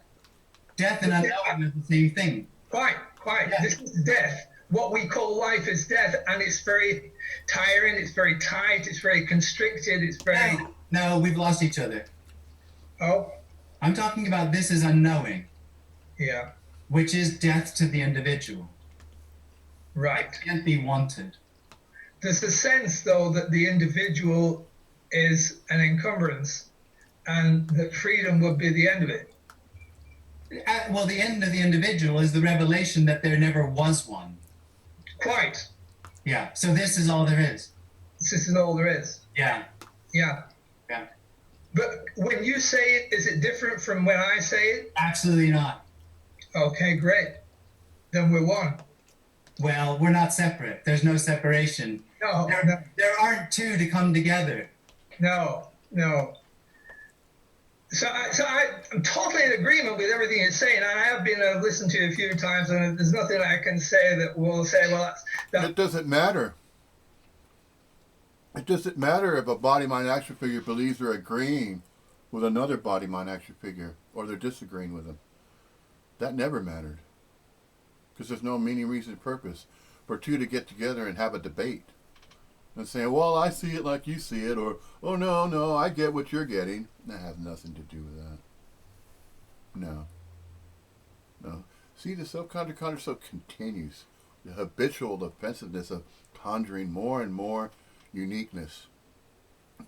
Death and unknowing is the same thing. Fine. Quite. Yeah. This is death. What we call life is death, and it's very tiring. It's very tight. It's very constricted. It's very. No, we've lost each other. Oh, I'm talking about this is unknowing, yeah. which is death to the individual. Right. It can't be wanted. There's a sense, though, that the individual is an encumbrance, and that freedom would be the end of it. Well, the end of the individual is the revelation that there never was one. Quite. Yeah. So this is all there is. This is all there is. Yeah. Yeah. Yeah. But when you say it, is it different from when I say it? Absolutely not. Okay, great. Then we're one. Well, we're not separate. There's no separation. No, There aren't two to come together. no. So I'm totally in agreement with everything you're saying, and I have been listened to a few times, and there's nothing I can say that will say, well, It doesn't matter. It doesn't matter if a body-mind action figure believes they're agreeing with another body-mind action figure, or they're disagreeing with them. That never mattered. Because there's no meaning, reason, purpose for two to get together and have a debate. And say, well, I see it like you see it, or, oh, no, I get what you're getting. That has nothing to do with that. No. See, the self-conjure so continues. The habitual defensiveness of conjuring more and more uniqueness,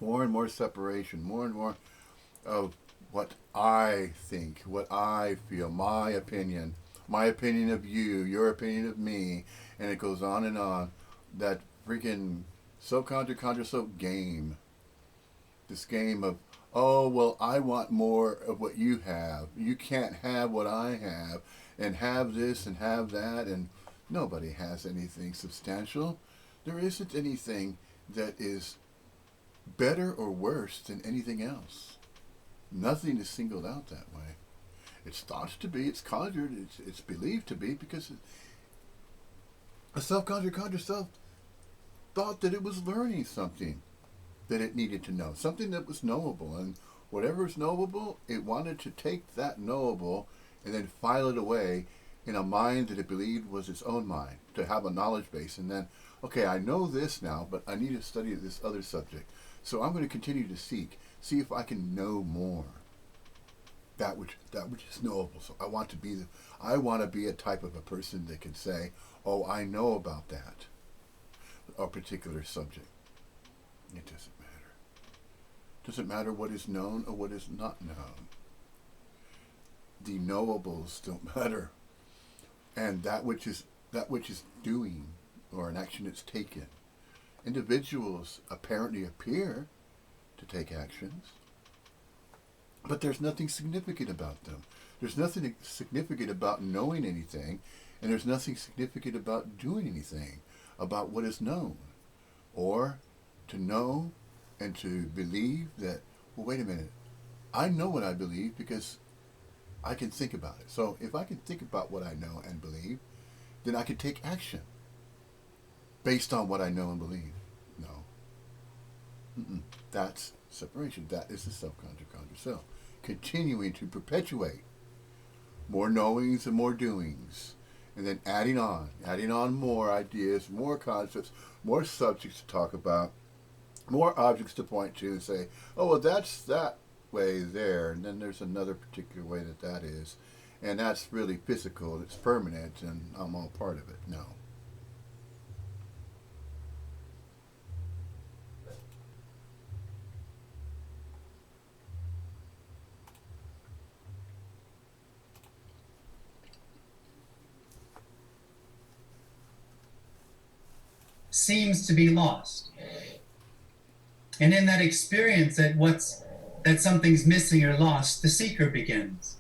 more and more separation, more and more of what I think, what I feel, my opinion of you, your opinion of me, and it goes on and on. That freaking conjure so game. This game of, oh, well, I want more of what you have. You can't have what I have, and have this and have that, and nobody has anything substantial. There isn't anything that is better or worse than anything else. Nothing is singled out that way. It's thought to be, it's conjured, it's believed to be, because a self-conjured self thought that it was learning something that it needed to know, something that was knowable, and whatever is knowable, it wanted to take that knowable and then file it away in a mind that it believed was its own mind, to have a knowledge base, and then, okay, I know this now, but I need to study this other subject, so I'm going to continue to see if I can know more. That which is knowable. So I want to be a type of a person that can say, oh, I know about that, a particular subject. It doesn't matter. It doesn't matter what is known or what is not known. The knowables don't matter. And that which is doing, or an action that's taken. Individuals apparently appear to take actions, but there's nothing significant about them. There's nothing significant about knowing anything, and there's nothing significant about doing anything about what is known. Or to know and to believe that, well, wait a minute, I know what I believe because I can think about it. So if I can think about what I know and believe, then I can take action based on what I know and believe. No. That's separation. That is the self-conjure self. Continuing to perpetuate more knowings and more doings. And then adding on more ideas, more concepts, more subjects to talk about, more objects to point to and say, oh, well, that's that way there, and then there's another particular way that is, and that's really physical, it's permanent, and I'm all part of it. No. Seems to be lost. And in that experience that something's missing or lost, the seeker begins.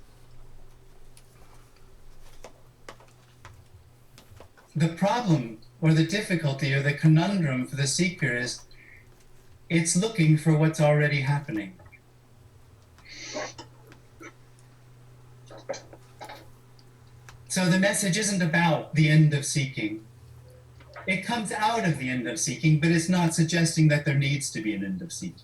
The problem or the difficulty or the conundrum for the seeker is it's looking for what's already happening. So the message isn't about the end of seeking. It comes out of the end of seeking, but it's not suggesting that there needs to be an end of seeking.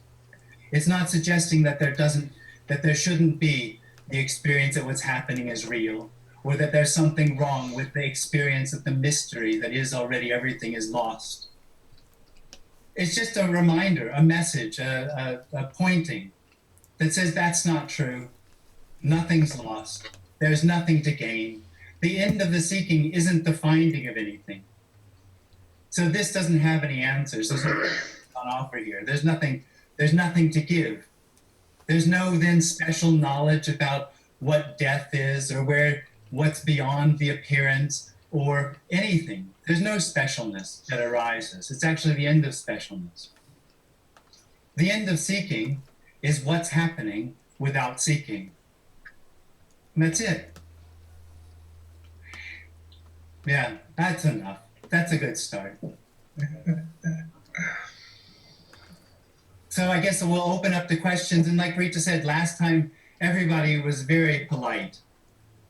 It's not suggesting that there shouldn't be the experience that what's happening is real, or that there's something wrong with the experience of the mystery that is already everything is lost. It's just a reminder, a message, a pointing that says that's not true. Nothing's lost. There's nothing to gain. The end of the seeking isn't the finding of anything. So this doesn't have any answers. There's nothing on offer here. There's nothing to give. There's no then special knowledge about what death is or what's beyond the appearance or anything. There's no specialness that arises. It's actually the end of specialness. The end of seeking is what's happening without seeking. And that's it. Yeah, that's enough. That's a good start. So I guess we'll open up the questions. And like Rita said, last time everybody was very polite.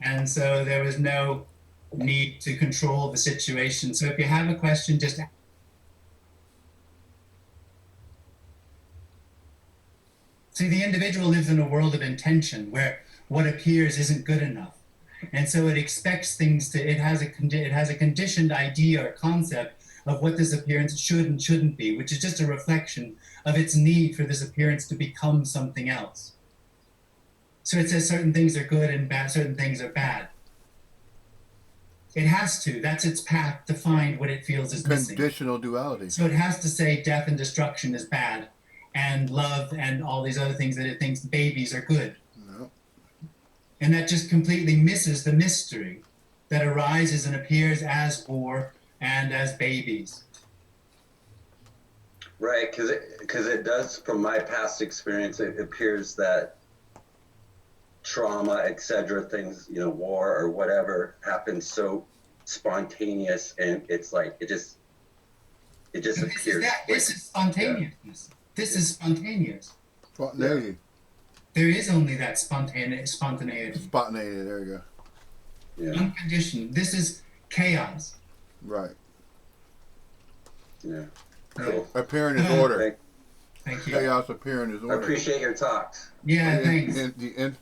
And so there was no need to control the situation. So if you have a question, just see, the individual lives in a world of intention where what appears isn't good enough. And so it expects things to, it has a conditioned idea or concept of what this appearance should and shouldn't be, which is just a reflection of its need for this appearance to become something else. So it says certain things are good and bad, certain things are bad. It has to, that's its path to find what it feels is missing. Conditional duality. So it has to say death and destruction is bad, and love and all these other things that it thinks babies are good. No. And that just completely misses the mystery that arises and appears as war and as babies. Right, because it does, from my past experience, it appears that trauma, etc., things, war or whatever, happens so spontaneous, and it's like it just appears. This is spontaneous. Yeah. This is spontaneous. Spontaneity. Yeah. There is only that spontaneity. Spontaneity, there you go. Yeah. Unconditioned. This is chaos. Right. Yeah. Cool. Appearing as order. Thank you. Chaos appearing as order. I appreciate your talks. Yeah, thanks. The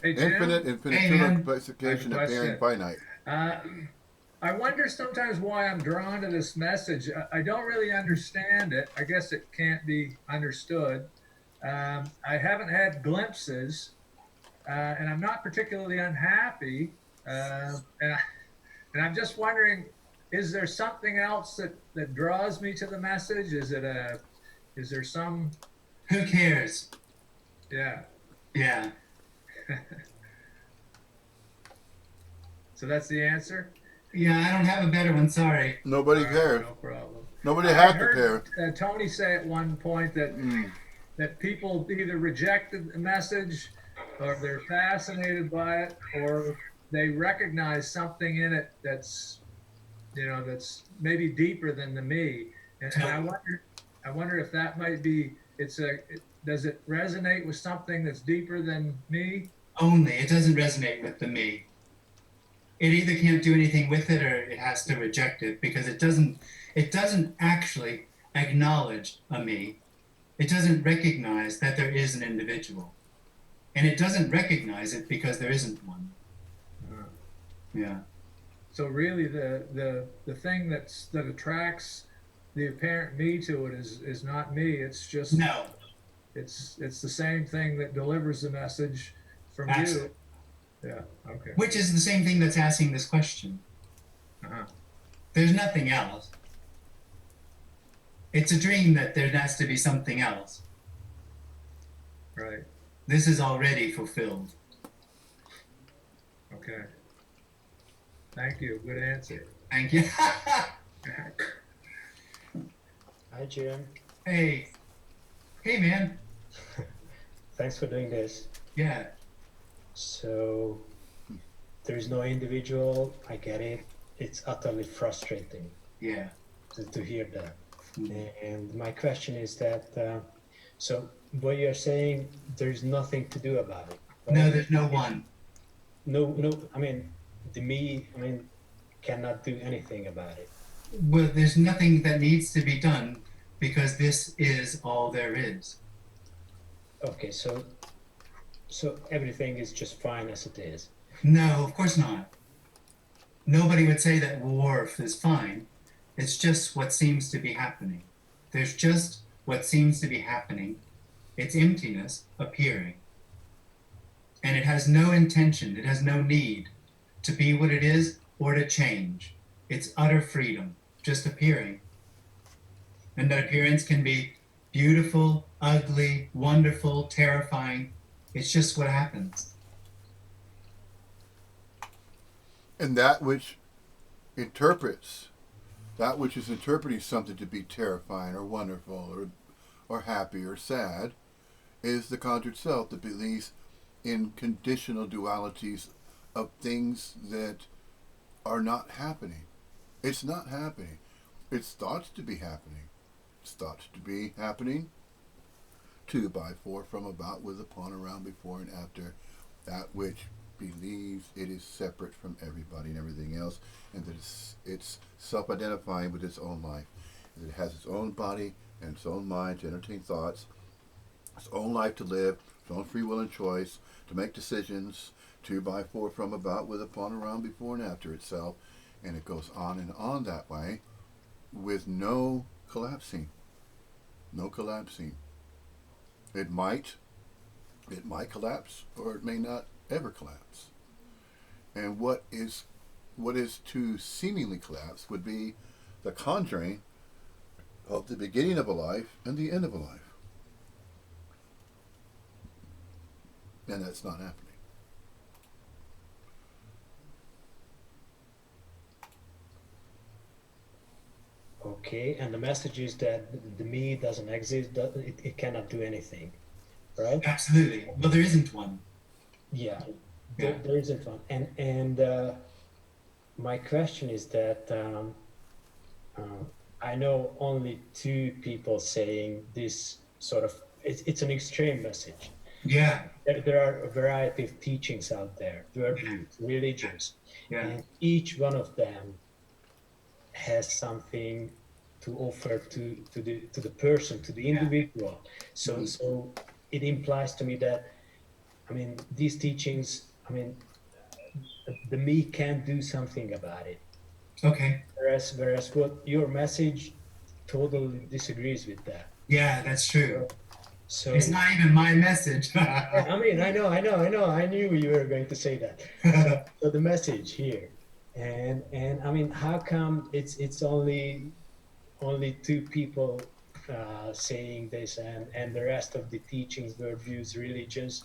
infinite specification appearing finite. I wonder sometimes why I'm drawn to this message. I don't really understand it. I guess it can't be understood. I haven't had glimpses, and I'm not particularly unhappy. And I'm just wondering, is there something else that draws me to the message? Is there some? Who cares? Yeah. Yeah. So that's the answer? Yeah, I don't have a better one, sorry. Nobody cares. No problem. Nobody has to care. Tony say at one point that people either reject the message, or they're fascinated by it, or they recognize something in it that's maybe deeper than the me. And I wonder if that might be, does it resonate with something that's deeper than me? Only, it doesn't resonate with the me. It either can't do anything with it or it has to reject it, because it doesn't actually acknowledge a me. It doesn't recognize that there is an individual. And it doesn't recognize it because there isn't one. Yeah. So really the thing that attracts the apparent me to it is not me. It's just no. It's the same thing that delivers the message from you. Yeah. Okay. Which is the same thing that's asking this question. There's nothing else. It's a dream that there has to be something else. Right. This is already fulfilled. Okay. Thank you. Good answer. Thank you. Hi, Jim. Hey. Hey, man. Thanks for doing this. Yeah. So, there is no individual. I get it. It's utterly frustrating. Yeah. To hear that. And my question is that, so what you're saying, there's nothing to do about it. Right? No, there's no one. No, I mean, cannot do anything about it. Well, there's nothing that needs to be done because this is all there is. Okay, so everything is just fine as it is. No, of course not. nobody would say that warmth is fine. It's just what seems to be happening. There's just what seems to be happening. It's emptiness appearing. And it has no intention, it has no need to be what it is or to change. It's utter freedom, just appearing. And that appearance can be beautiful, ugly, wonderful, terrifying. It's just what happens. And that which interprets, that which is interpreting something to be terrifying or wonderful or happy or sad, is the conjured self that believes in conditional dualities of things that are not happening. It's not happening. It's thought to be happening. It's thought to be happening 2 by 4 from about with upon around before and after, that which believes it is separate from everybody and everything else, and that it's self-identifying with its own life, that it has its own body and its own mind to entertain thoughts, its own life to live, its own free will and choice, to make decisions 2 by 4 from about with upon around before and after itself, and it goes on and on that way with no collapsing. No collapsing. It might collapse, or it may not ever collapse. And what is to seemingly collapse would be the conjuring of the beginning of a life and the end of a life. And that's not happening. Okay, and the message is that the me doesn't exist, it cannot do anything, right? Absolutely. Well, there isn't one. Yeah, there isn't one. And my question is that I know only 2 people saying this sort of, it's an extreme message. Yeah. There are a variety of teachings out there, religions, and each one of them has something to offer to the person, to the individual. So it implies to me that, I mean, these teachings, I mean, the me can do something about it. Okay. Whereas what your message totally disagrees with that. Yeah, that's true. So it's not even my message. I mean, I know. I knew you were going to say that. So the message here, and I mean, how come it's only 2 people saying this, and the rest of the teachings, worldviews, religions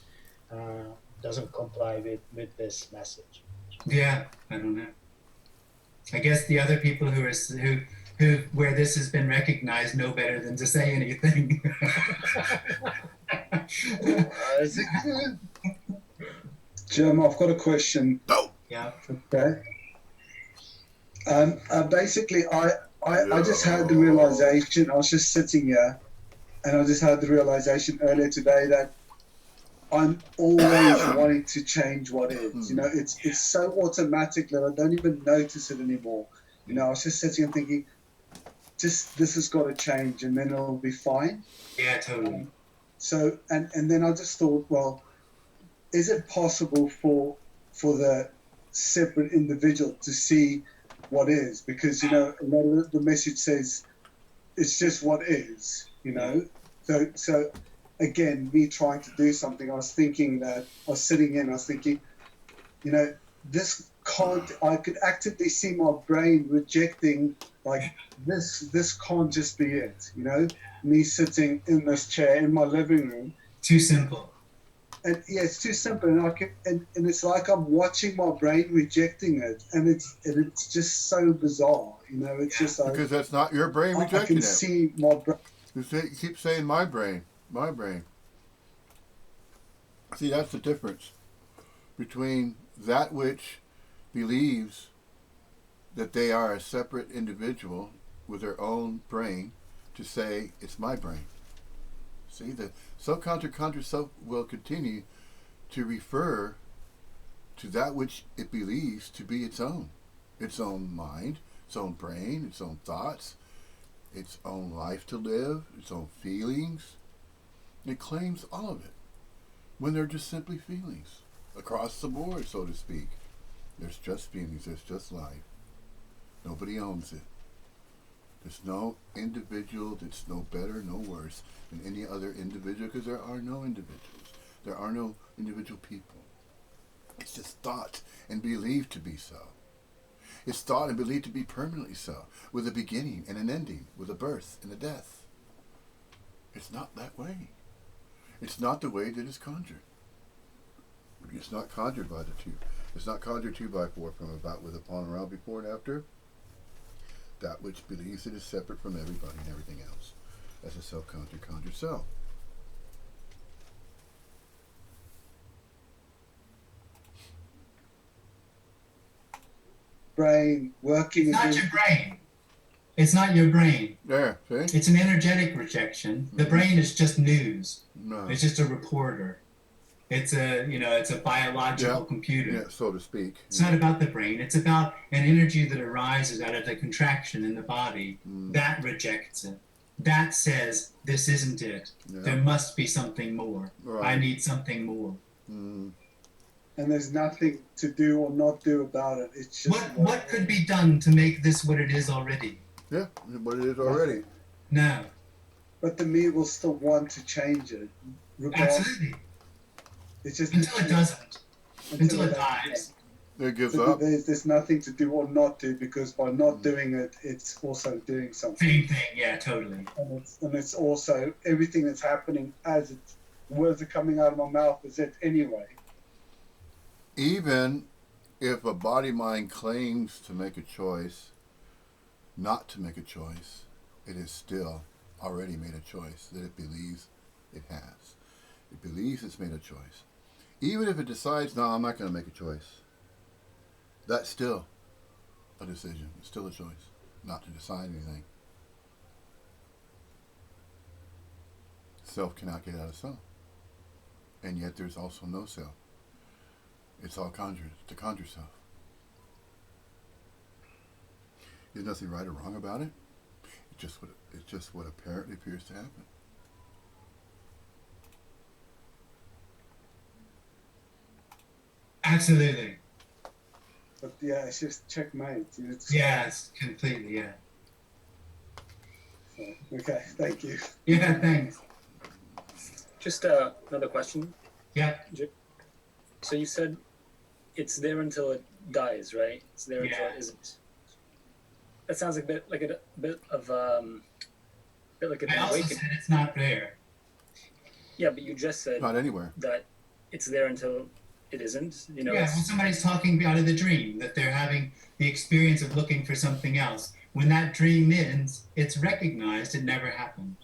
doesn't comply with this message? Yeah, I don't know. I guess the other people who where this has been recognized know better than to say anything. Jim, I've got a question. No. Yeah. Okay. Basically, I just had the realization. I was just sitting here, and I just had the realization earlier today that I'm always wanting to change what is. You know, it's so automatic that I don't even notice it anymore. You know, I was just sitting and thinking, just this has got to change, and then it'll be fine. Yeah, totally. So, and then I just thought, well, is it possible for the separate individual to see what is? Because, you know, a lot of the message says it's just what is, you know. So again, me trying to do something, I was thinking that I was sitting in, I was thinking, you know, this can't, I could actively see my brain rejecting, like, this can't just be it, you know, me sitting in this chair in my living room. Too simple. And yeah, it's too simple, and and it's like I'm watching my brain rejecting it, and it's just so bizarre, you know. It's just like, because that's not your brain rejecting it. I can see my brain. You keep saying my brain. See, that's the difference between that which believes that they are a separate individual with their own brain to say it's my brain. See, the self-conjured self will continue to refer to that which it believes to be its own mind, its own brain, its own thoughts, its own life to live, its own feelings. It claims all of it when they're just simply feelings across the board, so to speak. There's just feelings. There's just life. Nobody owns it. There's no individual that's no better, no worse than any other individual, because there are no individuals. There are no individual people. It's just thought and believed to be so. It's thought and believed to be permanently so, with a beginning and an ending, with a birth and a death. It's not that way. It's not the way that it's conjured. It's not conjured by the two. It's not conjured 2 by 4 from about, with, upon, around, before, and after. That which believes it is separate from everybody and everything else, as a self-conjured conjured self. Brain working It's not against your brain. It's not your brain. There, see? It's an energetic rejection. The brain is just news. No. It's just a reporter. It's a biological computer. Yeah, so to speak. It's not about the brain. It's about an energy that arises out of the contraction in the body. That rejects it. That says, this isn't it. Yeah. There must be something more. Right. I need something more. And there's nothing to do or not do about it. It's just What could be done to make this what it is already? Yeah, what it is already. No. But the me will still want to change it. Regardless. Absolutely. It's just until it doesn't. Until it dies. It gives So up. there's nothing to do or not do, because by not doing it, it's also doing something. Same thing, yeah, totally. And it's also everything that's happening as it's words are coming out of my mouth is it anyway. Even if a body-mind claims to make a choice, not to make a choice, it is still already made a choice that it believes it has. It believes it's made a choice. Even if it decides, no, I'm not going to make a choice, that's still a decision. It's still a choice not to decide anything. Self cannot get out of self. And yet there's also no self. It's all conjured. To conjure self. There's nothing right or wrong about it. It's just what apparently appears to happen. Absolutely. But yeah, it's just checkmate. Yes, completely, yeah. So, okay, thank you. Yeah, thanks. Just another question. Yeah. So you said it's there until it dies, right? It's there until it isn't. That sounds like a bit of an I also awakening. said it's not there. Yeah, but you just said not anywhere that it's there until it isn't. You know. Yeah, when somebody's talking out of the dream, that they're having the experience of looking for something else. When that dream ends, it's recognized it never happened.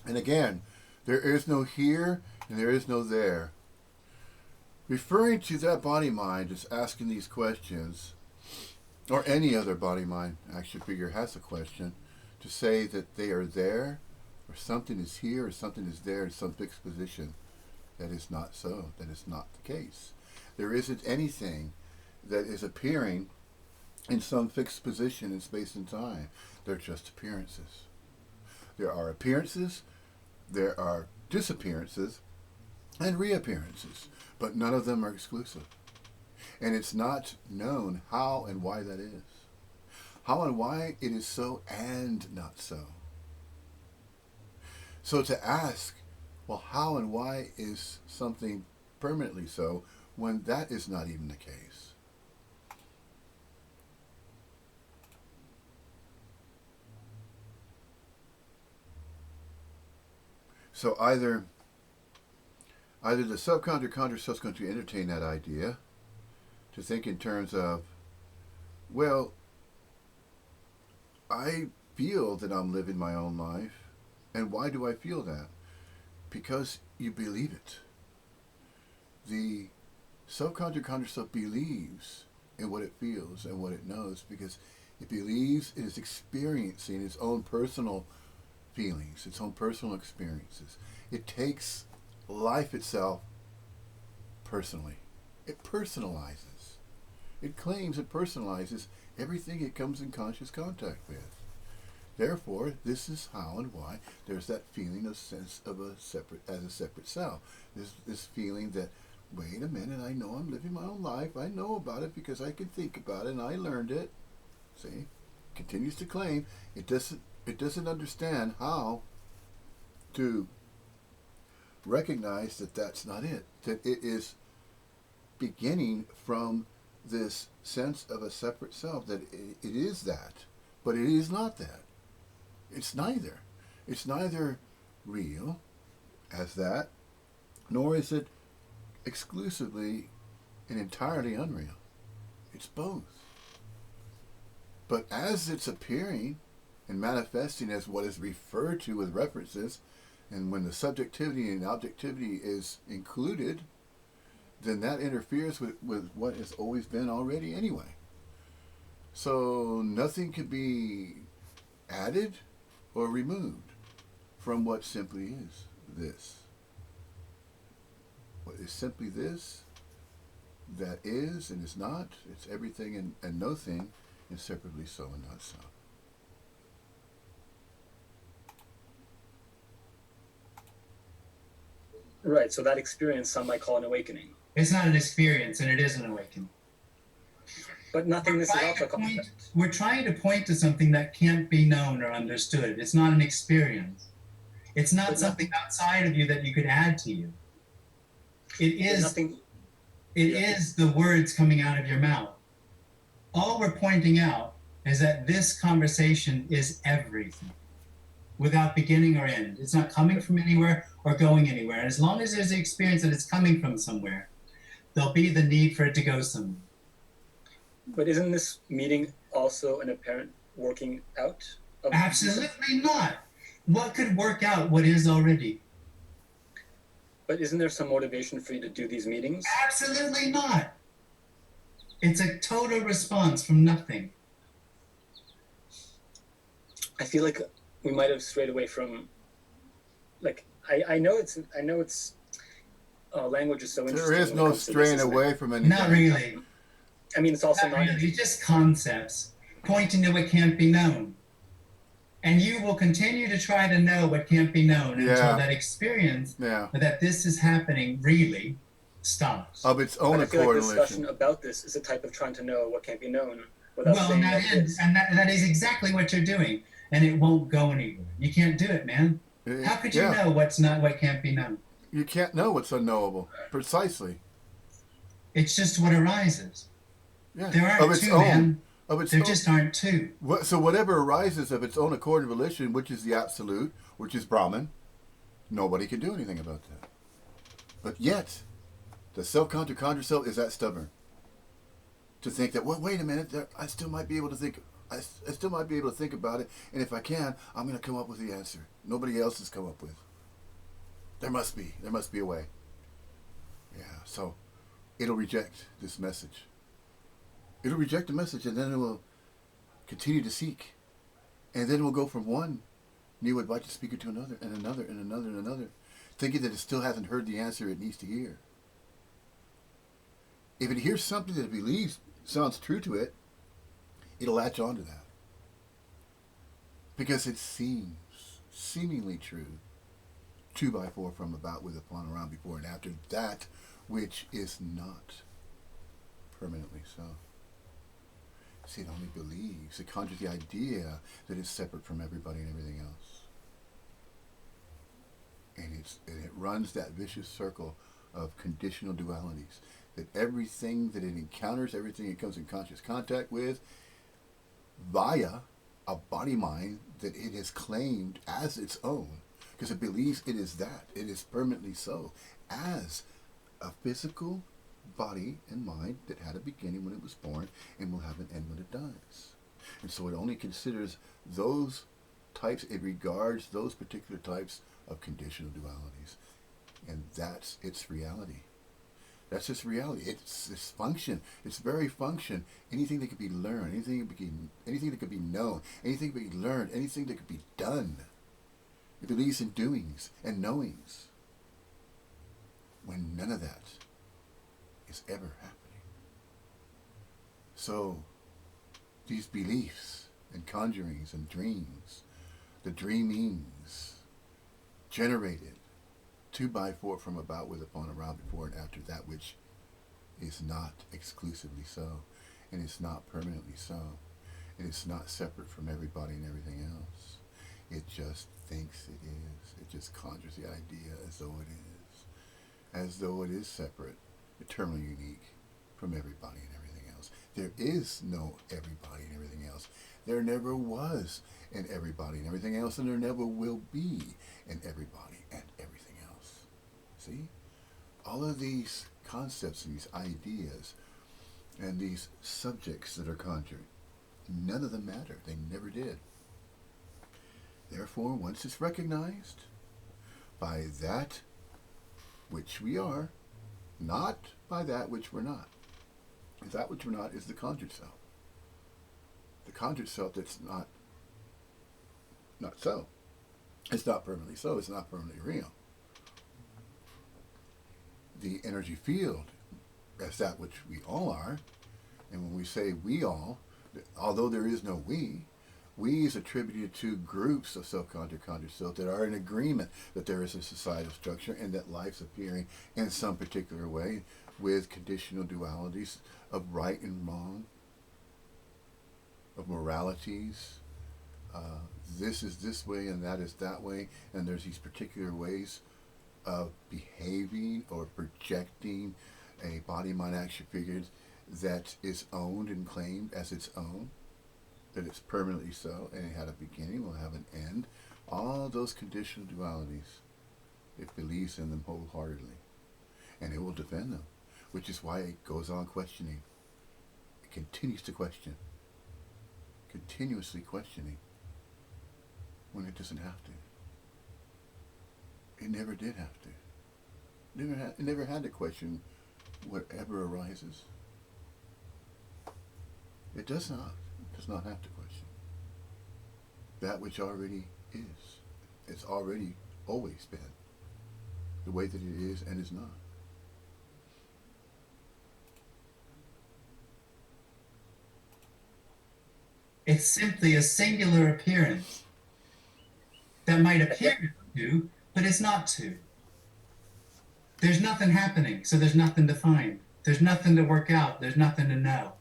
And again, there is no here and there is no there. Referring to that body-mind is asking these questions, or any other body-mind action figure has a question, to say that they are there, or something is here, or something is there in some fixed position. That is not so. That is not the case. There isn't anything that is appearing in some fixed position in space and time. They're just appearances. There are appearances, there are disappearances, and reappearances, but none of them are exclusive. And it's not known how and why that is. How and why it is so and not so. So to ask, well, how and why is something permanently so when that is not even the case? So either the subconscious conscious is going to entertain that idea, to think in terms of, well, I feel that I'm living my own life, and why do I feel that? Because you believe it. The subconscious conscious believes in what it feels and what it knows, because it believes it is experiencing its own personal feelings, its own personal experiences. It takes life itself personally. It personalizes. It claims it personalizes everything it comes in conscious contact with. Therefore, this is how and why there's that feeling of sense of a separate self. This feeling that wait a minute, I know I'm living my own life. I know about it because I can think about it and I learned it. See? Continues to claim it doesn't understand how to recognize that that's not it. That it is beginning from this sense of a separate self, that it is that, but it is not that. It's neither. It's neither real as that, nor is it exclusively and entirely unreal. It's both. But as it's appearing and manifesting as what is referred to with references, and when the subjectivity and objectivity is included, then that interferes with what has always been already anyway. So nothing can be added or removed from what simply is this. What is simply this, that is and is not, it's everything and no thing, inseparably so and not so. Right, so that experience some might call an awakening. It's not an experience, and it is an awakening. But nothingness is also a concept. We're trying to point to something that can't be known or understood. It's not an experience. It's not something outside of you that you could add to you. It is. It is the words coming out of your mouth. All we're pointing out is that this conversation is everything, without beginning or end. It's not coming from anywhere or going anywhere. And as long as there's the experience that it's coming from somewhere, there'll be the need for it to go somewhere. But isn't this meeting also an apparent working out of Absolutely not. What could work out what is already? But isn't there some motivation for you to do these meetings? Absolutely not. It's a total response from nothing. I feel like we might have strayed away from, like, I know it's language is so interesting. There is no straying away from anything. Not really. I mean, it's also not really. It's just concepts pointing to what can't be known. And you will continue to try to know what can't be known until that experience that this is happening really stops. Of its own accord. I feel like correlation. discussion about this is a type of trying to know what can't be known without saying that is exactly what you're doing, and it won't go anywhere. You can't do it, man. How could you know what can't be known? You can't know what's unknowable. Precisely. It's just what arises. Yeah. There aren't of its two, own. man. Of its there own. just aren't two. So whatever arises of its own accord and volition, which is the absolute, which is Brahman, nobody can do anything about that. But yet, the self-conjured conjured self is that stubborn to think that, well, wait a minute, I still might be able to think. I still might be able to think about it, and if I can, I'm going to come up with the answer. Nobody else has come up with. There must be a way. Yeah. So, it'll reject this message. It'll reject the message, and then it will continue to seek. And then it will go from one new Advaita speaker to another, and another, and another, and another, thinking that it still hasn't heard the answer it needs to hear. If it hears something that it believes sounds true to it, it'll latch on to that. Because it seems seemingly true, 2 by 4 from, about, with, upon, around, before, and after, that which is not permanently so. See, it only believes. It conjures the idea that it's separate from everybody and everything else. And it runs that vicious circle of conditional dualities. That everything that it encounters, everything it comes in conscious contact with, via a body mind that it has claimed as its own, because it believes it is that. It is permanently so. As a physical body and mind that had a beginning when it was born and will have an end when it dies. And so it only considers those types, it regards those particular types of conditional dualities. And that's its reality. That's its reality. It's its function. Its very function. Anything that could be learned, anything that could be known, anything that could be learned, anything that could be done. It believes in doings and knowings. When none of that is ever happening. So, these beliefs and conjurings and dreams, the dreamings generated 2 by 4 from about, with, upon, around, before, and after that which is not exclusively so, and it's not permanently so, and it's not separate from everybody and everything else. It just thinks it is. It just conjures the idea as though it is. As though it is separate, eternally unique from everybody and everything else. There is no everybody and everything else. There never was an everybody and everything else, and there never will be an everybody and everything else. See? All of these concepts and these ideas and these subjects that are conjured, none of them matter. They never did. Therefore, once it's recognized by that which we are, not by that which we're not. That which we're not is the conjured self. The conjured self that's not so. It's not permanently so. It's not permanently real. The energy field as that which we all are, and when we say we all, although there is no we is attributed to groups of self-conjured, conjured self that are in agreement that there is a societal structure and that life's appearing in some particular way with conditional dualities of right and wrong, of moralities. This is this way and that is that way, and there's these particular ways of behaving or projecting a body, mind, action figure that is owned and claimed as its own, that it's permanently so, and it had a beginning, will have an end. All those conditional dualities, it believes in them wholeheartedly, and it will defend them, which is why it goes on questioning. It continues to question, continuously questioning, when it doesn't have to. It never did have to. It never had to question whatever arises. It does not have to question. That which already is. It's already always been the way that it is and is not. It's simply a singular appearance that might appear to, but it's not to. There's nothing happening, so there's nothing to find. There's nothing to work out. There's nothing to know.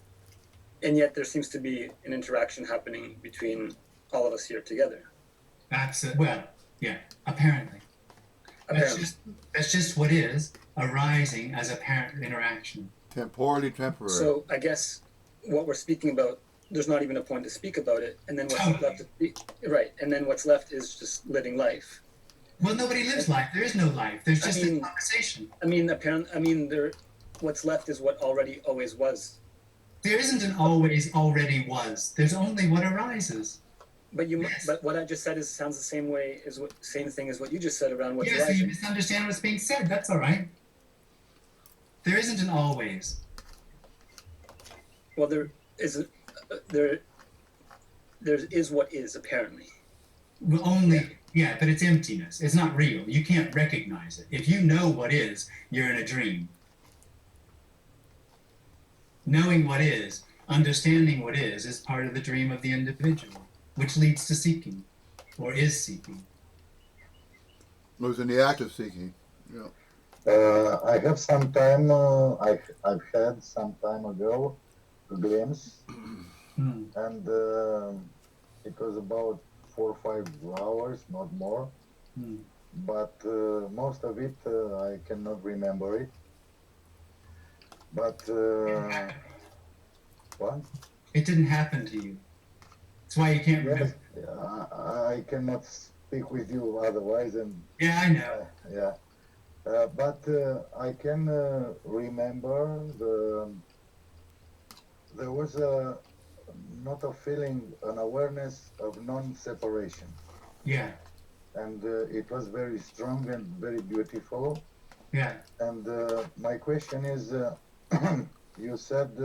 And yet there seems to be an interaction happening between all of us here together. Well, yeah, apparently. Apparently. That's just what is arising as apparent interaction. Temporally temporary. So I guess what we're speaking about, there's not even a point to speak about it, and then what's left to speak, right? And then what's left is just living life. Well, nobody lives life. There is no life. There's just a conversation. What's left is what already always was. There isn't an always already was. There's only what arises. But but what I just said sounds the same way as same thing as what you just said around what's yes, rising. so you misunderstand what's being said. That's all right. There isn't an always. Well, there is what is apparently. Well, only but it's emptiness. It's not real. You can't recognize it. If you know what is, you're in a dream. Knowing what is, understanding what is part of the dream of the individual, which leads to seeking, or is seeking. It was in the act of seeking. Yeah. I have some time. I've had some time ago a glimpse, and it was about 4 or 5 hours, not more. But most of it I cannot remember it. But what? It didn't happen to you. That's why you can't remember. I cannot speak with you otherwise, and yeah, I know. But I can remember there was not a feeling, an awareness of non-separation. Yeah. And it was very strong and very beautiful. Yeah. And my question is, you said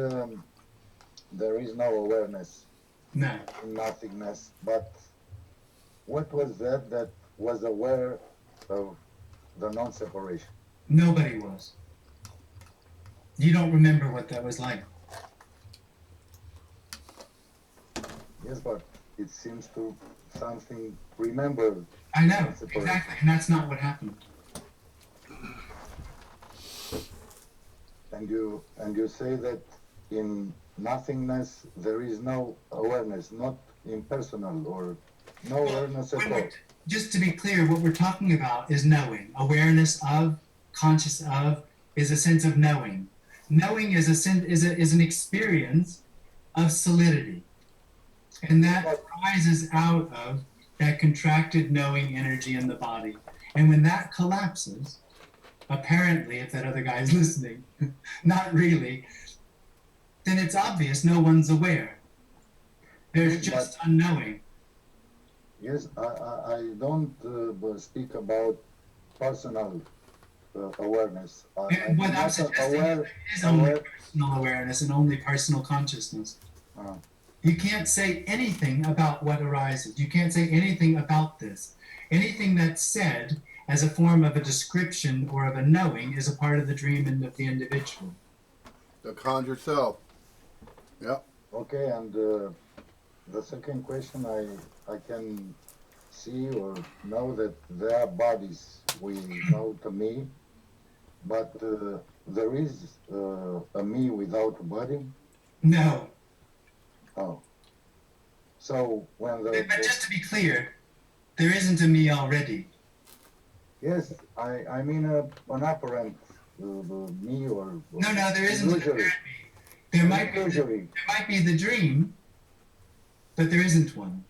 there is no awareness. No. Nothingness. But what was that was aware of the non-separation? Nobody was. You don't remember what that was like. Yes, but it seems to something remembered. I know, exactly, and that's not what happened. And you say that in nothingness there is no awareness, not impersonal or no awareness at all. Just to be clear, what we're talking about is knowing. Awareness of, conscious of, is a sense of knowing. Knowing is an experience of solidity, and that arises out of that contracted knowing energy in the body. And when that collapses, apparently, if that other guy is listening, not really, then it's obvious no one's aware. There's just unknowing. Yes, I don't speak about personal awareness. I'm What I'm not suggesting aware. is only personal awareness and only personal consciousness. You can't say anything about what arises. You can't say anything about this. Anything that's said as a form of a description or of a knowing is a part of the dream and of the individual. The conjured self. Yep. Okay, and the second question, I can see or know that there are bodies we know to me, but there is a me without a body? No. Oh. So when But just to be clear, there isn't a me already. Yes, I mean an apparent me or No, there isn't an apparent me. There might be the dream, but there isn't one.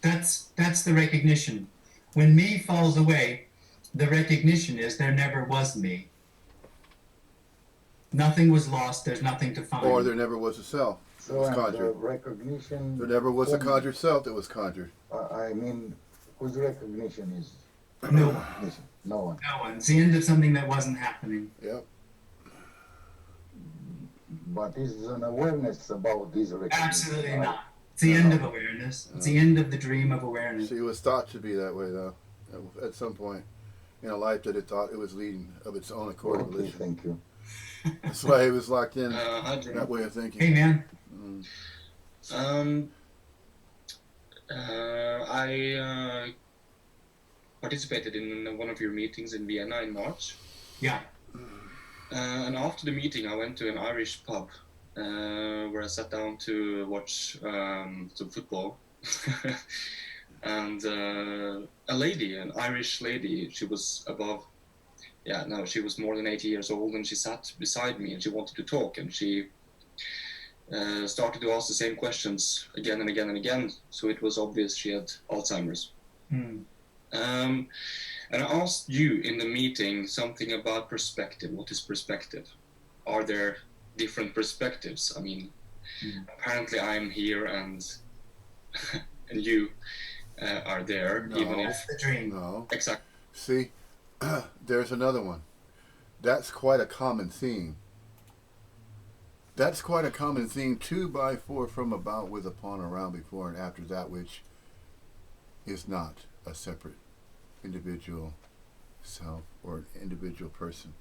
That's the recognition. When me falls away, the recognition is there never was me. Nothing was lost, there's nothing to find. Or there never was a self. It was conjured. Recognition. There never was a conjured self that was conjured. I mean, whose recognition is? No one. No one. No one. It's the end of something that wasn't happening. Yep. But is an awareness about this recognition? Absolutely not. It's the end of awareness. It's the end of the dream of awareness. See, it was thought to be that way, though, at some point in a life that it thought it was leading of its own accord. Okay, thank you. That's why it was locked in that way of thinking. Hey, man. I participated in one of your meetings in Vienna in March. Yeah. And after the meeting, I went to an Irish pub where I sat down to watch some football. And a lady, an Irish lady, she was she was more than 80 years old, and she sat beside me and she wanted to talk, and she started to ask the same questions again and again and again. So it was obvious she had Alzheimer's. And I asked you in the meeting something about perspective. What is perspective? Are there different perspectives? I mean, apparently I'm here and and you are there, even if the dream. No. Exactly. See, there's another one. That's quite a common theme. That's quite a common theme. 2 by 4 from about, with, upon, around, before, and after that which is not a separate individual self or an individual person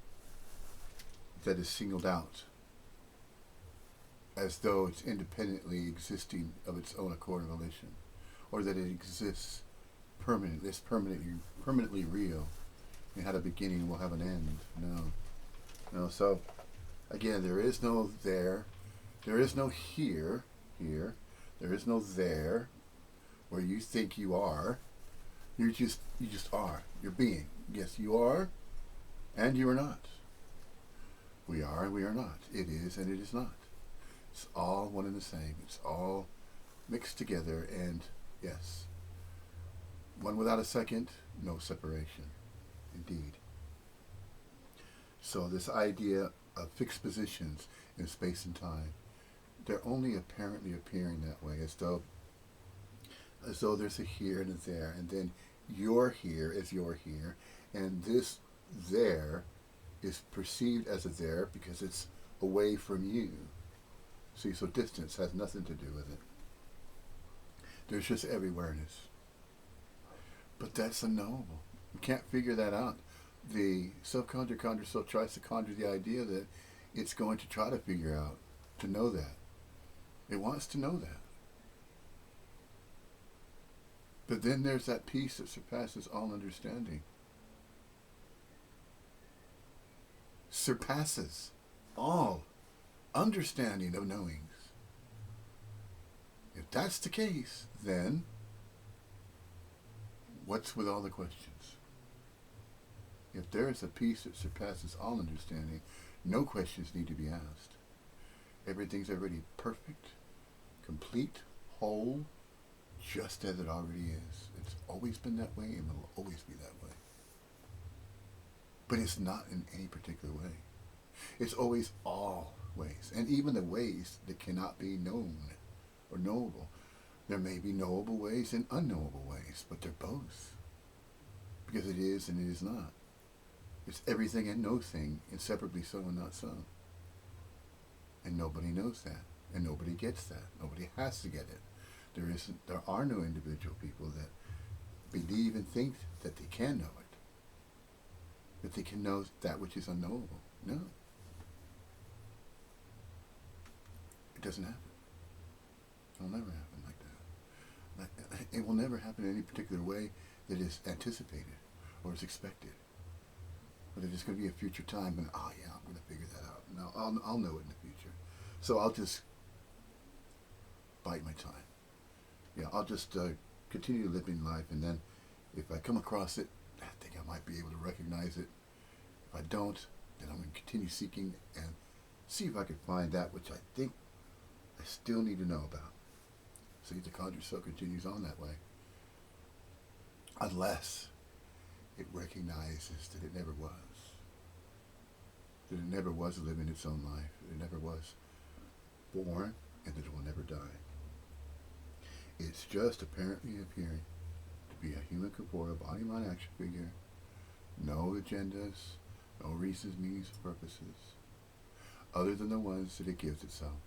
that is singled out as though it's independently existing of its own accord and volition, or that it exists permanently, it's permanently real. It had a beginning and will have an end. No. So again, there is no there is no here, there is no there where you think you are. You just are. You're being. Yes, you are, and you are not. We are and we are not. It is and it is not. It's all one and the same. It's all mixed together, and yes, one without a second, no separation. Indeed. So this idea of fixed positions in space and time, they're only apparently appearing that way, as though there's a here and a there, and then your here is your here, and this there is perceived as a there because it's away from you. See, so distance has nothing to do with it. There's just everywhereness. But that's unknowable. You can't figure that out. The self-conjured conjured self tries to conjure the idea that it's going to try to figure out, to know that. It wants to know that. But then there's that peace that surpasses all understanding. Surpasses. all understanding of knowings. If that's the case, then what's with all the questions? If there is a peace that surpasses all understanding, no questions need to be asked. Everything's already perfect, complete, whole, just as it already is. It's always been that way and will always be that way. But it's not in any particular way. It's always all ways, and even the ways that cannot be known or knowable. There may be knowable ways and unknowable ways, but they're both. Because it is and it is not. It's everything and no thing, inseparably so and not so. And nobody knows that, and nobody gets that. Nobody has to get it. There are no individual people that believe and think that they can know it. That they can know that which is unknowable. No. It doesn't happen. It'll never happen like that. It will never happen in any particular way that is anticipated or is expected. But there's going to be a future time when, oh yeah, I'm going to figure that out. No, I'll know it in the future. So I'll just bite my time. Yeah, I'll just continue living life, and then if I come across it, I think I might be able to recognize it. If I don't, then I'm going to continue seeking and see if I can find that which I think I still need to know about. See, the Conjured Soul continues on that way. Unless it recognizes that it never was. That it never was living its own life. It never was born, and that it will never die. It's just apparently appearing to be a human corporeal body, mind, action figure. No agendas, no reasons, meanings, or purposes, other than the ones that it gives itself.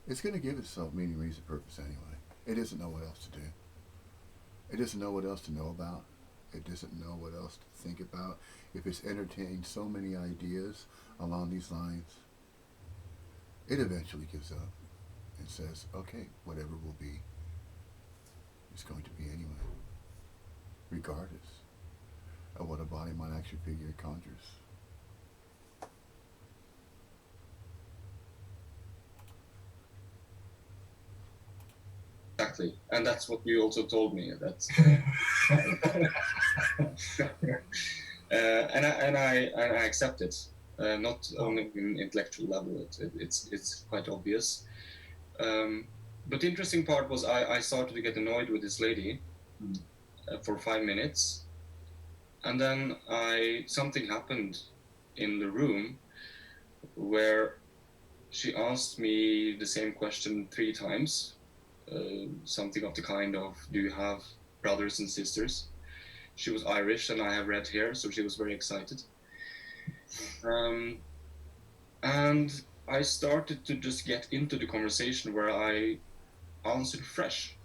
It's going to give itself meaning, reason, purpose anyway. It doesn't know what else to do. It doesn't know what else to know about. It doesn't know what else to think about. If it's entertained so many ideas along these lines, it eventually gives up and says, okay, whatever will be, is going to be anyway, regardless of what a body, mind, action figure conjures. Exactly, and that's what you also told me. That's and I accept it. Not only in intellectual level, it's quite obvious. But the interesting part was I started to get annoyed with this lady for 5 minutes, and then something happened in the room where she asked me the same question 3 times. Something of the kind of, do you have brothers and sisters? She was Irish and I have red hair, so she was very excited. And I started to just get into the conversation where I answered fresh.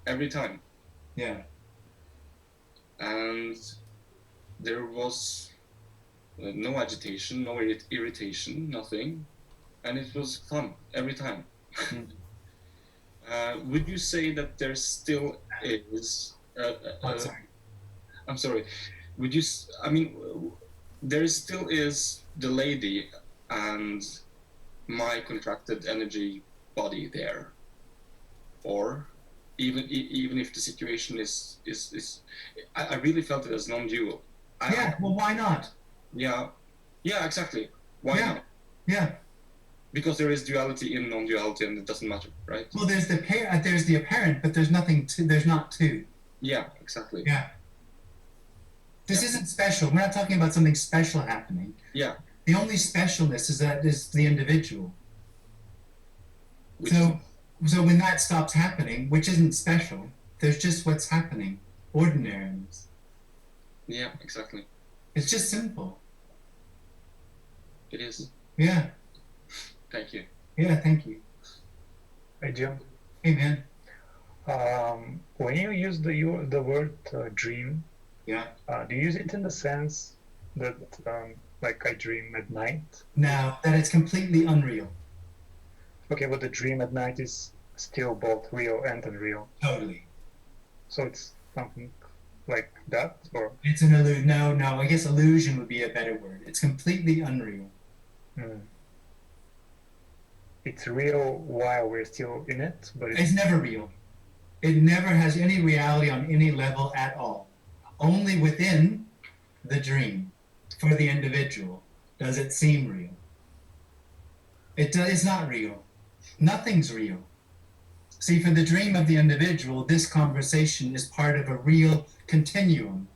Every time. Yeah. And there was no agitation, no irritation, nothing. And it was fun every time. Would you say that there still is... I'm sorry. Would you... I mean, there still is the lady and my contracted energy body there. Or even if the situation is I really felt it as non-dual. Well, why not? Yeah, exactly. Why not? Yeah. Because there is duality in non-duality, and it doesn't matter, right? Well, there's the apparent, but there's not two. Yeah, exactly. Yeah. This isn't special. We're not talking about something special happening. Yeah. The only specialness is the individual. So when that stops happening, which isn't special, there's just what's happening, ordinariness. Yeah, exactly. It's just simple. It is. Yeah. Thank you. Yeah, thank you. Hey, Jim. Hey, man. When you use the word dream, yeah, do you use it in the sense that like I dream at night? No, that it's completely unreal. Okay, but the dream at night is still both real and unreal. Totally. So it's something like that, or it's an illusion? No. I guess illusion would be a better word. It's completely unreal. It's real while we're still in it, but It's never real. It never has any reality on any level at all. Only within the dream, for the individual, does it seem real. It's not real. Nothing's real. See, for the dream of the individual, this conversation is part of a real continuum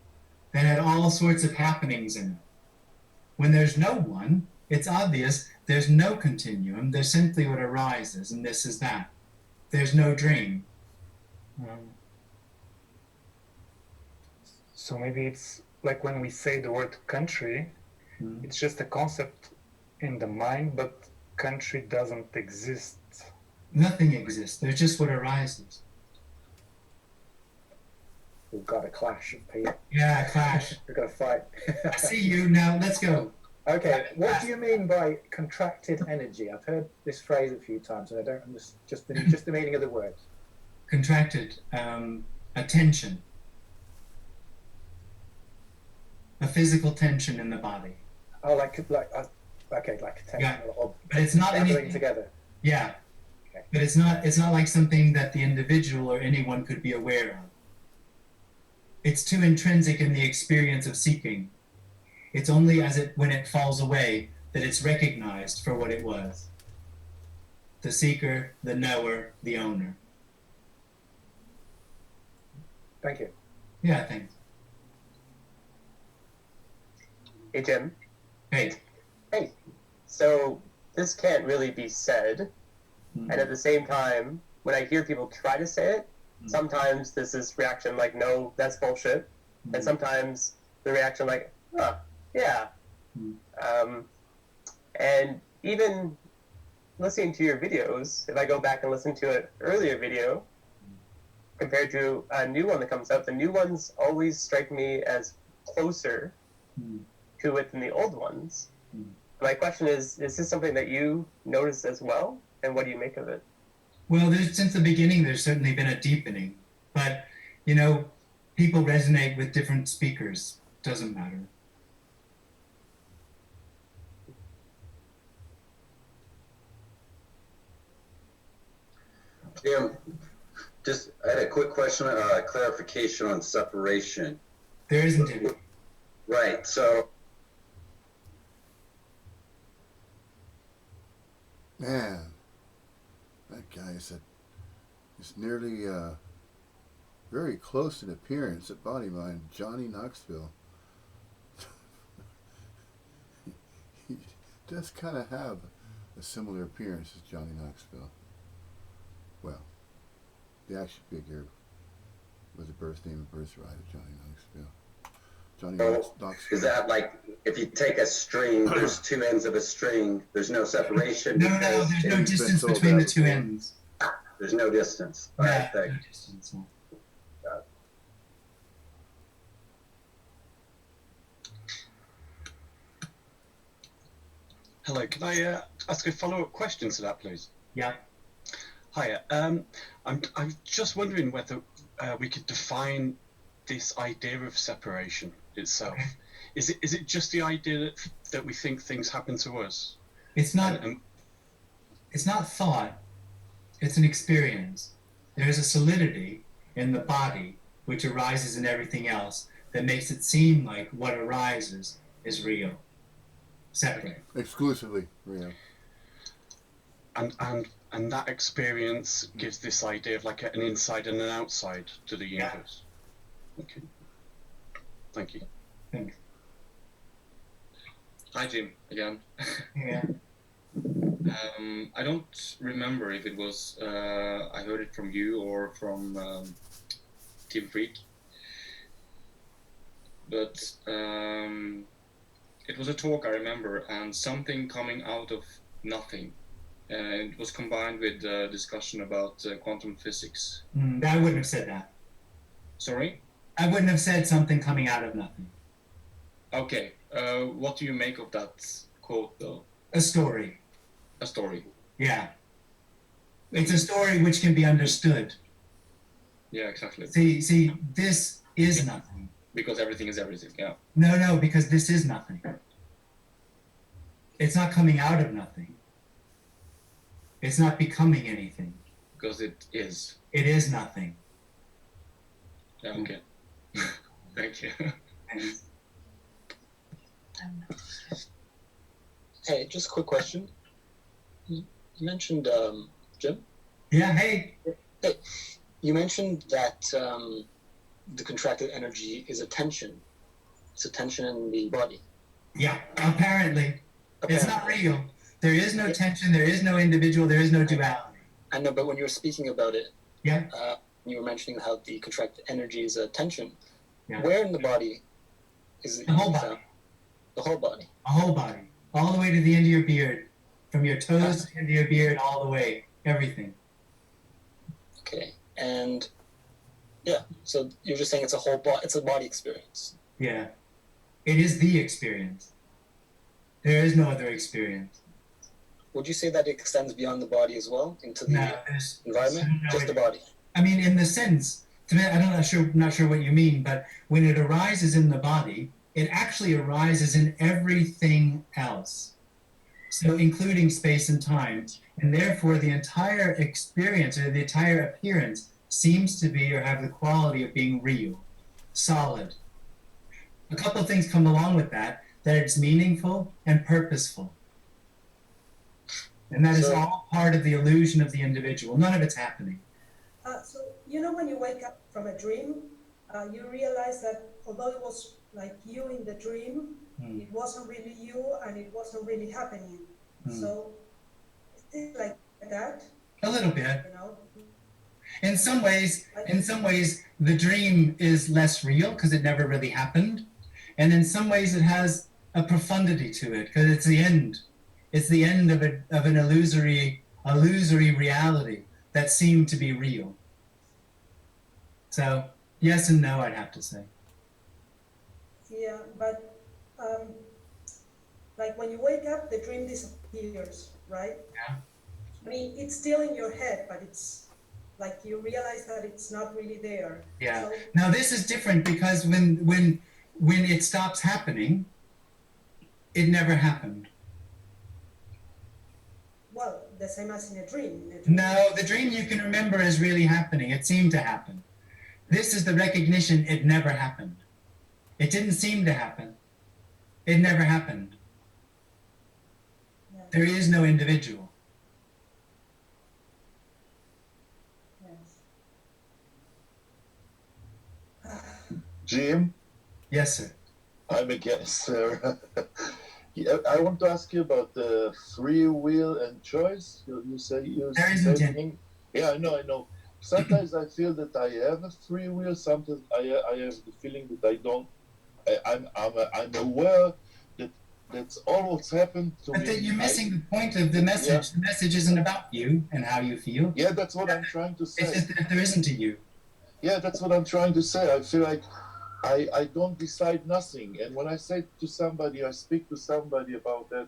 that had all sorts of happenings in it. When there's no one, it's obvious there's no continuum. There's simply what arises, and this is that. There's no dream. So maybe it's like when we say the word country, it's just a concept in the mind, but country doesn't exist. Nothing exists. There's just what arises. We've got a clash of people. Yeah, clash. We've got a fight. I see you now. Let's go. Okay, what do you mean by contracted energy? I've heard this phrase a few times, and I don't understand just the meaning of the words. Contracted, attention, a physical tension in the body. Oh, like okay, like a tension, Yeah, or but it's not gathering anything together. Yeah, okay. But it's not like something that the individual or anyone could be aware of. It's too intrinsic in the experience of seeking. It's only when it falls away that it's recognized for what it was. The seeker, the knower, the owner. Thank you. Yeah, thanks. Hey, Jim. Hey. Hey. So this can't really be said. And at the same time, when I hear people try to say it, sometimes there's this reaction like, no, that's bullshit. And sometimes the reaction like, yeah. And even listening to your videos, if I go back and listen to an earlier video compared to a new one that comes out, the new ones always strike me as closer to it than the old ones. My question is this something that you notice as well? And what do you make of it? Well, since the beginning, there's certainly been a deepening. But, people resonate with different speakers. Doesn't matter. Jim, I had a quick question, clarification on separation. There isn't any. Right, so. Man, that guy is nearly very close in appearance at body mind, Johnny Knoxville. He does kind of have a similar appearance as Johnny Knoxville. Well, the action figure was a birth name and birthright of Johnny Knoxville. Johnny Knoxville. Is that like, if you take a string, there's two ends of a string, there's no separation? No, there's no distance between the two ends. There's no distance. All right, thanks. No distance. Hello, can I ask a follow-up question to that, please? Yeah. Hiya. I'm just wondering whether we could define this idea of separation itself. Okay. Is it just the idea that we think things happen to us? It's not. It's not thought. It's an experience. There is a solidity in the body which arises in everything else that makes it seem like what arises is real. Separate. Exclusively real. And that experience gives this idea of like an inside and an outside to the universe. Yeah. Okay. Thank you. Thanks. Hi, Jim, again. Yeah. I don't remember if it was I heard it from you or from Team Freak, but it was a talk I remember, and something coming out of nothing. It was combined with discussion about quantum physics. I wouldn't have said that. Sorry? I wouldn't have said something coming out of nothing. Okay. What do you make of that quote, though? A story. A story. Yeah. It's a story which can be understood. Yeah, exactly. See, this is nothing. Because everything is everything, yeah. No, because this is nothing. It's not coming out of nothing. It's not becoming anything. Because it is. It is nothing. Yeah, okay. Thank you. Hey, just a quick question. You mentioned, Jim? Yeah, hey. Hey, you mentioned that the contracted energy is a tension. It's a tension in the body. Yeah, apparently. It's not real. There is no tension, there is no individual, there is no duality. I know, but when you were speaking about it, yeah, you were mentioning how the contracted energy is a tension. Yeah. Where in the body is it? The whole body. The whole body. A whole body. All the way to the end of your beard. From your toes to the end of your beard, all the way. Everything. Okay. And yeah, so you're just saying it's a whole body, it's a body experience. Yeah. It is the experience. There is no other experience. Would you say that it extends beyond the body as well, into the environment? Just the body? I mean, in the sense, I'm not sure what you mean, but when it arises in the body, it actually arises in everything else. So including space and time. And therefore, the entire experience or the entire appearance seems to be or have the quality of being real, solid. A couple of things come along with that it's meaningful and purposeful. And that is all part of the illusion of the individual. None of it's happening. So, you know, when you wake up from a dream, you realize that although it was like you in the dream, it wasn't really you and it wasn't really happening. So, is it like that? A little bit. You know? In some ways, the dream is less real because it never really happened. And in some ways, it has a profundity to it because it's the end. It's the end of an illusory reality that seemed to be real. So, yes and no, I'd have to say. Yeah, but like when you wake up, the dream disappears, right? Yeah. I mean, it's still in your head, but it's like you realize that it's not really there. Yeah. So, Now this is different because when it stops happening, it never happened. well, the same as in a dream. No, the dream you can remember is really happening. It seemed to happen. This is the recognition it never happened. It didn't seem to happen. It never happened. Yeah. There is no individual. Jim? Yes, sir. I'm a guest, sir. I want to ask you about the free will and choice. You say you're saying. Yeah, I know. Sometimes I feel that I have a free will. Sometimes I have the feeling that I don't. I'm aware that that's all what's happened to me. But you're missing the point of the message. Yeah. The message isn't about you and how you feel. Yeah, that's what I'm trying to say. It's just that there isn't a you. Yeah, that's what I'm trying to say. I feel like I don't decide nothing. And when I say to somebody, I speak to somebody about that,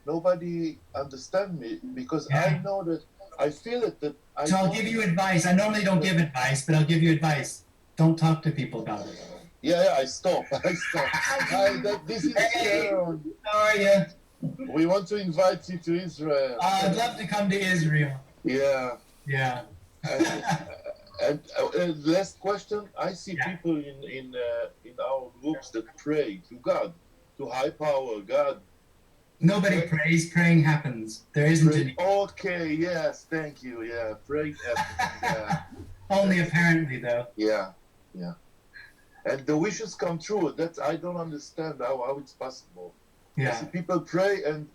nobody understands me because I know that I feel it. So I'll give you advice. I normally don't give advice, but I'll give you advice. Don't talk to people about it. Yeah, I stop. This is Sharon. How are you? We want to invite you to Israel. I'd love to come to Israel. Yeah. Yeah. And last question, I see people in our groups that pray to God, to high power, God. Nobody prays, praying happens. There isn't any. Okay, yes, thank you. Yeah, praying happens. Yeah. Only apparently, though. Yeah. And the wishes come true. That I don't understand how it's possible. Yeah. I see people pray and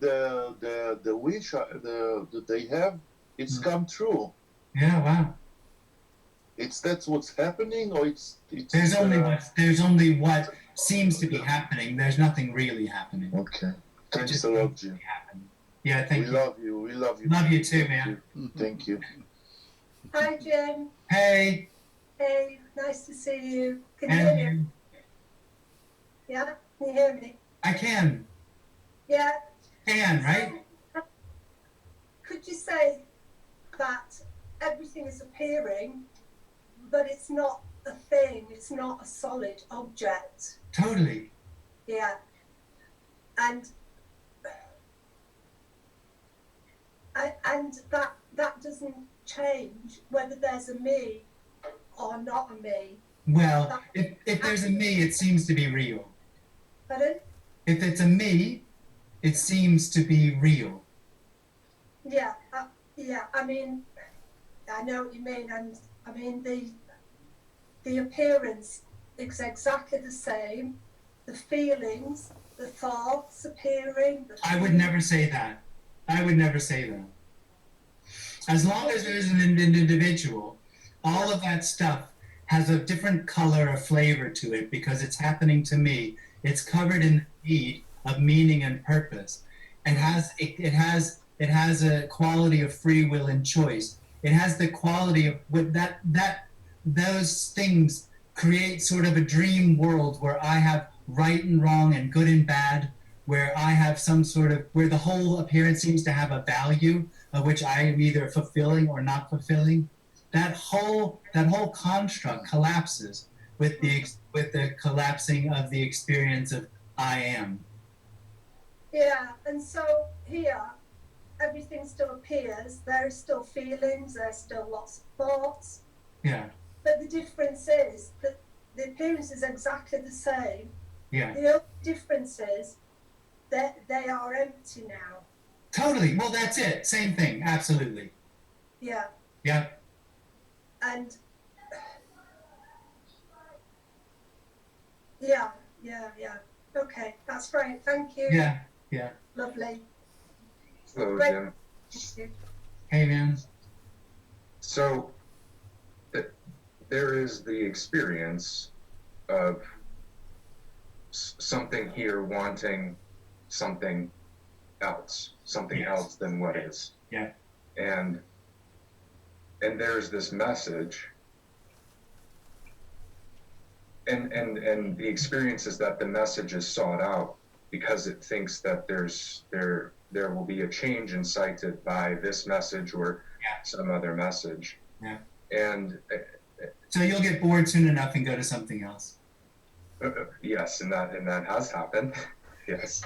the wish that they have, it's come true. Yeah, wow. That's what's happening, or it's there's only what seems to be happening. There's nothing really happening. Okay. Thanks a lot, Jim. Yeah, thank you. We love you. We love you. Love you too, man. Thank you. Hi, Jim. Hey. Hey, nice to see you. Can you hear me? Yeah, can you hear me? I can. Yeah. Can, right? Could you say that everything is appearing, but it's not a thing, it's not a solid object? Totally. Yeah. And And that doesn't change whether there's a me or not a me. Well, if there's a me, it seems to be real. Pardon? If it's a me, it seems to be real. Yeah, I mean, I know what you mean, and I mean the appearance is exactly the same. The feelings, the thoughts appearing. I would never say that. I would never say that. As long as there's an individual, all of that stuff has a different color or flavor to it because it's happening to me. It's covered in the seed of meaning and purpose. It has a quality of free will and choice. It has the quality of those things create sort of a dream world where I have right and wrong and good and bad, where I have some sort of, where the whole appearance seems to have a value of which I am either fulfilling or not fulfilling. That whole construct collapses with the collapsing of the experience of I am. Yeah, and so here, everything still appears. There's still feelings. There's still lots of thoughts. Yeah. But the difference is that the appearance is exactly the same. Yeah. The only difference is that they are empty now. Totally. Well, that's it. Same thing. Absolutely. Yeah. Yeah. And yeah. Okay, that's great. Thank you. Yeah. Lovely. Hello, Great. Jim. Thank you. Hey, man. So, there is the experience of something here wanting something else, else than what is. Yeah. And there's this message, and the experience is that the message is sought out because it thinks that there will be a change incited by this message or some other message. Yeah. And so you'll get bored soon enough and go to something else. Yes, and that has happened. Yes.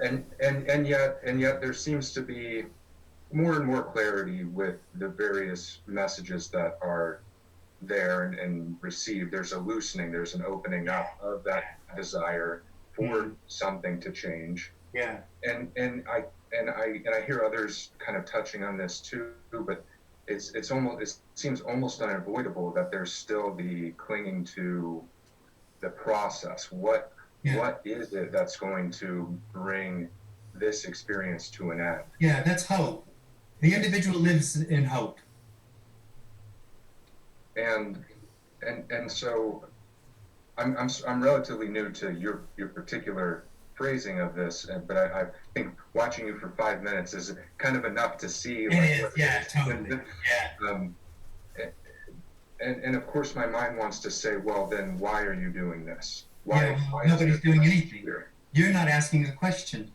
And yet there seems to be more and more clarity with the various messages that are there and received. There's a loosening, there's an opening up of that desire for something to change. Yeah. And I hear others kind of touching on this too, but it seems almost unavoidable that there's still the clinging to the process. What is it that's going to bring this experience to an end? Yeah, that's hope. The individual lives in hope. And so I'm relatively new to your particular phrasing of this, but I think watching you for 5 minutes is kind of enough to see. Totally. And of course, my mind wants to say, well, then why are you doing this? Why nobody's doing anything. You're not asking a question.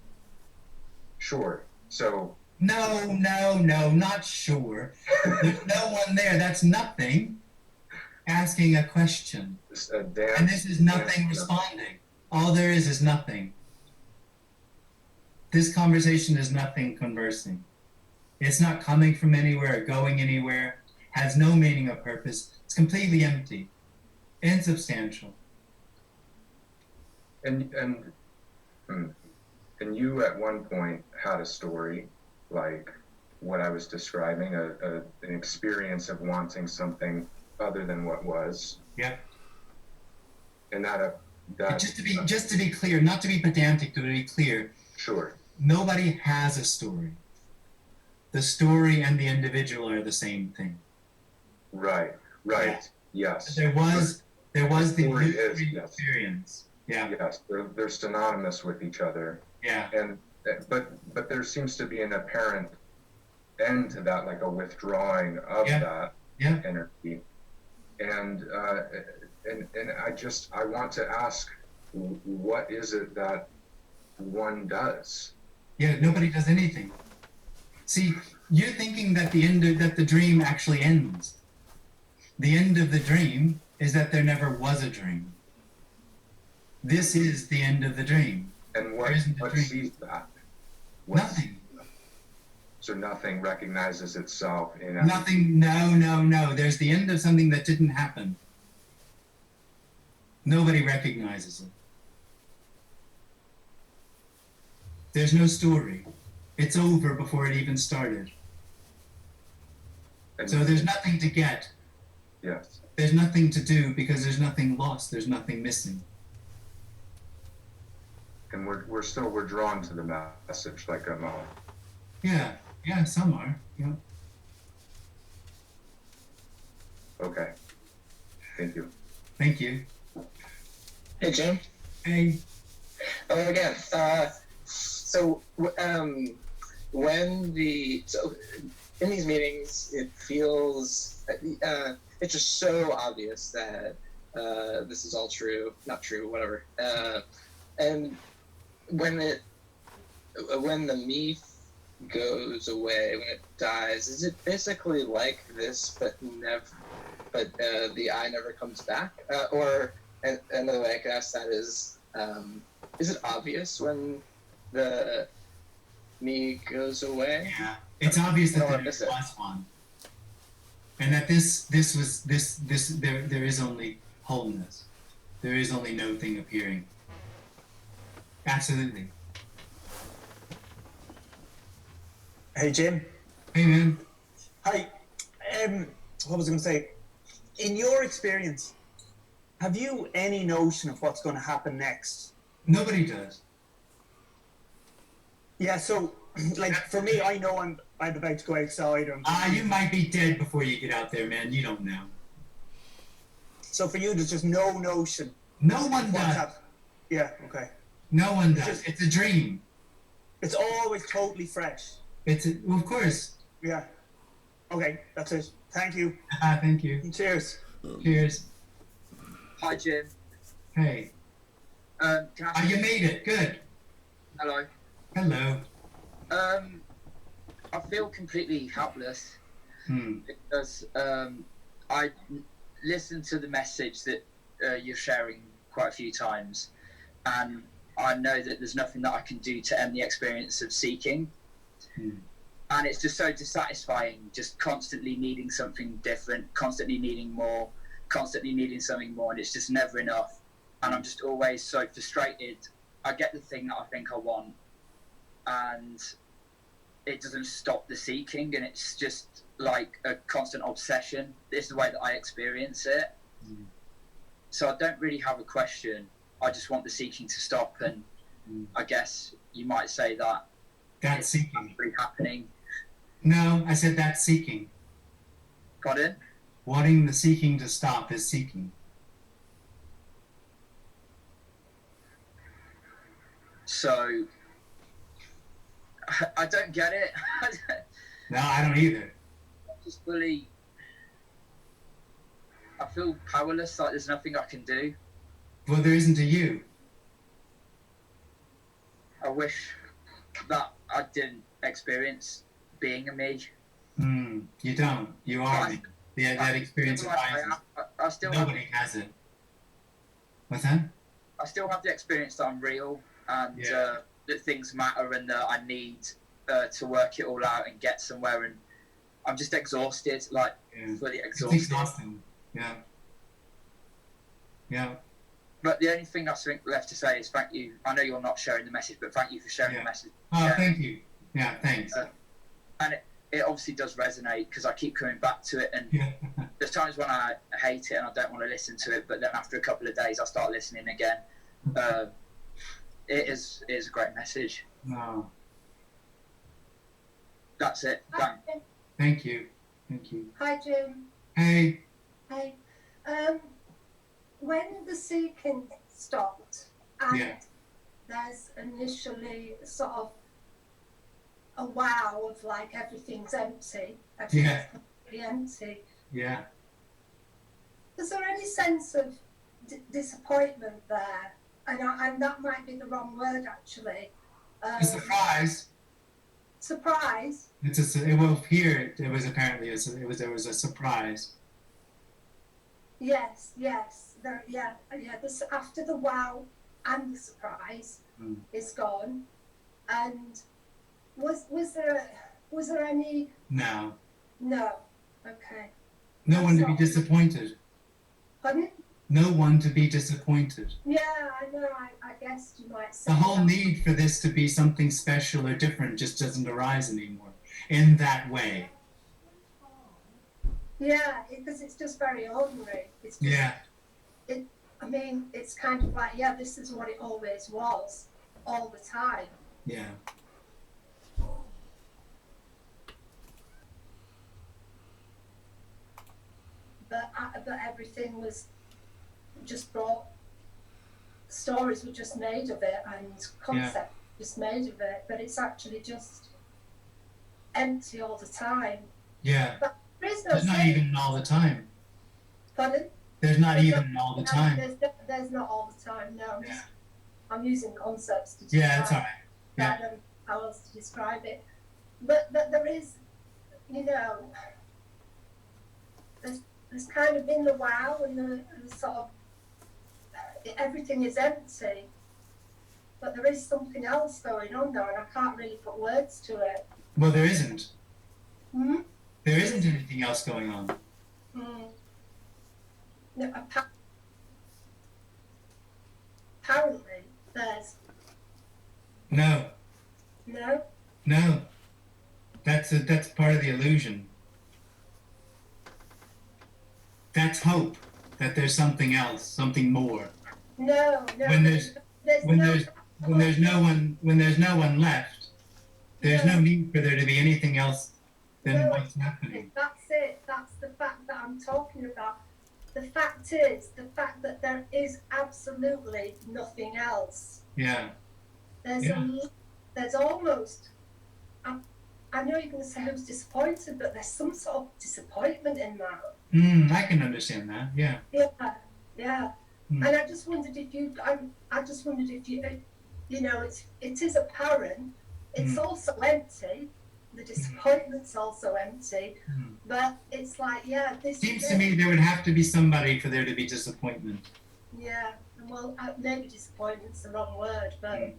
Sure. So. No, not sure. There's no one there. That's nothing. Asking a question. And this is nothing responding. All there is nothing. This conversation is nothing conversing. It's not coming from anywhere or going anywhere. Has no meaning or purpose. It's completely empty. Insubstantial. And you at one point had a story like what I was describing, an experience of wanting something other than what was. Yeah. And that just to be clear, not to be pedantic, to be clear. Sure. Nobody has a story. The story and the individual are the same thing. Right. Yeah. Yes. There was the story experience. Yeah. Yes, they're synonymous with each other. Yeah. But there seems to be an apparent end to that, like a withdrawing of that energy. And I want to ask, what is it that one does? Yeah, nobody does anything. See, you're thinking that the dream actually ends. The end of the dream is that there never was a dream. This is the end of the dream. And what sees that? Nothing. So nothing recognizes itself in Nothing. No. There's the end of something that didn't happen. Nobody recognizes it. There's no story. It's over before it even started. So there's nothing to get. Yes. There's nothing to do because there's nothing lost. There's nothing missing. And we're drawn to the message like a Yeah, some are. Yeah. Okay. Thank you. Thank you. Hey, Jim. Hey. Oh, again. In these meetings, it feels it's just so obvious that this is all true, not true, whatever. And when the me goes away, when it dies, is it basically like this, but the I never comes back? Or another way I could ask that is it obvious when the me goes away? Yeah, it's obvious that there was one, and that there is only wholeness. There is only no thing appearing. Absolutely. Hey, Jim. Hey, man. Hi. What was I going to say? In your experience, have you any notion of what's going to happen next? Nobody does. Yeah, so, like, for me, I know I'm about to go outside. You might be dead before you get out there, man. You don't know. So for you, there's just no notion. No one does. Yeah, okay. No one does. It's a dream. It's always totally fresh. Of course. Yeah. Okay, that's it. Thank you. Thank you. Cheers. Cheers. Hi, Jim. Hey. Can I you made it. Good. Hello. Hello. I feel completely helpless because I listened to the message that you're sharing quite a few times, and I know that there's nothing that I can do to end the experience of seeking. And it's just so dissatisfying, just constantly needing something different, constantly needing more, constantly needing something more, and it's just never enough. And I'm just always so frustrated. I get the thing that I think I want, and it doesn't stop the seeking, and it's just like a constant obsession. This is the way that I experience it. So I don't really have a question. I just want the seeking to stop, and I guess you might say that that's seeking. Really happening. No, I said that's seeking. Pardon? Wanting the seeking to stop is seeking. So I don't get it. No, I don't either. Just fully, I feel powerless, like there's nothing I can do. Well, there isn't a you. I wish that I didn't experience being a me. You don't. You are me. That experience arises. I still Nobody has it. What's that? I still have the experience that I'm real, and that things matter, and that I need to work it all out and get somewhere, and I'm just exhausted, like fully exhausted. It's exhausting. Yeah. But the only thing that's left to say is thank you. I know you're not sharing the message, but thank you for sharing the message. Oh, thank you. Yeah, thanks. And it obviously does resonate because I keep coming back to it, and there's times when I hate it and I don't want to listen to it, but then after a couple of days I start listening again. It is a great message. No. That's it. Thank you. Thank you. Hi, Jim. Hey. Hey. When the seeking stopped, and there's initially sort of a wow of like everything's empty, everything's completely empty. Yeah. Is there any sense of disappointment there? And that might be the wrong word actually. Surprise. Surprise. Well, here it was apparently there was a surprise. Yes. This, after the wow and the surprise is gone, and was there Was there any? No. No. Okay. No one to be not- disappointed. Pardon? No one to be disappointed. Yeah, I know. I guess you might say The whole that. need for this to be something special or different just doesn't arise anymore in that way. Yeah, because it's just very ordinary. It's just, Yeah. I mean, it's kind of like, yeah, this is what it always was, all the time. Yeah. But everything was just brought. Stories were just made of it, and concept just made of it. But it's actually just empty all the time. Yeah. But there's no There's not saying. even all the time. Pardon? There's not even all the time. There's not all the time. No, I'm using concepts to describe. Yeah, that's all right. Yeah. I don't know how else to describe it. But there is, you know, there's kind of been the wow and the sort of everything is empty. But there is something else going on though, and I can't really put words to it. Well, there isn't. Hmm? There isn't anything else going on. Hmm. No, apparently, there's No. no. No. That's part of the illusion. That's hope that there's something else, something more. No. When there's no one left, there's no need for there to be anything else than what's happening. That's it. That's the fact that I'm talking about. The fact is, the fact that there is absolutely nothing else. Yeah. There's almost. I know you're going to say I was disappointed, but there's some sort of disappointment in that. I can understand that. Yeah. Yeah. And I just wondered if you. I just wondered if you. You know, it is apparent. It's also empty. The disappointment's also empty. But it's like, yeah, this Seems to me there would have to be somebody for there to be disappointment. Yeah, well, maybe disappointment's the wrong word, but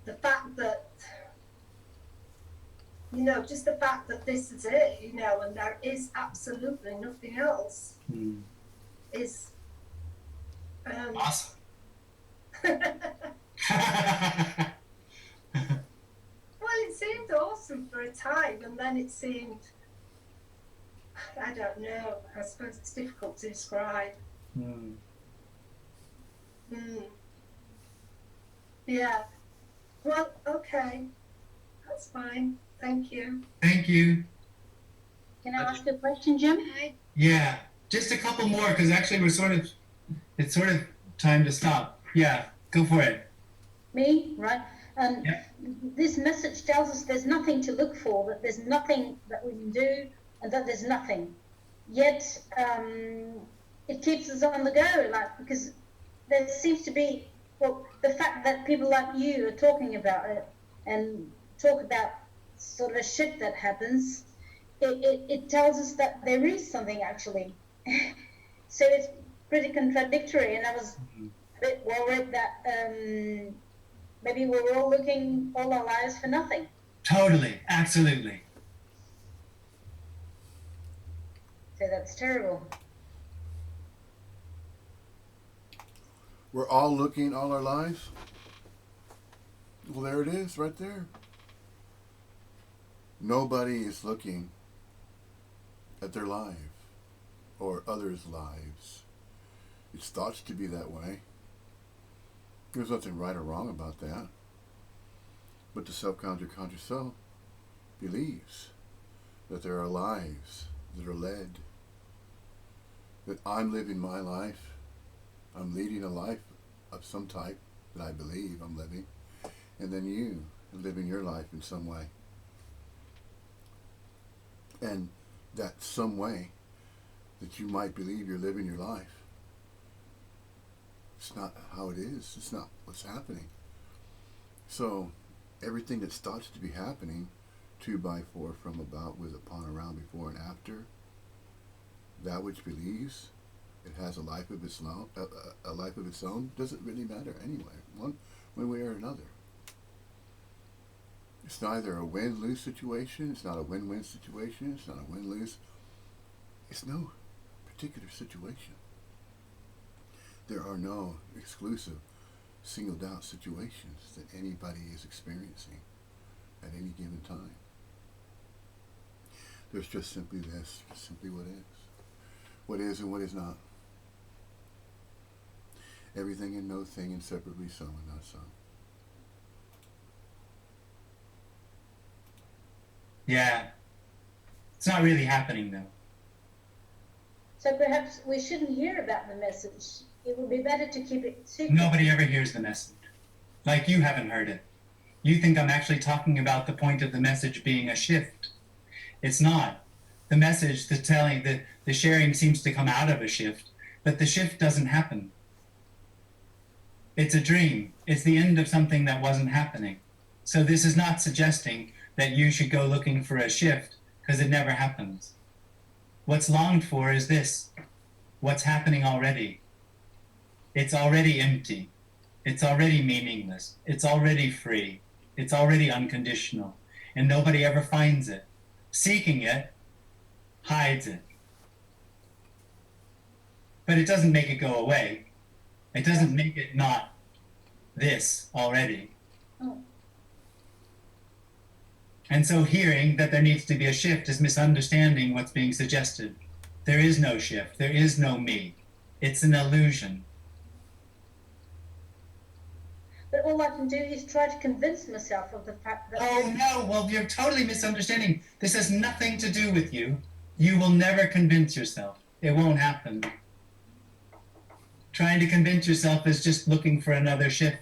the fact that, you know, just the fact that this is it, you know, and there is absolutely nothing else is awesome. Well, it seemed awesome for a time, and then it seemed, I don't know, I suppose it's difficult to describe. Yeah. Well, okay. That's fine. Thank you. Thank you. Can I ask a question, Jim? Yeah. Just a couple more, because actually it's sort of time to stop. Yeah. Go for it. Me, right? And this message tells us there's nothing to look for, that there's nothing that we can do, and that there's nothing. Yet it keeps us on the go, like, because there seems to be, well, the fact that people like you are talking about it and talk about sort of a shit that happens, it tells us that there is something actually. So it's pretty contradictory, and I was a bit worried that maybe we're all looking all our lives for nothing. Totally. Absolutely. So that's terrible. We're all looking all our lives? Well, there it is, right there. Nobody is looking at their life or others' lives. It's thought to be that way. There's nothing right or wrong about that. But the self-conscious self believes that there are lives that are led, that I'm living my life, I'm leading a life of some type that I believe I'm living, and then you are living your life in some way. And that some way that you might believe you're living your life, it's not how it is. It's not what's happening. So everything that starts to be happening, 2 by 4, from, about, with, upon, around, before, and after, that which believes it has a life of its own, doesn't really matter anyway, one way or another. It's neither a win-lose situation, it's not a win-win situation, it's not a win-lose. It's no particular situation. There are no exclusive, singled out situations that anybody is experiencing at any given time. There's just simply this, just simply what is. What is and what is not. Everything and no thing, and separately so and not so. Yeah. It's not really happening though. So perhaps we shouldn't hear about the message. It would be better to keep it secret. Nobody ever hears the message. Like you haven't heard it. You think I'm actually talking about the point of the message being a shift. It's not. The message, the telling, the sharing seems to come out of a shift, but the shift doesn't happen. It's a dream. It's the end of something that wasn't happening. So this is not suggesting that you should go looking for a shift, because it never happens. What's longed for is this. What's happening already. It's already empty. It's already meaningless. It's already free. It's already unconditional. And nobody ever finds it. Seeking it hides it. But it doesn't make it go away. It doesn't make it not this already. Oh. And so hearing that there needs to be a shift is misunderstanding what's being suggested. There is no shift. There is no me. It's an illusion. But all I can do is try to convince myself of the fact that... Oh no, well you're totally misunderstanding. This has nothing to do with you. You will never convince yourself. It won't happen. Trying to convince yourself is just looking for another shift.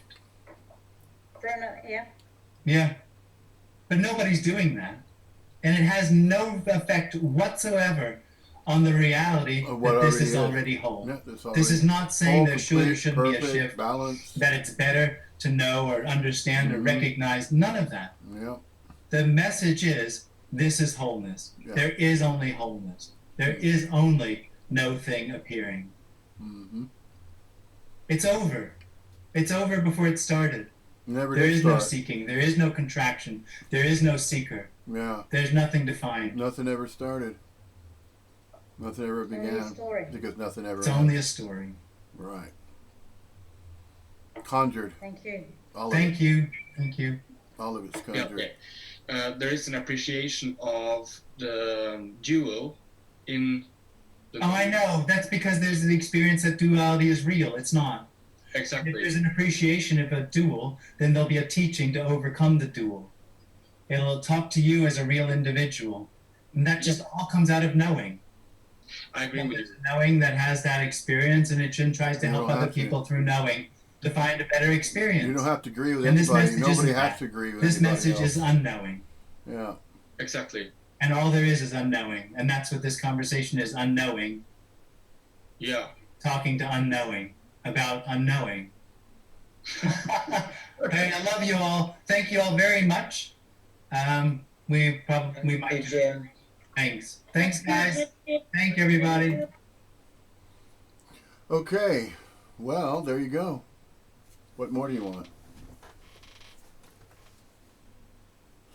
Yeah. Yeah. But nobody's doing that. And it has no effect whatsoever on the reality that this is already whole. Yeah, this is not saying there should or complete, shouldn't be a perfect, shift, balanced. that it's better to know or understand or recognize. None of that. Yeah. The message is, this is wholeness. Yeah. There is only wholeness. There is only no thing appearing. Mm-hmm. It's over. It's over before it started. Never There did is start. no seeking. There is no contraction. There is no seeker. Yeah. There's nothing to find. Nothing ever started. Nothing ever Only a began. story. Because nothing ever It's ends. only a story. Right. Conjured. Thank you. Thank you. Thank you. All of it's Yeah, conjured. okay. There is an appreciation of the dual in the Oh, I know. That's because there's the experience that duality is real. It's not. Exactly. If there's an appreciation of a dual, then there'll be a teaching to overcome the dual. It'll talk to you as a real individual. And that just all comes out of knowing. I agree with you. Knowing that has that experience, and it tries to You help don't other have to. people through knowing to find a better experience. You don't have to agree with And this anybody. message Nobody isn't has that. to agree with This anybody message else. is unknowing. Yeah. Exactly. And all there is unknowing. And that's what this conversation is, unknowing. Yeah. Talking to unknowing about unknowing. Hey, I love you all. Thank you all very much. We might. Thanks. Thanks, guys. Thank you, everybody. Okay. Well, there you go. What more do you want?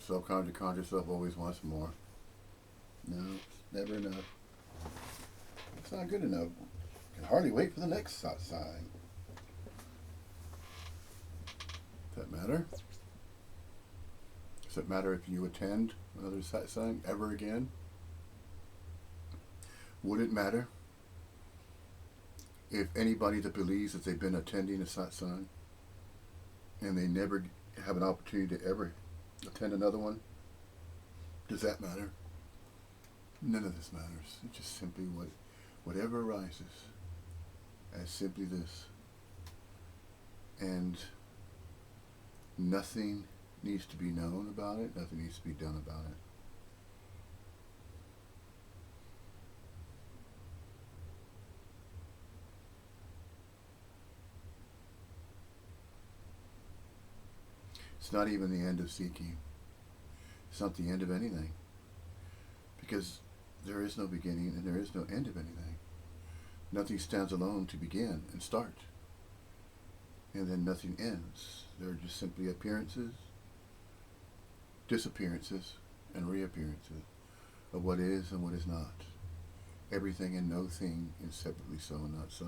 Self-conjure self always wants more. No, it's never enough. It's not good enough. Can hardly wait for the next sign. Does that matter? Does it matter if you attend another sign ever again? Would it matter if anybody that believes that they've been attending a satsang and they never have an opportunity to ever attend another one? Does that matter? None of this matters. It's just simply whatever arises as simply this. And nothing needs to be known about it. Nothing needs to be done about it. It's not even the end of seeking. It's not the end of anything. Because there is no beginning and there is no end of anything. Nothing stands alone to begin and start. And then nothing ends. They're just simply appearances disappearances and reappearances of what is and what is not. Everything and no thing is separately so and not so.